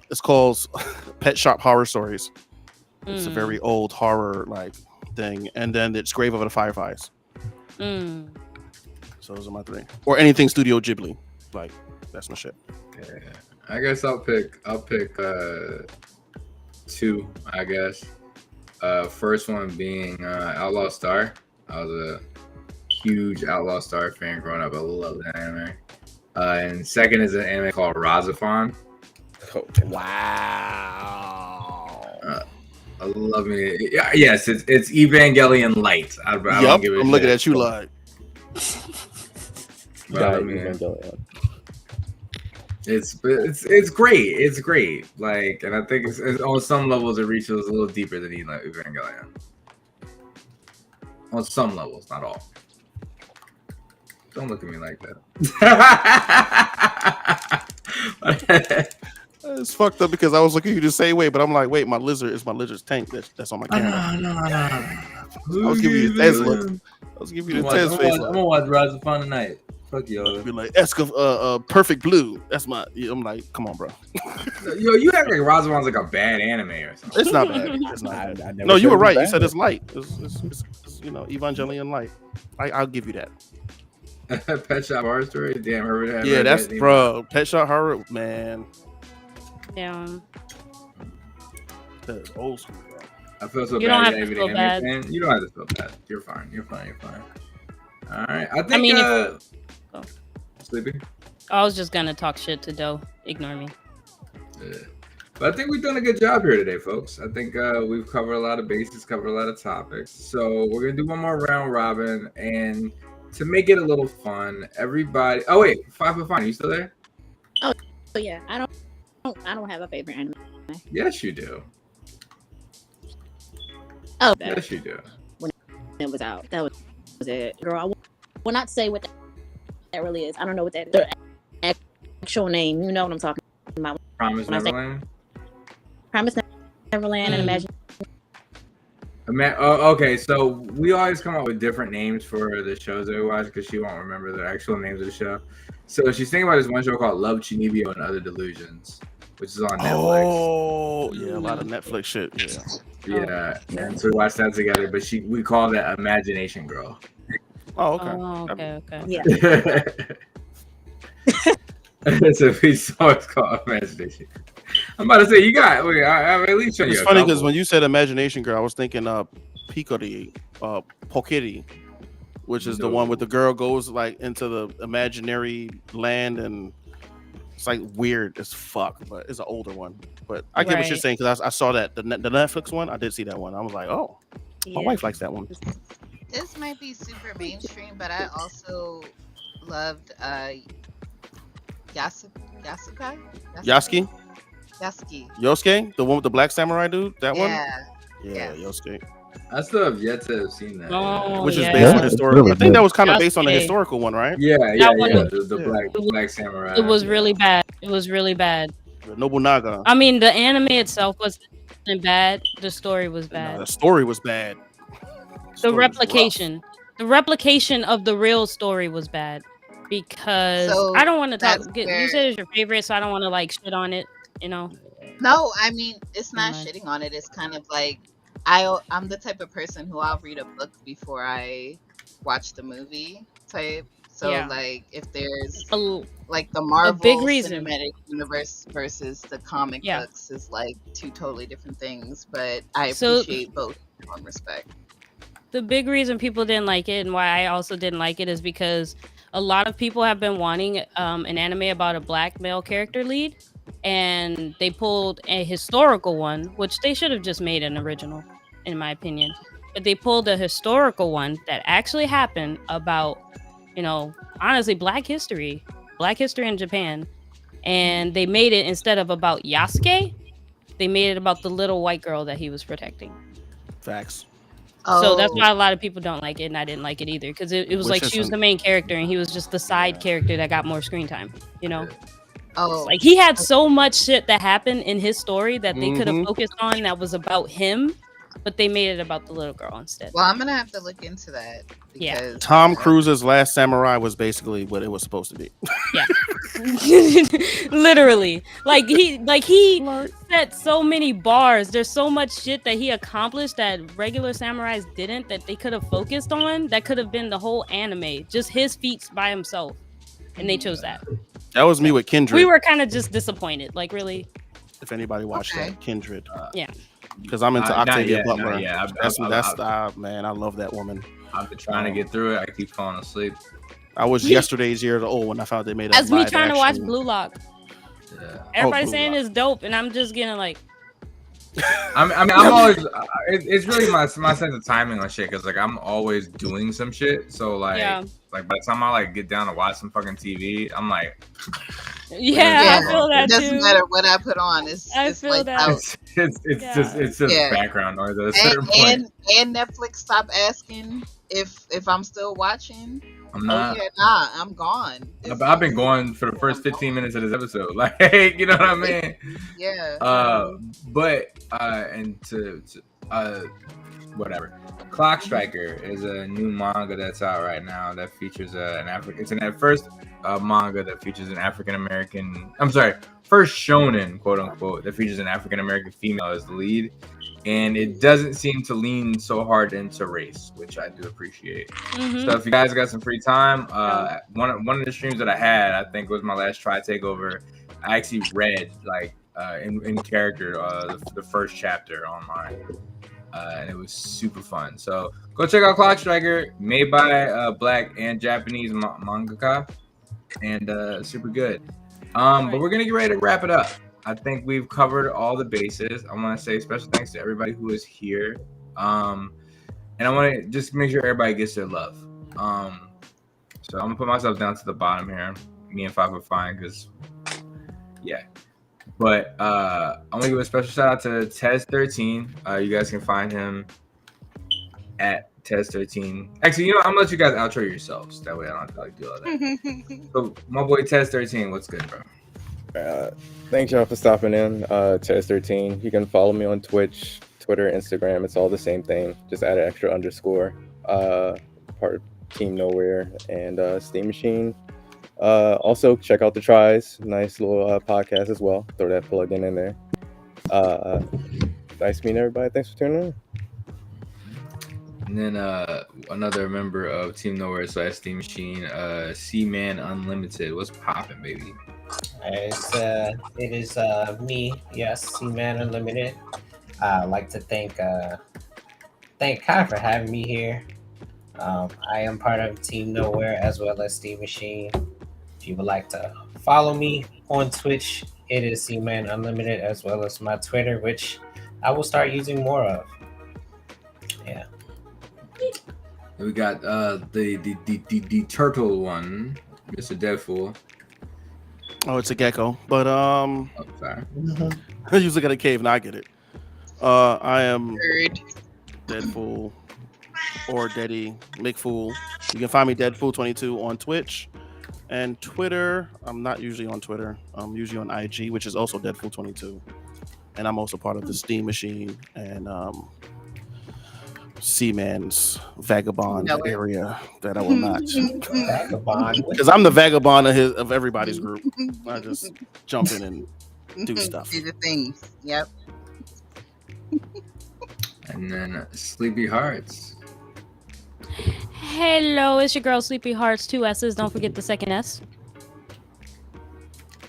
It's called Pet Shop Horror Stories. It's a very old horror like thing, and then it's Grave of the Fireflies. So those are my 3. Or anything Studio Ghibli, like That's my shit. Yeah. I guess I'll pick 2, I guess. First one being Outlaw Star. I was a huge Outlaw Star fan growing up. I love that anime. And second is an anime called Razafon. Wow. I love it. Yes, it's Evangelion Light. I don't give a I'm shit. looking at you like. But, I mean, it's great. It's great. Like, and I think it's on some levels it reaches a little deeper than Evangelion. On some levels, not all. Don't look at me like that. It's fucked up because I was looking at you the same way, but I'm like, wait, my lizard's tank. That's on my camera. No. I was giving you the tense look. I was giving you the tense face. I'm gonna watch Rise of Fun tonight. Fuck y'all. Be like, Perfect Blue. That's my. I'm like, come on, bro. Yo, you act like Razamon's like a bad anime or something. It's not bad. It's not bad. I never No, you said were it was right. You bad. said it's light. It's Evangelion light. I'll give you that. Pet Shop Horror Story. Damn, her. Yeah, that's bro. Pet Shop Horror, man. Yeah. That's old school, bro. I feel so You bad. don't have You're to not feel even an bad. anime fan. You don't have to feel bad. You're fine. All right. I think. mean, Sleepy. I was just gonna talk shit to Doe. Ignore me. Yeah. But I think we've done a good job here today, folks. I think we've covered a lot of bases, covered a lot of topics. So we're gonna do one more round robin, and to make it a little fun, everybody. Oh wait, 5 for Fun. Are you still there? Oh yeah, I don't have a favorite anime. Yes, you do. Oh, Yes, you do. it was out. That was it, girl. I will not say what that really is. I don't know what that is. The actual name. You know what I'm talking about. Promise When I say- Neverland. Promise Neverland and Imagine. Okay, so we always come up with different names for the shows that we watch because she won't remember the actual names of the show. So she's thinking about this one show called Love, Chinibyo, and Other Delusions, which is on Netflix. Oh, yeah, a lot of Netflix shit. Yeah. Yeah, and so we watched that together. But we call that Imagination Girl. Oh, okay. Oh, okay. Yeah. So we saw it's called Imagination. I'm about to say I'm at least showing you. It's a funny because couple. when you said Imagination Girl, I was thinking Picori, Pokiri, which is the one with the girl goes like into the imaginary land and it's like weird as fuck, but it's an older one. But I get what you're Right. saying because I saw that the Netflix one. I did see that one. I was like, oh, my wife likes that one. This might be super mainstream, but I also loved Yasukai? Yasuki, Yasuki. Yosuke, the one with the black samurai dude. That one. Yeah. Yeah, Yes. Yosuke. I still have yet to have seen that. Oh, Which is yeah. based on Yeah, historical. really I think that good. was kind of based on the Yasuke. historical one, right? Yeah. one- The Yeah. black samurai. It was really bad. It was really bad. The Nobunaga. I mean, the anime itself wasn't bad. The story was No, bad. the story was bad. The story was replication of the real story was bad because So I don't want to that's talk. where- You said it's your favorite, so I don't want to like shit on it. You know. No, I mean it's not Nice. shitting on it. It's kind of like I'm the type of person who I'll read a book before I watch the movie type. So Yeah. like if there's A- like the Marvel big reason. Cinematic Universe versus the comic Yeah. books is like two totally different things, but I So- appreciate both in one respect. The big reason people didn't like it and why I also didn't like it is because a lot of people have been wanting an anime about a black male character lead, and they pulled a historical one, which they should have just made an original, in my opinion. But they pulled a historical one that actually happened about, honestly, Black history in Japan, and they made it instead of about Yasuke, they made it about the little white girl that he was protecting. Facts. So that's Oh, why a lot of people don't like it, and I didn't like it either because it was Which like she was isn't- the main character and he was just the side character that got more screen time. oh, Like he had so much shit that happened in his story that they could have Mhm. focused on that was about him, but they made it about the little girl instead. well, I'm gonna have to look into that Yeah. because Tom Cruise's Last Samurai was basically what it was supposed to be. Literally, like he set so many bars. There's so much shit that he accomplished that regular samurais didn't, that they could have focused on. That could have been the whole anime, just his feats by himself, and they chose that. That was me with Kindred. We were kind of just disappointed. Like, really? If anybody watched Okay. that, Kindred. Yeah. Because I'm into Not Octavia yet, Butler. not yet. That's man, I love that woman. I've been trying to get through it. I keep falling asleep. I was yesterday's years old when I found they made a As me live trying to watch action. Blue Lock. Yeah. Everybody's Blue saying Lock. it's dope, and I'm just getting like, I'm always. It's really my sense of timing on shit because like I'm always doing some shit. So like, yeah, like by the time I like get down to watch some fucking TV, I'm like, yeah, I feel that It doesn't too. matter what I put on. It's I it's feel like that. out. it's Yeah. just Yeah. background noise at a certain point. And Netflix stopped asking if I'm still watching. I'm not. Oh yeah, nah, I'm gone. I've been going for the first 15 minutes of this episode. Like, you know what I mean? Yeah. But and to whatever. Clock Striker is a new manga that's out right now that features an African. It's an first manga that features an African American. I'm sorry, first shonen, quote unquote, that features an African American female as the lead, and it doesn't seem to lean so hard into race, which I do appreciate. Mhm. So if you guys got some free time, one of the streams that I had, I think was my last try takeover. I actually read like in character the first chapter online. And it was super fun. So go check out Clock Striker, made by Black and Japanese mangaka, and super good. But we're gonna get ready to wrap it up. I think we've covered all the bases. I want to say special thanks to everybody who is here, and I want to just make sure everybody gets their love. So I'm gonna put myself down to the bottom here. Me and Five are fine because, yeah. But I want to give a special shout out to Tez13. You guys can find him at Tez13. Actually, you know, I'm gonna let you guys outro yourselves. That way I don't have to like do all that. So my boy Tez13, what's good, bro? Thanks y'all for stopping in. Tez13. You can follow me on Twitch, Twitter, Instagram. It's all the same thing. Just add an extra underscore. Part of Team Nowhere and Steam Machine. Also check out the Tries, nice little podcast as well. Throw that plug in there. Nice meeting everybody. Thanks for tuning in. And then another member of Team Nowhere / Steam Machine, C-Man Unlimited. What's poppin', baby? It is me, yes, C-Man Unlimited. I'd like to thank Kai for having me here. I am part of Team Nowhere as well as Steam Machine. If you would like to follow me on Twitch, it is C-Man Unlimited as well as my Twitter, which I will start using more of. Yeah. We got the turtle one, Mr. Deadpool. Oh, it's a gecko. But Oh, sorry. I usually got a cave, and I get it. I am Nerd. Deadpool or Deddy McFool. You can find me Deadpool22 on Twitch and Twitter. I'm not usually on Twitter. I'm usually on IG, which is also Deadpool22. And I'm also part of the Steam Machine and Seaman's vagabond No. area that I will not. Vagabond. Because I'm the vagabond of everybody's group. I just jump in and do stuff. Do the things. Yep. And then Sleepy Hearts. Hello, it's your girl Sleepy Hearts, 2 S's. Don't forget the second S.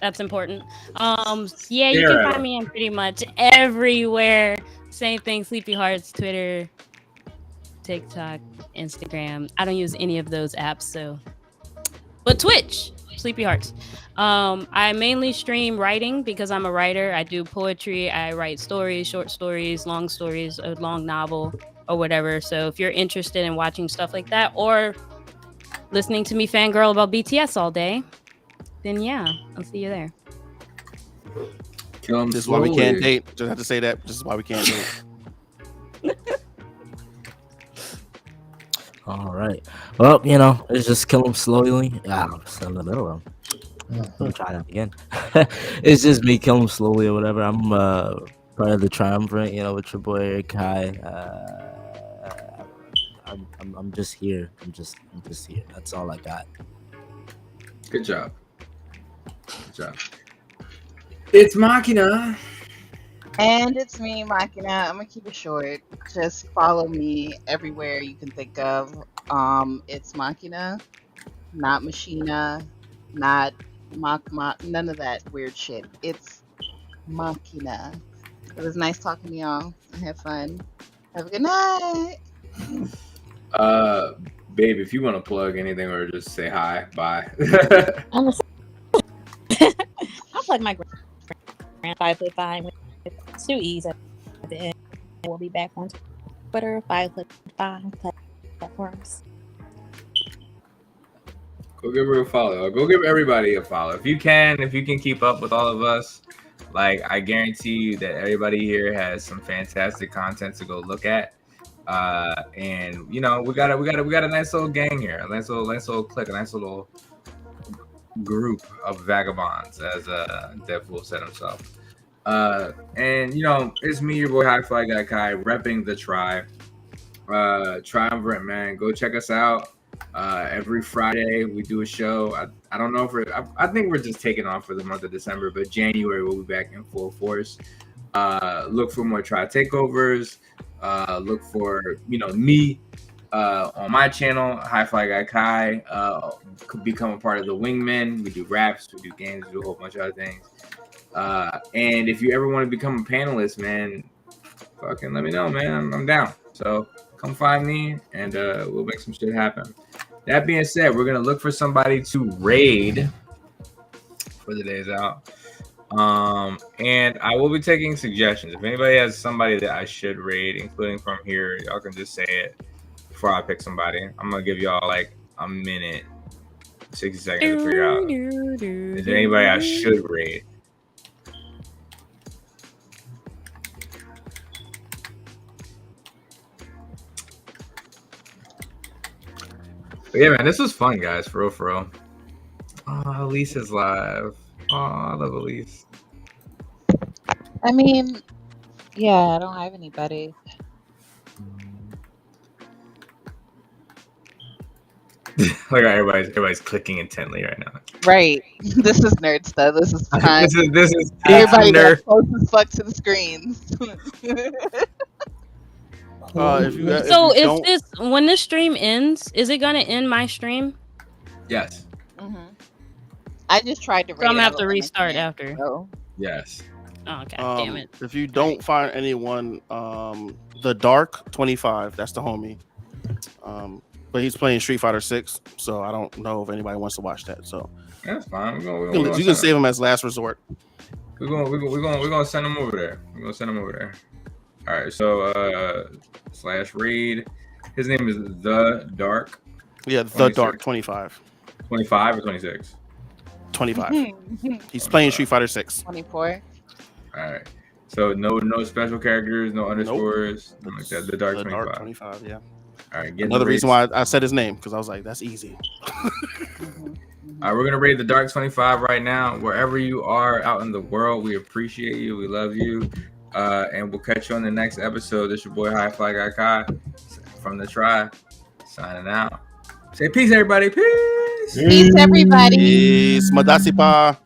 That's important. Yeah, you can find me on pretty much everywhere. Same thing, Sleepy Hearts, Twitter, TikTok, Instagram. I don't use any of those apps, so. But Twitch, Sleepy Hearts. I mainly stream writing because I'm a writer. I do poetry. I write stories, short stories, long stories, a long novel, or whatever. So if you're interested in watching stuff like that or listening to me fangirl about BTS all day, then yeah, I'll see you there. Kill 'em This is why we slowly. can't date. Just have to say that. This is why we can't date. All right. Well, you know, it's just kill them slowly. I'm still in the middle of them. Let me try that again. It's just me kill them slowly or whatever. I'm part of the Triumvirate, you know, with your boy Kai. I'm just here. I'm just here. That's all I got. Good job. Good job. It's Machina. And it's me, Machina. I'm gonna keep it short. Just follow me everywhere you can think of. It's Machina, not Machina, not none of that weird shit. It's Machina. It was nice talking to y'all. I had fun. Have a good night. Babe, if you want to plug anything or just say hi, bye. I'm like my grand 5'5" with 2 E's at the end. We'll be back on Twitter, 5'5" platforms. Go give her a follow. Go give everybody a follow. If you can keep up with all of us, like I guarantee you that everybody here has some fantastic content to go look at. And you know, we got a nice little gang here, a nice little clique, a nice little group of vagabonds, as Deadpool said himself. And you know, it's me, your boy High Fly Guy Kai, repping the Tribe. Triumvirate, man. Go check us out. Every Friday we do a show. I don't know if I think we're just taking off for the month of December, but January we'll be back in full force. Look for more Tribe takeovers. Look for, you know, me on my channel, High Fly Guy Kai. Could become a part of the Wingmen. We do raps, we do games, we do a whole bunch of other things. And if you ever want to become a panelist, man, fucking let me know, man. I'm down. So come find me, and we'll make some shit happen. That being said, we're gonna look for somebody to raid for the days out. And I will be taking suggestions. If anybody has somebody that I should raid, including from here, y'all can just say it before I pick somebody. I'm gonna give y'all like a minute, 60 seconds to figure out is there anybody I should raid. But yeah, man, this was fun, guys. For real. Oh, Elise is live. Oh, I love Elise. I mean, yeah, I don't have anybody. Look at everybody's clicking intently right now. Right. This is nerd stuff. This is time. this is Everybody nerd. got close as fuck to the screens. When this stream ends, is it gonna end my stream? Yes. I just tried to. So I'm gonna have to restart after. Yes. Oh, okay. Damn it. If you don't find anyone, the Dark 25, that's the homie. But he's playing Street Fighter 6, so I don't know if anybody wants to watch that. So that's fine. You can save him as last resort. We're gonna send him over there. We're gonna send him over there. All right. So /raid. His name is The Dark. Yeah, The Dark 25. 25 or 26. 25. He's playing Street Fighter 6. 24. All right. So no special characters, no underscores, nothing like that. The Dark 25. Dark 25. Yeah. All right. Another reason why I said his name, because I was like, that's easy. All right, we're gonna raid the Dark 25 right now. Wherever you are out in the world, we appreciate you. We love you. And we'll catch you on the next episode. This is your boy High Fly Guy Kai from the Tribe, signing out. Say peace, everybody. Peace. Peace, everybody. Peace. Madasipa.